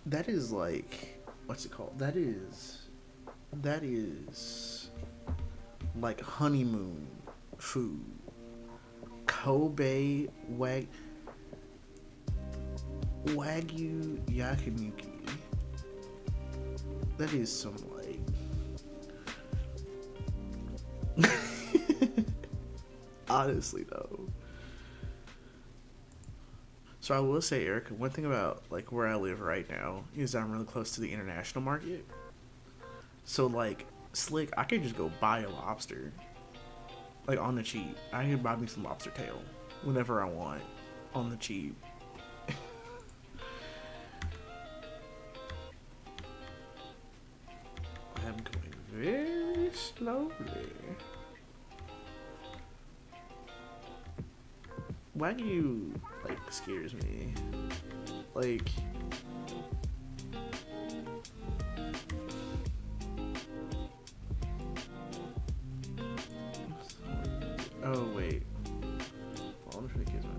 That is like, what's it called? That is like honeymoon food. Kobe Wagyu yakiniku. That is some like honestly though. So I will say, Erica, one thing about like where I live right now is I'm really close to the international market. So like slick, I could just go buy a lobster, like on the cheap. I can buy me some lobster tail whenever I want, on the cheap. Slowly. Wagyu, like, scares me. Like... Oh, wait. Well, I'm trying to kiss my...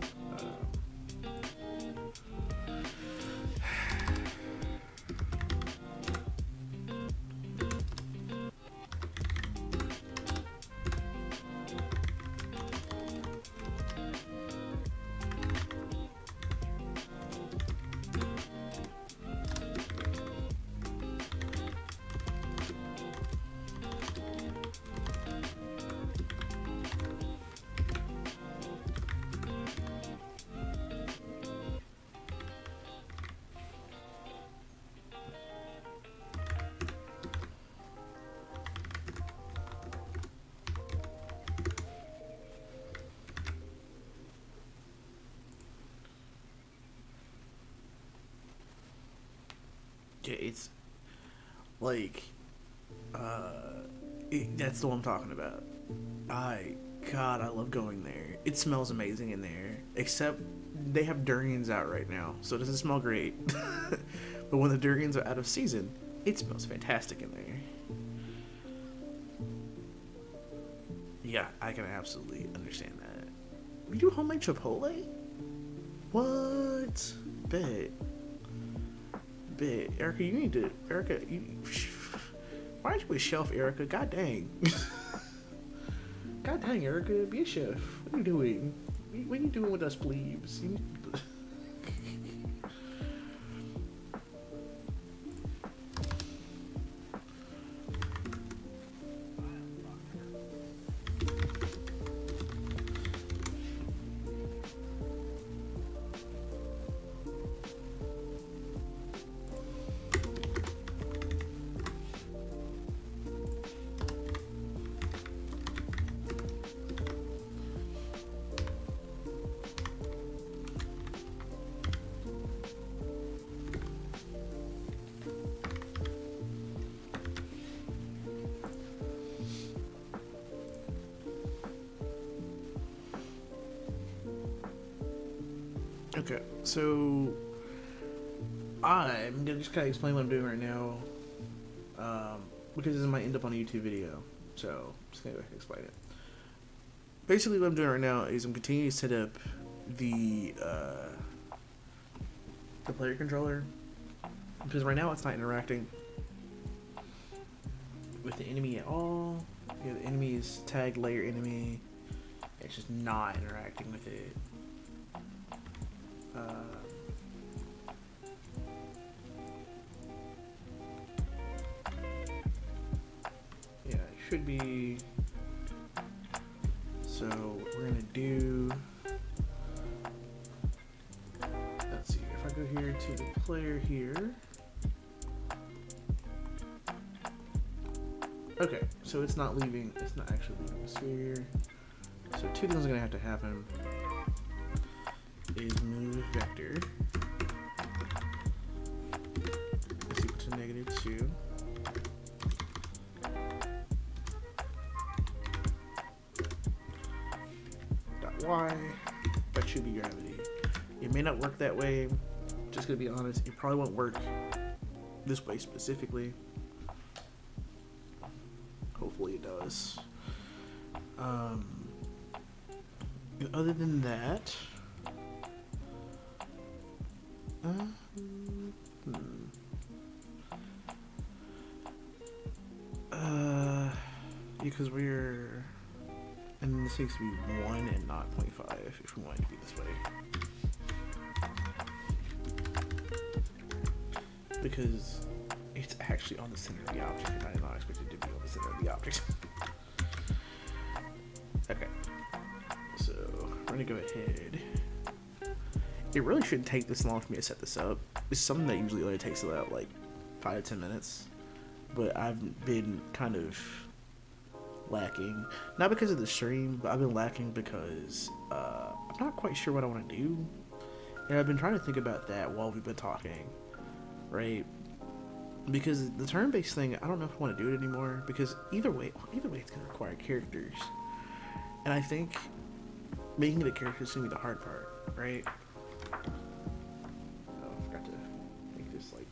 Yeah, it's like, that's the one I'm talking about. God, I love going there. It smells amazing in there, except they have durians out right now, so it doesn't smell great. But when the durians are out of season, it smells fantastic in there. Yeah, I can absolutely understand that. We do homemade Chipotle? What? Bet. Erica, you need to... Erica, why aren't you a chef, Erica? God dang. God dang, Erica, be a chef. What are you doing? What are you doing with us plebes? Okay, so I'm gonna just kind of explain what I'm doing right now, because this might end up on a YouTube video, so I'm just gonna go ahead and explain it. Basically, what I'm doing right now is I'm continuing to set up the player controller, because right now it's not interacting with the enemy at all. Yeah, the enemy is tagged layer enemy. It's just not interacting with it. Yeah, it should be. So what we're gonna do, let's see, if I go here to the player here. Okay, so it's not leaving, it's not actually leaving the sphere. So two things are gonna have to happen is move vector is equal to -2. Y, that should be gravity. It may not work that way, just gonna be honest, it probably won't work this way specifically. Hopefully it does. Other than that, because we're, and this needs to be 1 and not 0.5 if we want it to be this way. Because it's actually on the center of the object, and I did not expect it to be on the center of the object. Okay, so we're gonna go ahead. It really shouldn't take this long for me to set this up. It's something that usually only takes about like 5 to 10 minutes, but I've been kind of lacking, not because of the stream, but I've been lacking because I'm not quite sure what I want to do, and I've been trying to think about that while we've been talking, right? because the turn-based thing, I don't know if I want to do it anymore. Because either way, it's gonna require characters, and I think making the characters is gonna be the hard part, right? Oh, I forgot to make this like.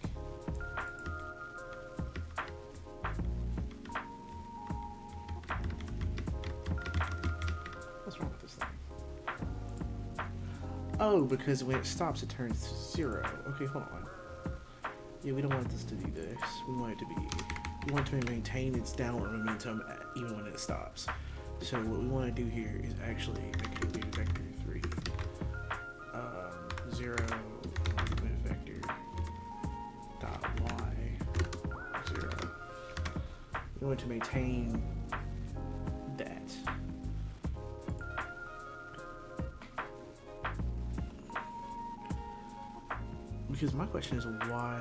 What's wrong with this thing? Oh, because when it stops, it turns to 0. Okay, hold on. Yeah, we don't want this to do this. We want it to be. We want it to maintain its downward momentum even when it stops. So what we want to do here is actually make it be vector 3. 0 movement vector dot y 0. We want to maintain that. Because my question is why.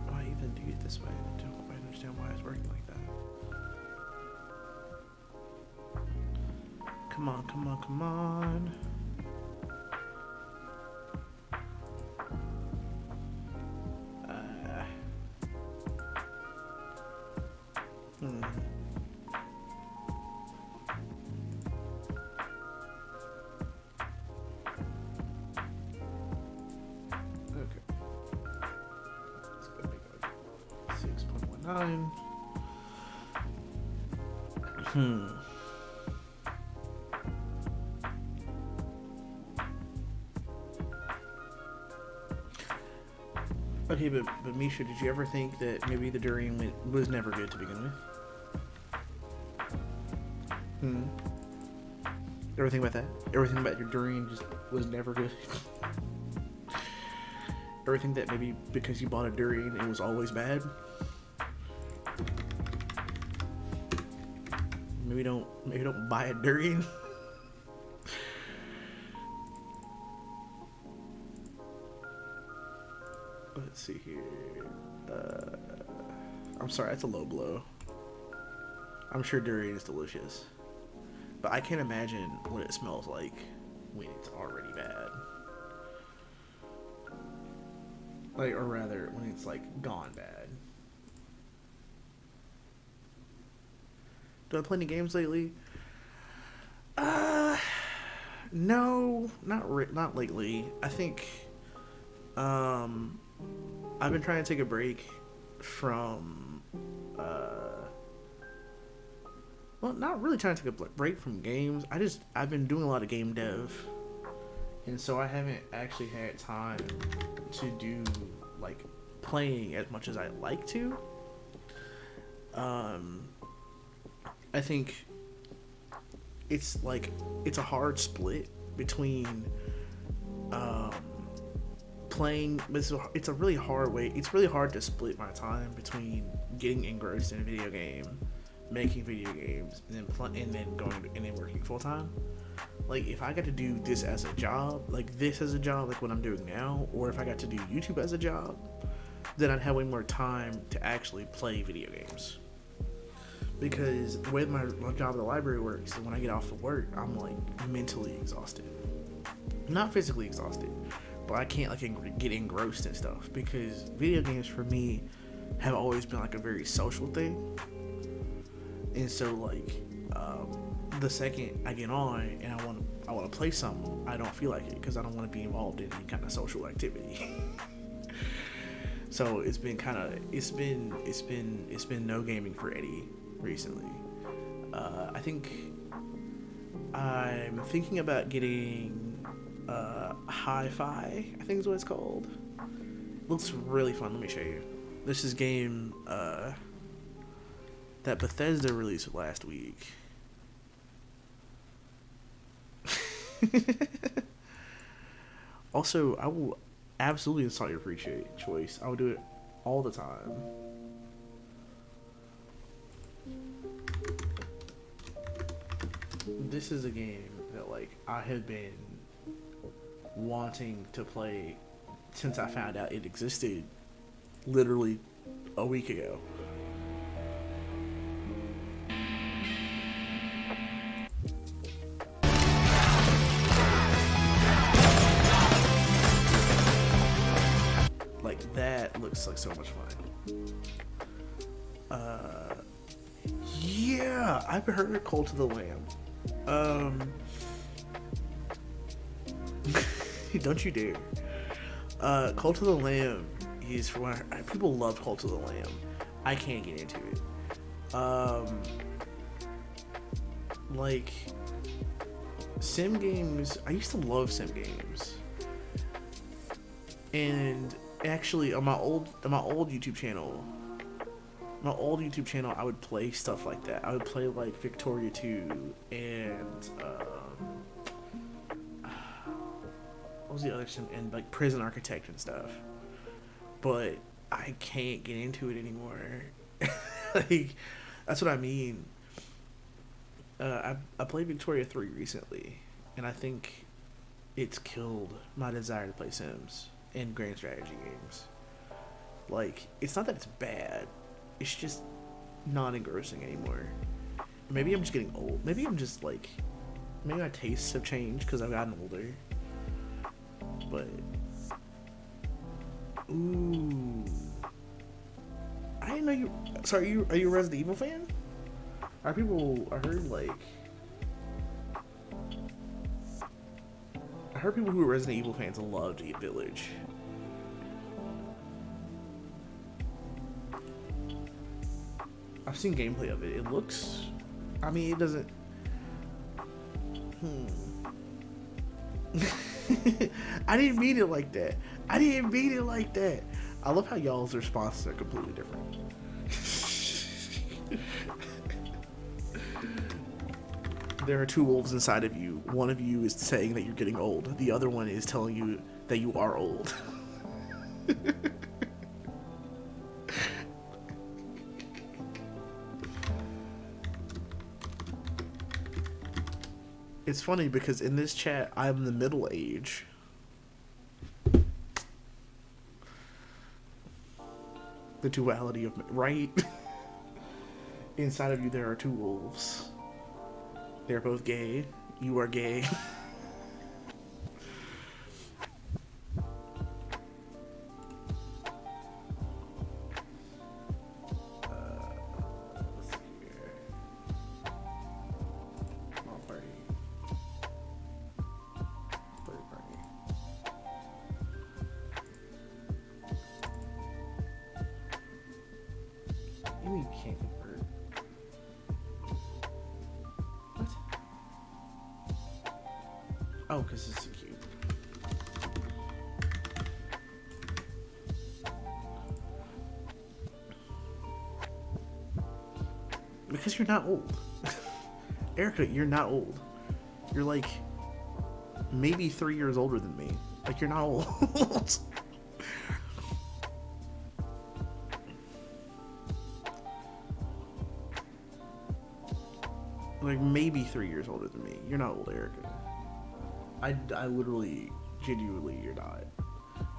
Why even do it this way? I don't quite understand why it's working like that. Come on, come on, come on. Okay, but Misha, did you ever think that maybe the durian was never good to begin with? Ever think about that? Everything about your durian just was never good? Everything that maybe because you bought a durian, it was always bad? Maybe don't buy a durian. Let's see here. I'm sorry, that's a low blow. I'm sure durian is delicious, but I can't imagine what it smells like when it's already bad. Like, or rather, when it's like gone bad. Do I play any games lately? No, not lately. I think, I've been trying to take a break from, well, not really trying to take a break from games. I've been doing a lot of game dev, and so I haven't actually had time to do, like, playing as much as I'd like to. I think it's a hard split between playing. It's a really hard way. It's really hard to split my time between getting engrossed in a video game, making video games, and then working full time. Like, if I got to do this as a job, like what I'm doing now, or if I got to do YouTube as a job, then I'd have way more time to actually play video games. Because the way my job at the library works, when I get off of work, I'm like mentally exhausted. Not physically exhausted, but I can't get engrossed in stuff, because video games for me have always been like a very social thing. And so the second I get on and I want to play something, I don't feel like it because I don't want to be involved in any kind of social activity. So it's been no gaming for Eddie recently. I think I'm thinking about getting Hi-Fi, I think is what it's called. Looks really fun. Let me show you. This is a game that Bethesda released last week. Also, I will absolutely install your free choice. I will do it all the time. This is a game that I have been wanting to play since I found out it existed literally a week ago. That looks like so much fun. Yeah, I've heard Cult of the Lamb. Don't you dare. Cult of the Lamb is for when people love Cult of the Lamb. I can't get into it. Like sim games, I used to love sim games. And actually on my old YouTube channel, I would play stuff like that. I would play like Victoria 2 and what was the other sim, and like Prison Architect and stuff. But I can't get into it anymore. Like, that's what I mean. I played Victoria 3 recently, and I think it's killed my desire to play Sims and grand strategy games. Like, it's not that it's bad, it's just not engrossing anymore. Maybe I'm just getting old. Maybe I'm just like, maybe my tastes have changed because I've gotten older. But, ooh, I didn't know you. Sorry, are you a Resident Evil fan? I heard people who are Resident Evil fans loved Eat Village. I've seen gameplay of it. It looks, I mean, it doesn't. I didn't mean it like that. I love how y'all's responses are completely different. There are two wolves inside of you. One of you is saying that you're getting old. The other one is telling you that you are old. It's funny because in this chat, I'm the middle age. The duality of, right? Inside of you, there are two wolves. They're both gay. You are gay. Let's see here. Small party. Third party. You can't convert. What? Oh, because it's so cute. Because you're not old. Erica, you're not old. You're like maybe 3 years older than me. Like, you're not old. Like maybe 3 years older than me. You're not old, Erica. I literally, genuinely, you're not.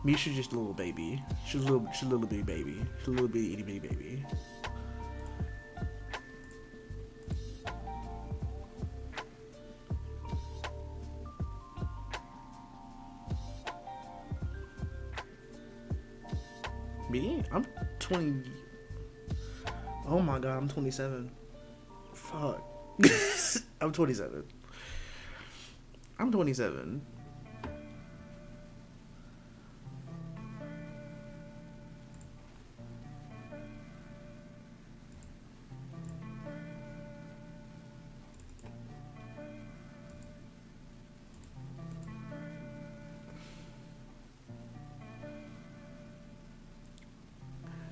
Misha's just a little baby. She's a little bitty baby. She's a little bitty itty bitty baby. Me? I'm 20. Oh my god, I'm 27. Fuck. I'm 27. I'm 27.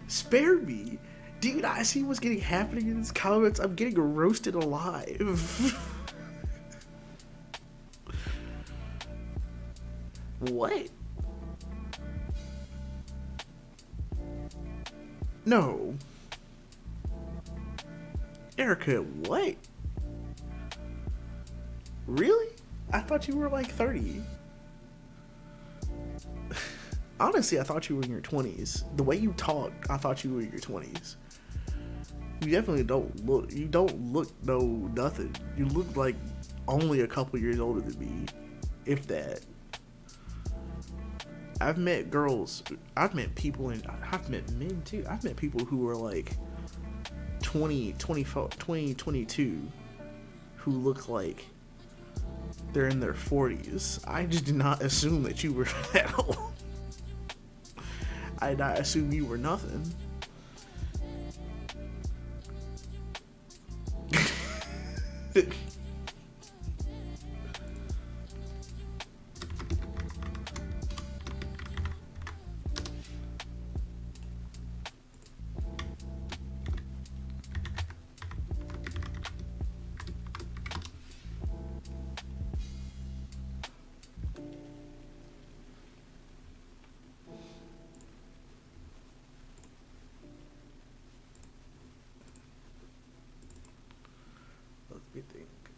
Spare me. Dude, I see what's happening in these comments. I'm getting roasted alive. What? No. Erica, what? Really? I thought you were like 30. Honestly, I thought you were in your 20s. The way you talk, I thought you were in your 20s. You definitely don't look no nothing. You look like only a couple years older than me, if that. I've met girls. I've met people, and I've met men too. I've met people who were like 20, 24, 20, 22, who look like they're in their 40s. I just did not assume that you were that old. I did not assume you were nothing.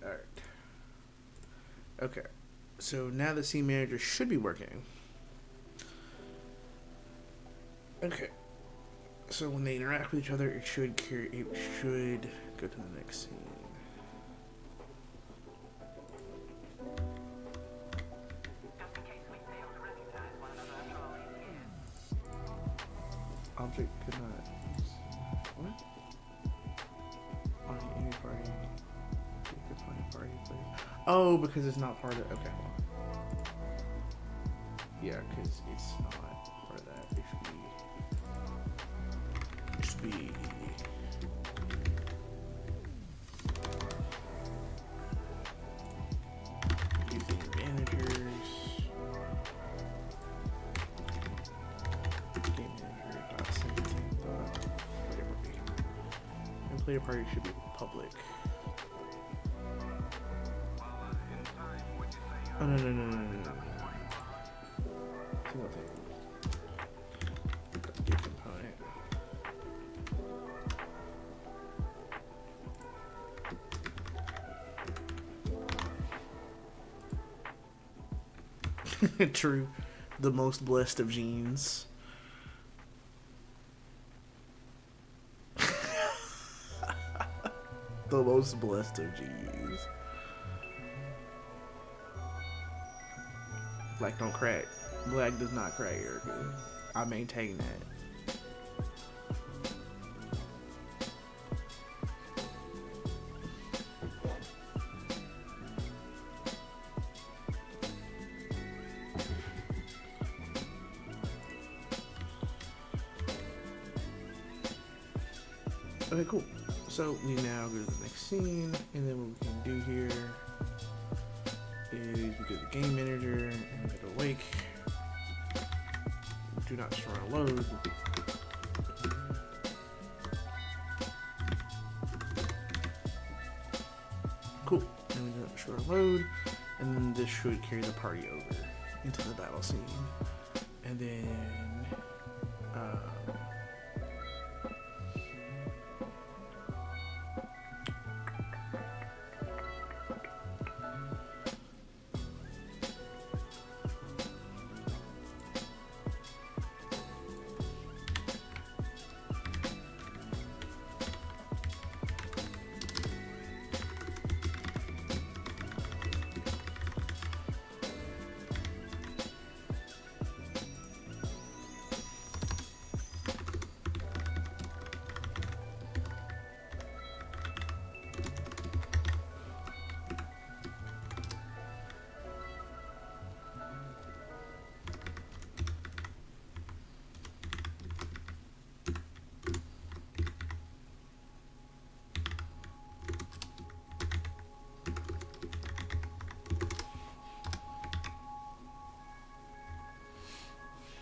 Alright. Okay. So now the scene manager should be working. Okay. So when they interact with each other, it should go to the next scene. Object could not. What? On any party. You could find a party player. Oh, because it's not part of. Okay. Yeah, because it's not part of that. It should be. Using managers. Game manager. Whatever. And player party should be public. Oh, no. Single thing. Get component. True. The most blessed of genes. The most blessed of genes. Black don't crack. Black does not crack, Erica. I maintain that. Okay, cool. So we now go to the next scene, and then what we can do here is we go to the game manager and we go to awake. Do not destroy a load. Cool. And we do not destroy a load, and then this should carry the party over into the battle scene. And then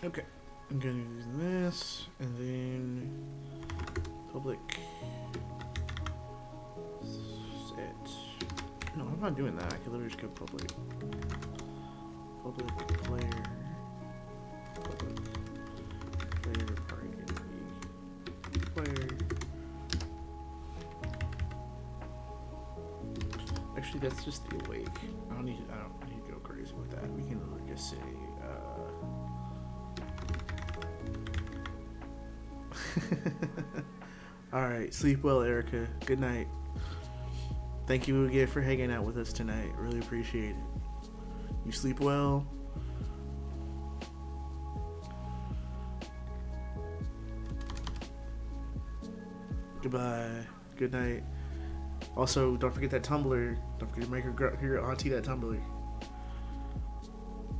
okay, I'm gonna use this, and then public set. No, I'm not doing that. I can literally just go public. Public player. Public player party. Player. Actually, that's just the awake. I don't need to go crazy with that. We can literally just say. Alright, sleep well, Erica. Good night. Thank you again for hanging out with us tonight. Really appreciate it. You sleep well. Goodbye. Good night. Also, don't forget that Tumblr. Don't forget to make your auntie that Tumblr.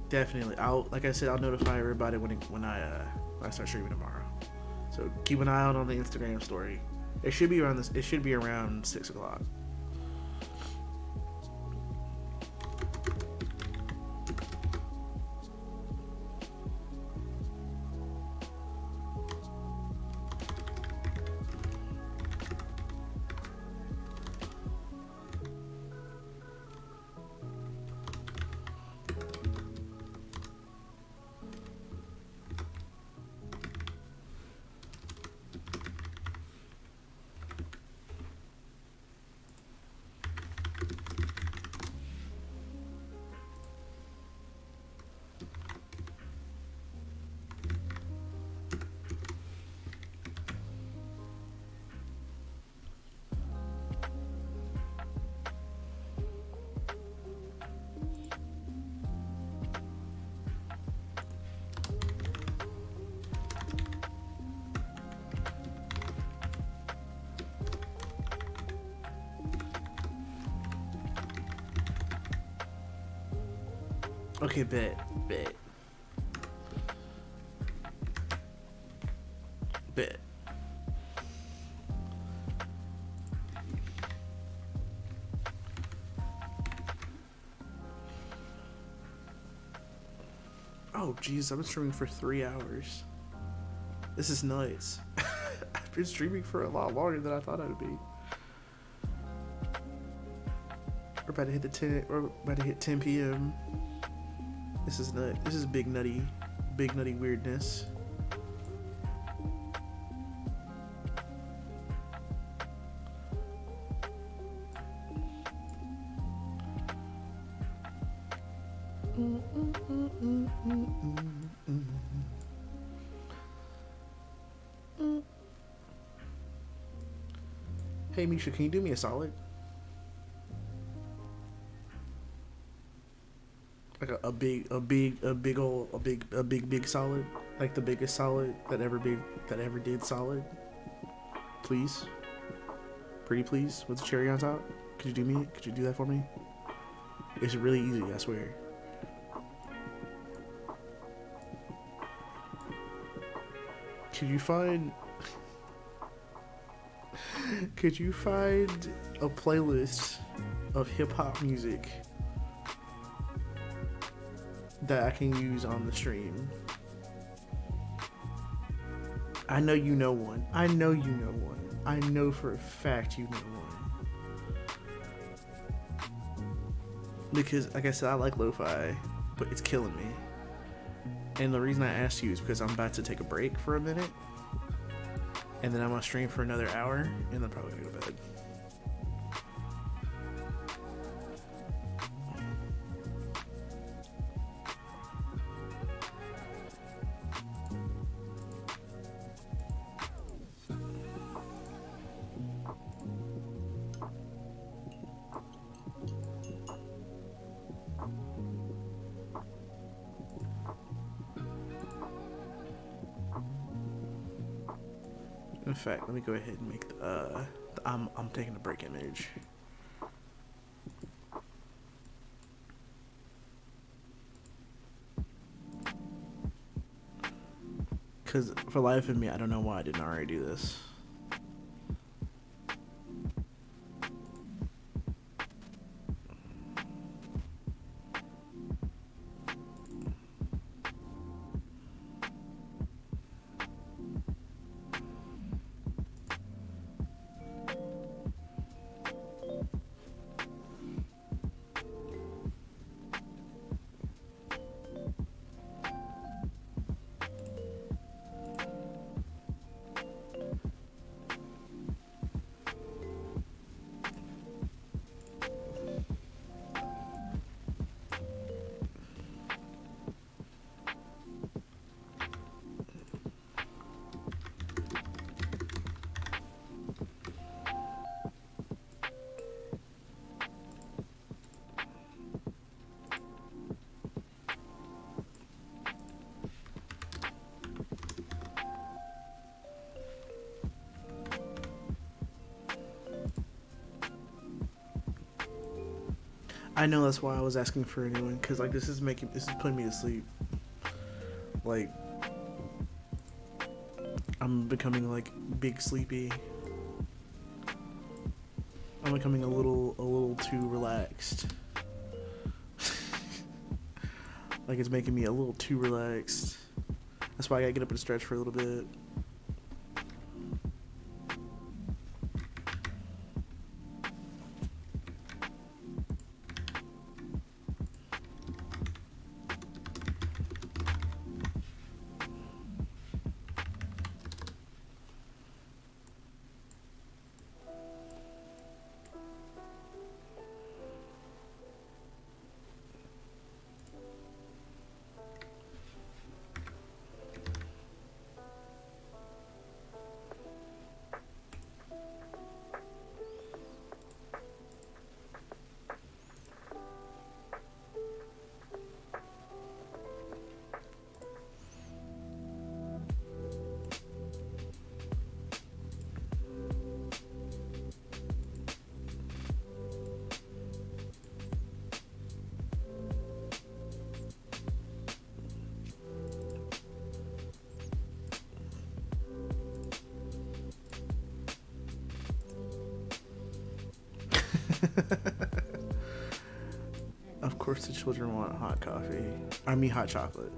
Definitely. Like I said, I'll notify everybody when I start streaming tomorrow. So keep an eye out on the Instagram story. It should be around this. It should be around 6 o'clock. Okay, bet. Oh, jeez, I've been streaming for 3 hours. This is nuts. I've been streaming for a lot longer than I thought I would be. We're about to hit 10 p.m. This is nut. This is big nutty weirdness. Hey Misha, can you do me a solid? Like a big solid, like the biggest solid that ever did solid. Please, pretty please, with the cherry on top. Could you do that for me? It's really easy, I swear. Could you find a playlist of hip hop music that I can use on the stream? I know you know one. I know for a fact you know one. Because, like I said, I like lo-fi, but it's killing me. And the reason I asked you is because I'm about to take a break for a minute, and then I'm gonna stream for another hour, and then probably gonna go to bed. In fact, let me go ahead and make the I'm taking a break image. Cause for life of me, I don't know why I didn't already do this. I know that's why I was asking for a new one, because like this is putting me to sleep. Like I'm becoming like big sleepy. I'm becoming a little too relaxed. Like it's making me a little too relaxed. That's why I gotta get up and stretch for a little bit. Of course the children want hot coffee. I mean hot chocolate.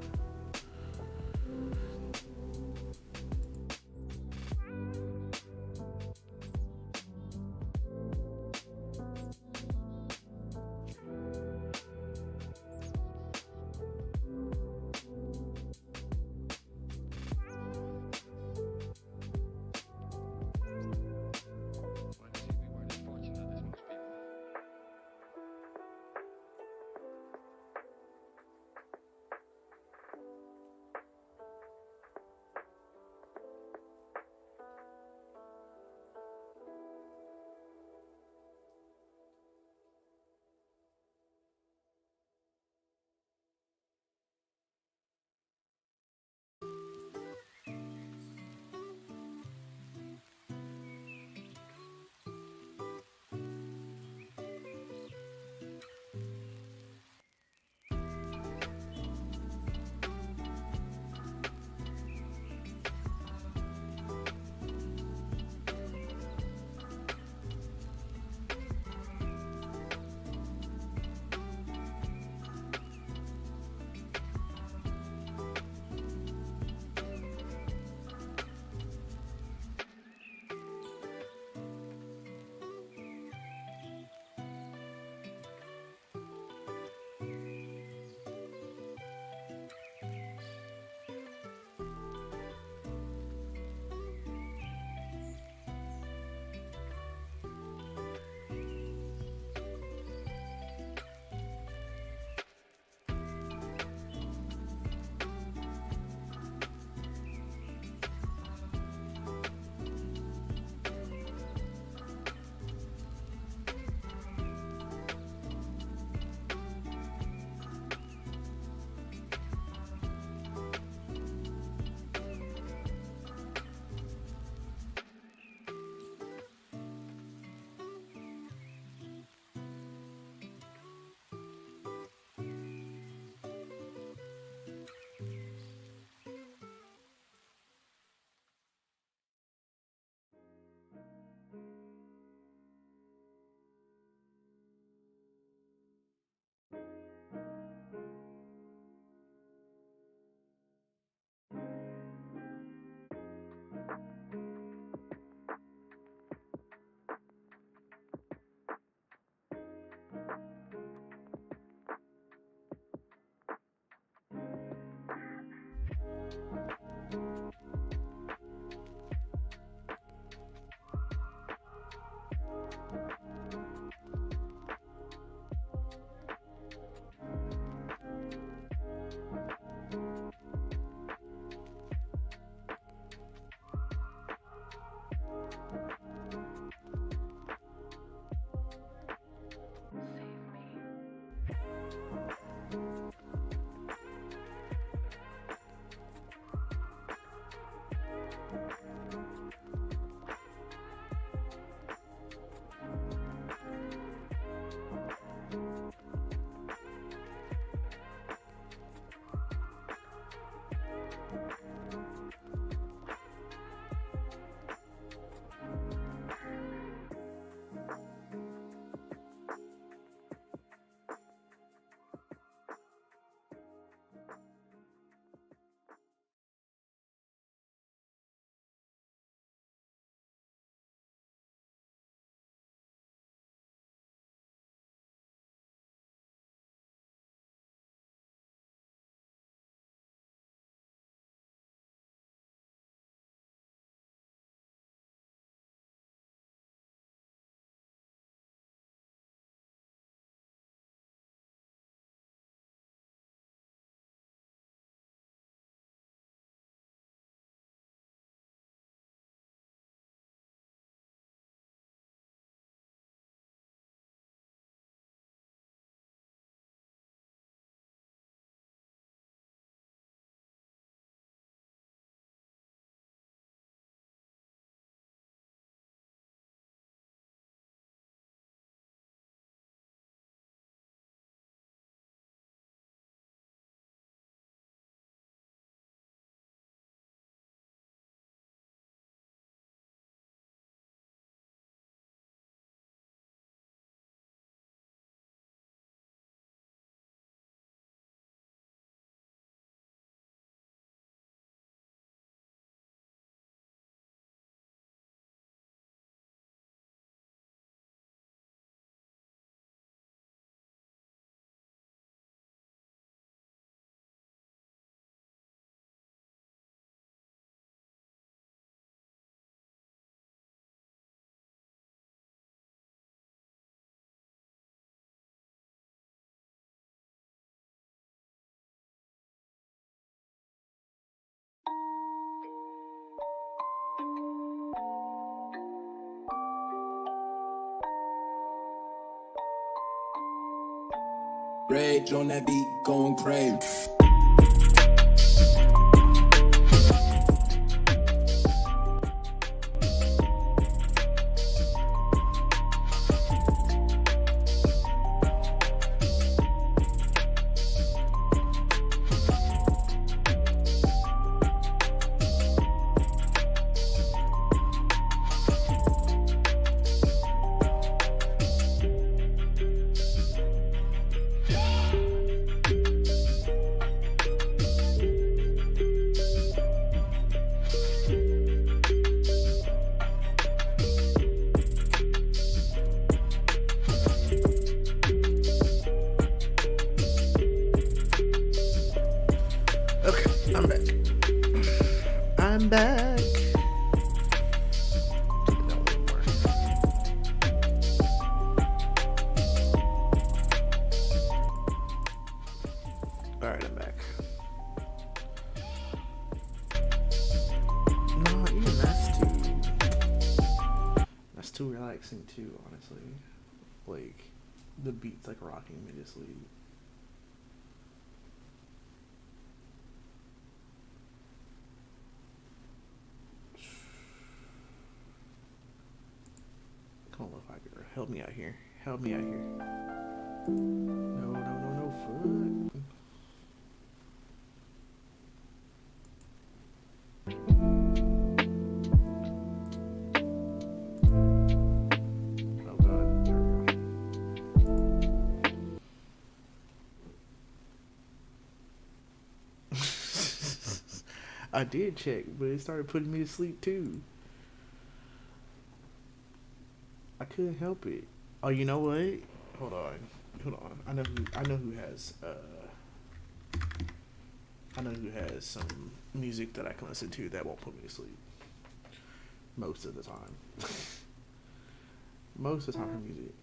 Rage on that beat, going crazy. Okay, I'm back. I'm back. Turn it down a little more. Alright, I'm back. No, even that's too relaxing too, honestly. Like, the beat's like rocking me to sleep. Come on, lo-fi girl. Help me out here. Help me out here. No, foot. Oh god, there we go. I did check, but it started putting me to sleep too. I couldn't help it. Oh, you know what? Hold on. I know who has some music that I can listen to that won't put me to sleep. Most of the time. Most of the time her music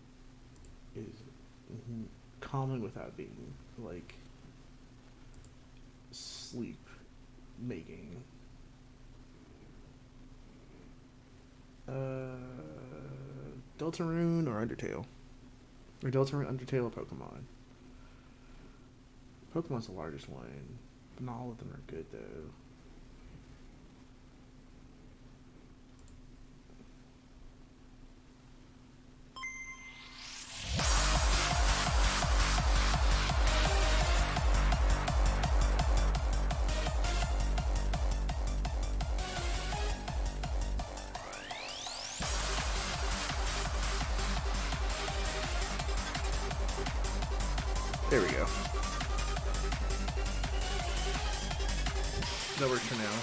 is calming without being like sleep making. Deltarune or Undertale? Or Deltarune, Undertale, or Pokemon? Pokemon's the largest one, but not all of them are good though. There we go. That works for now.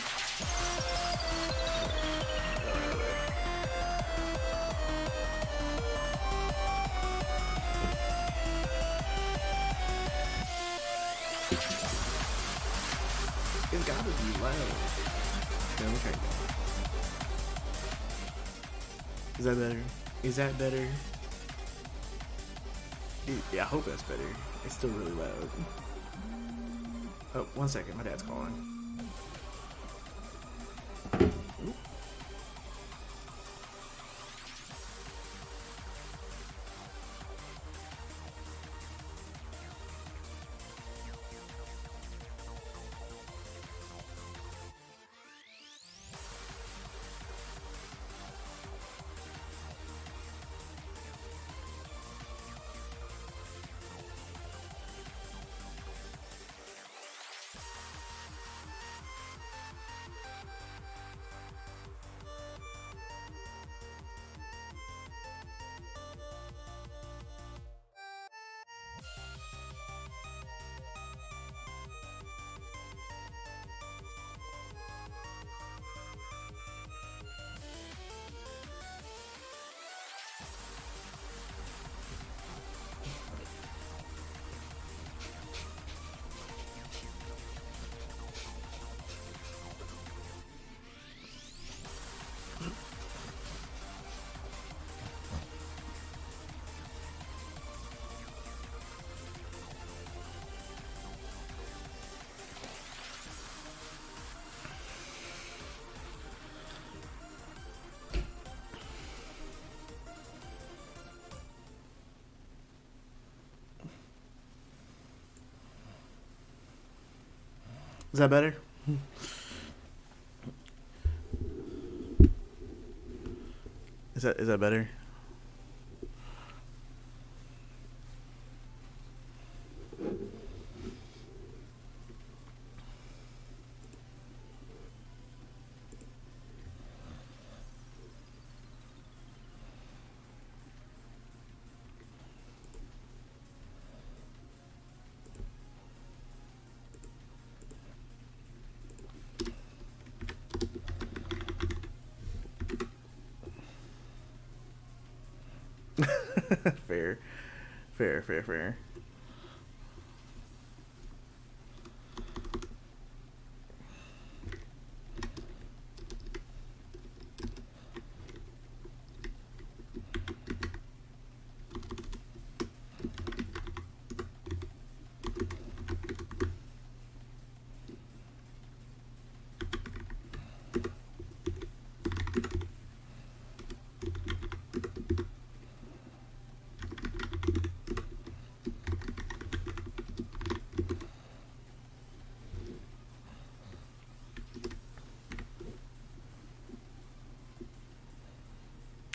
It's gotta be loud. Okay. Is that better? Is that better? Yeah, I hope that's better. It's still really loud. Oh, 1 second. My dad's calling. Ooh. Is that better? Is that better? Fair. Fair, fair, fair.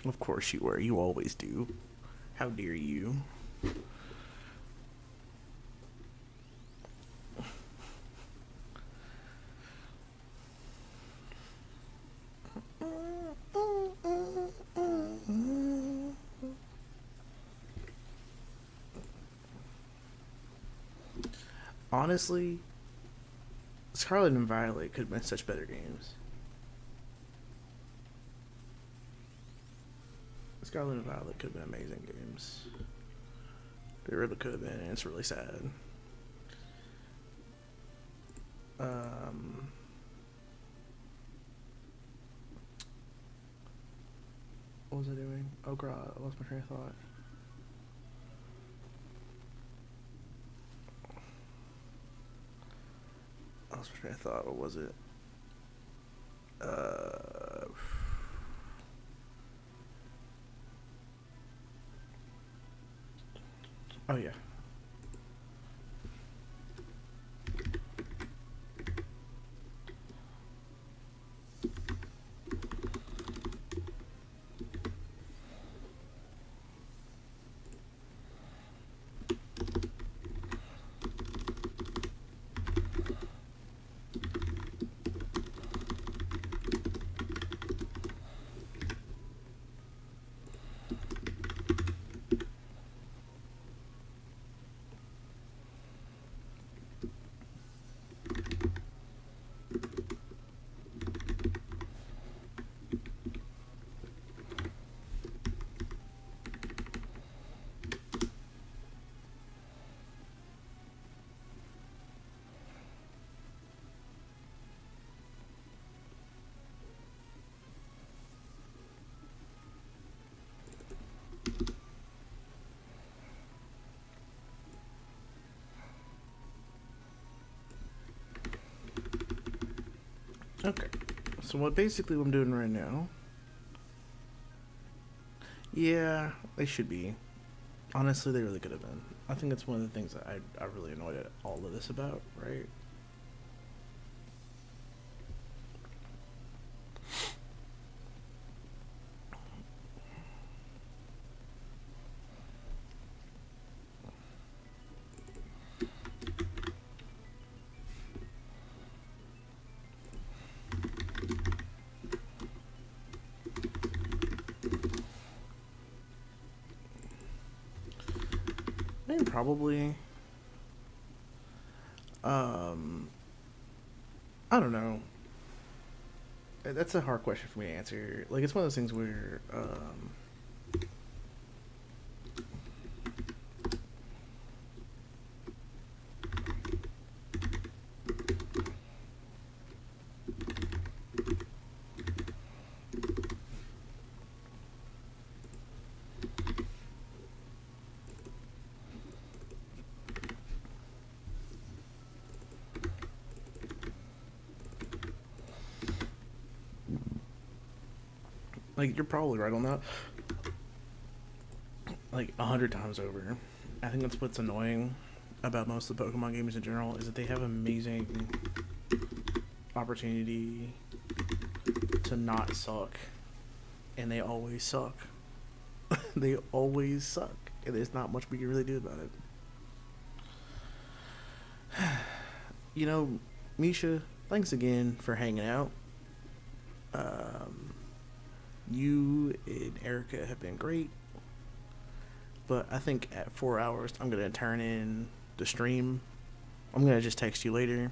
Of course you were. You always do. How dare you? Honestly, Scarlet and Violet could have been such better games. Scarlet and Violet could have been amazing games. They really could have been, and it's really sad. What was I doing? Oh god, I lost my train of thought. I lost my train of thought. What was it? Oh yeah. Okay. So what basically I'm doing right now. Yeah, they should be. Honestly, they really could have been. I think that's one of the things that I really annoyed at all of this about, right? I mean, probably. I don't know. That's a hard question for me to answer. Like, it's one of those things where, like, you're probably right on that. Like, 100 times over. I think that's what's annoying about most of the Pokemon games in general, is that they have amazing opportunity to not suck, and they always suck. They always suck, and there's not much we can really do about it. You know, Misha, thanks again for hanging out. You and Erica have been great, but I think at 4 hours I'm gonna turn in the stream. I'm gonna just text you later.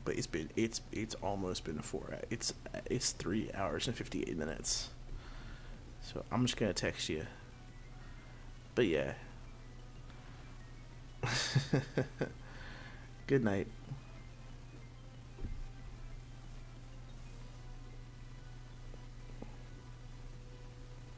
But it's almost been 4 hours. It's 3 hours and 58 minutes. So I'm just gonna text you. But yeah. Good night.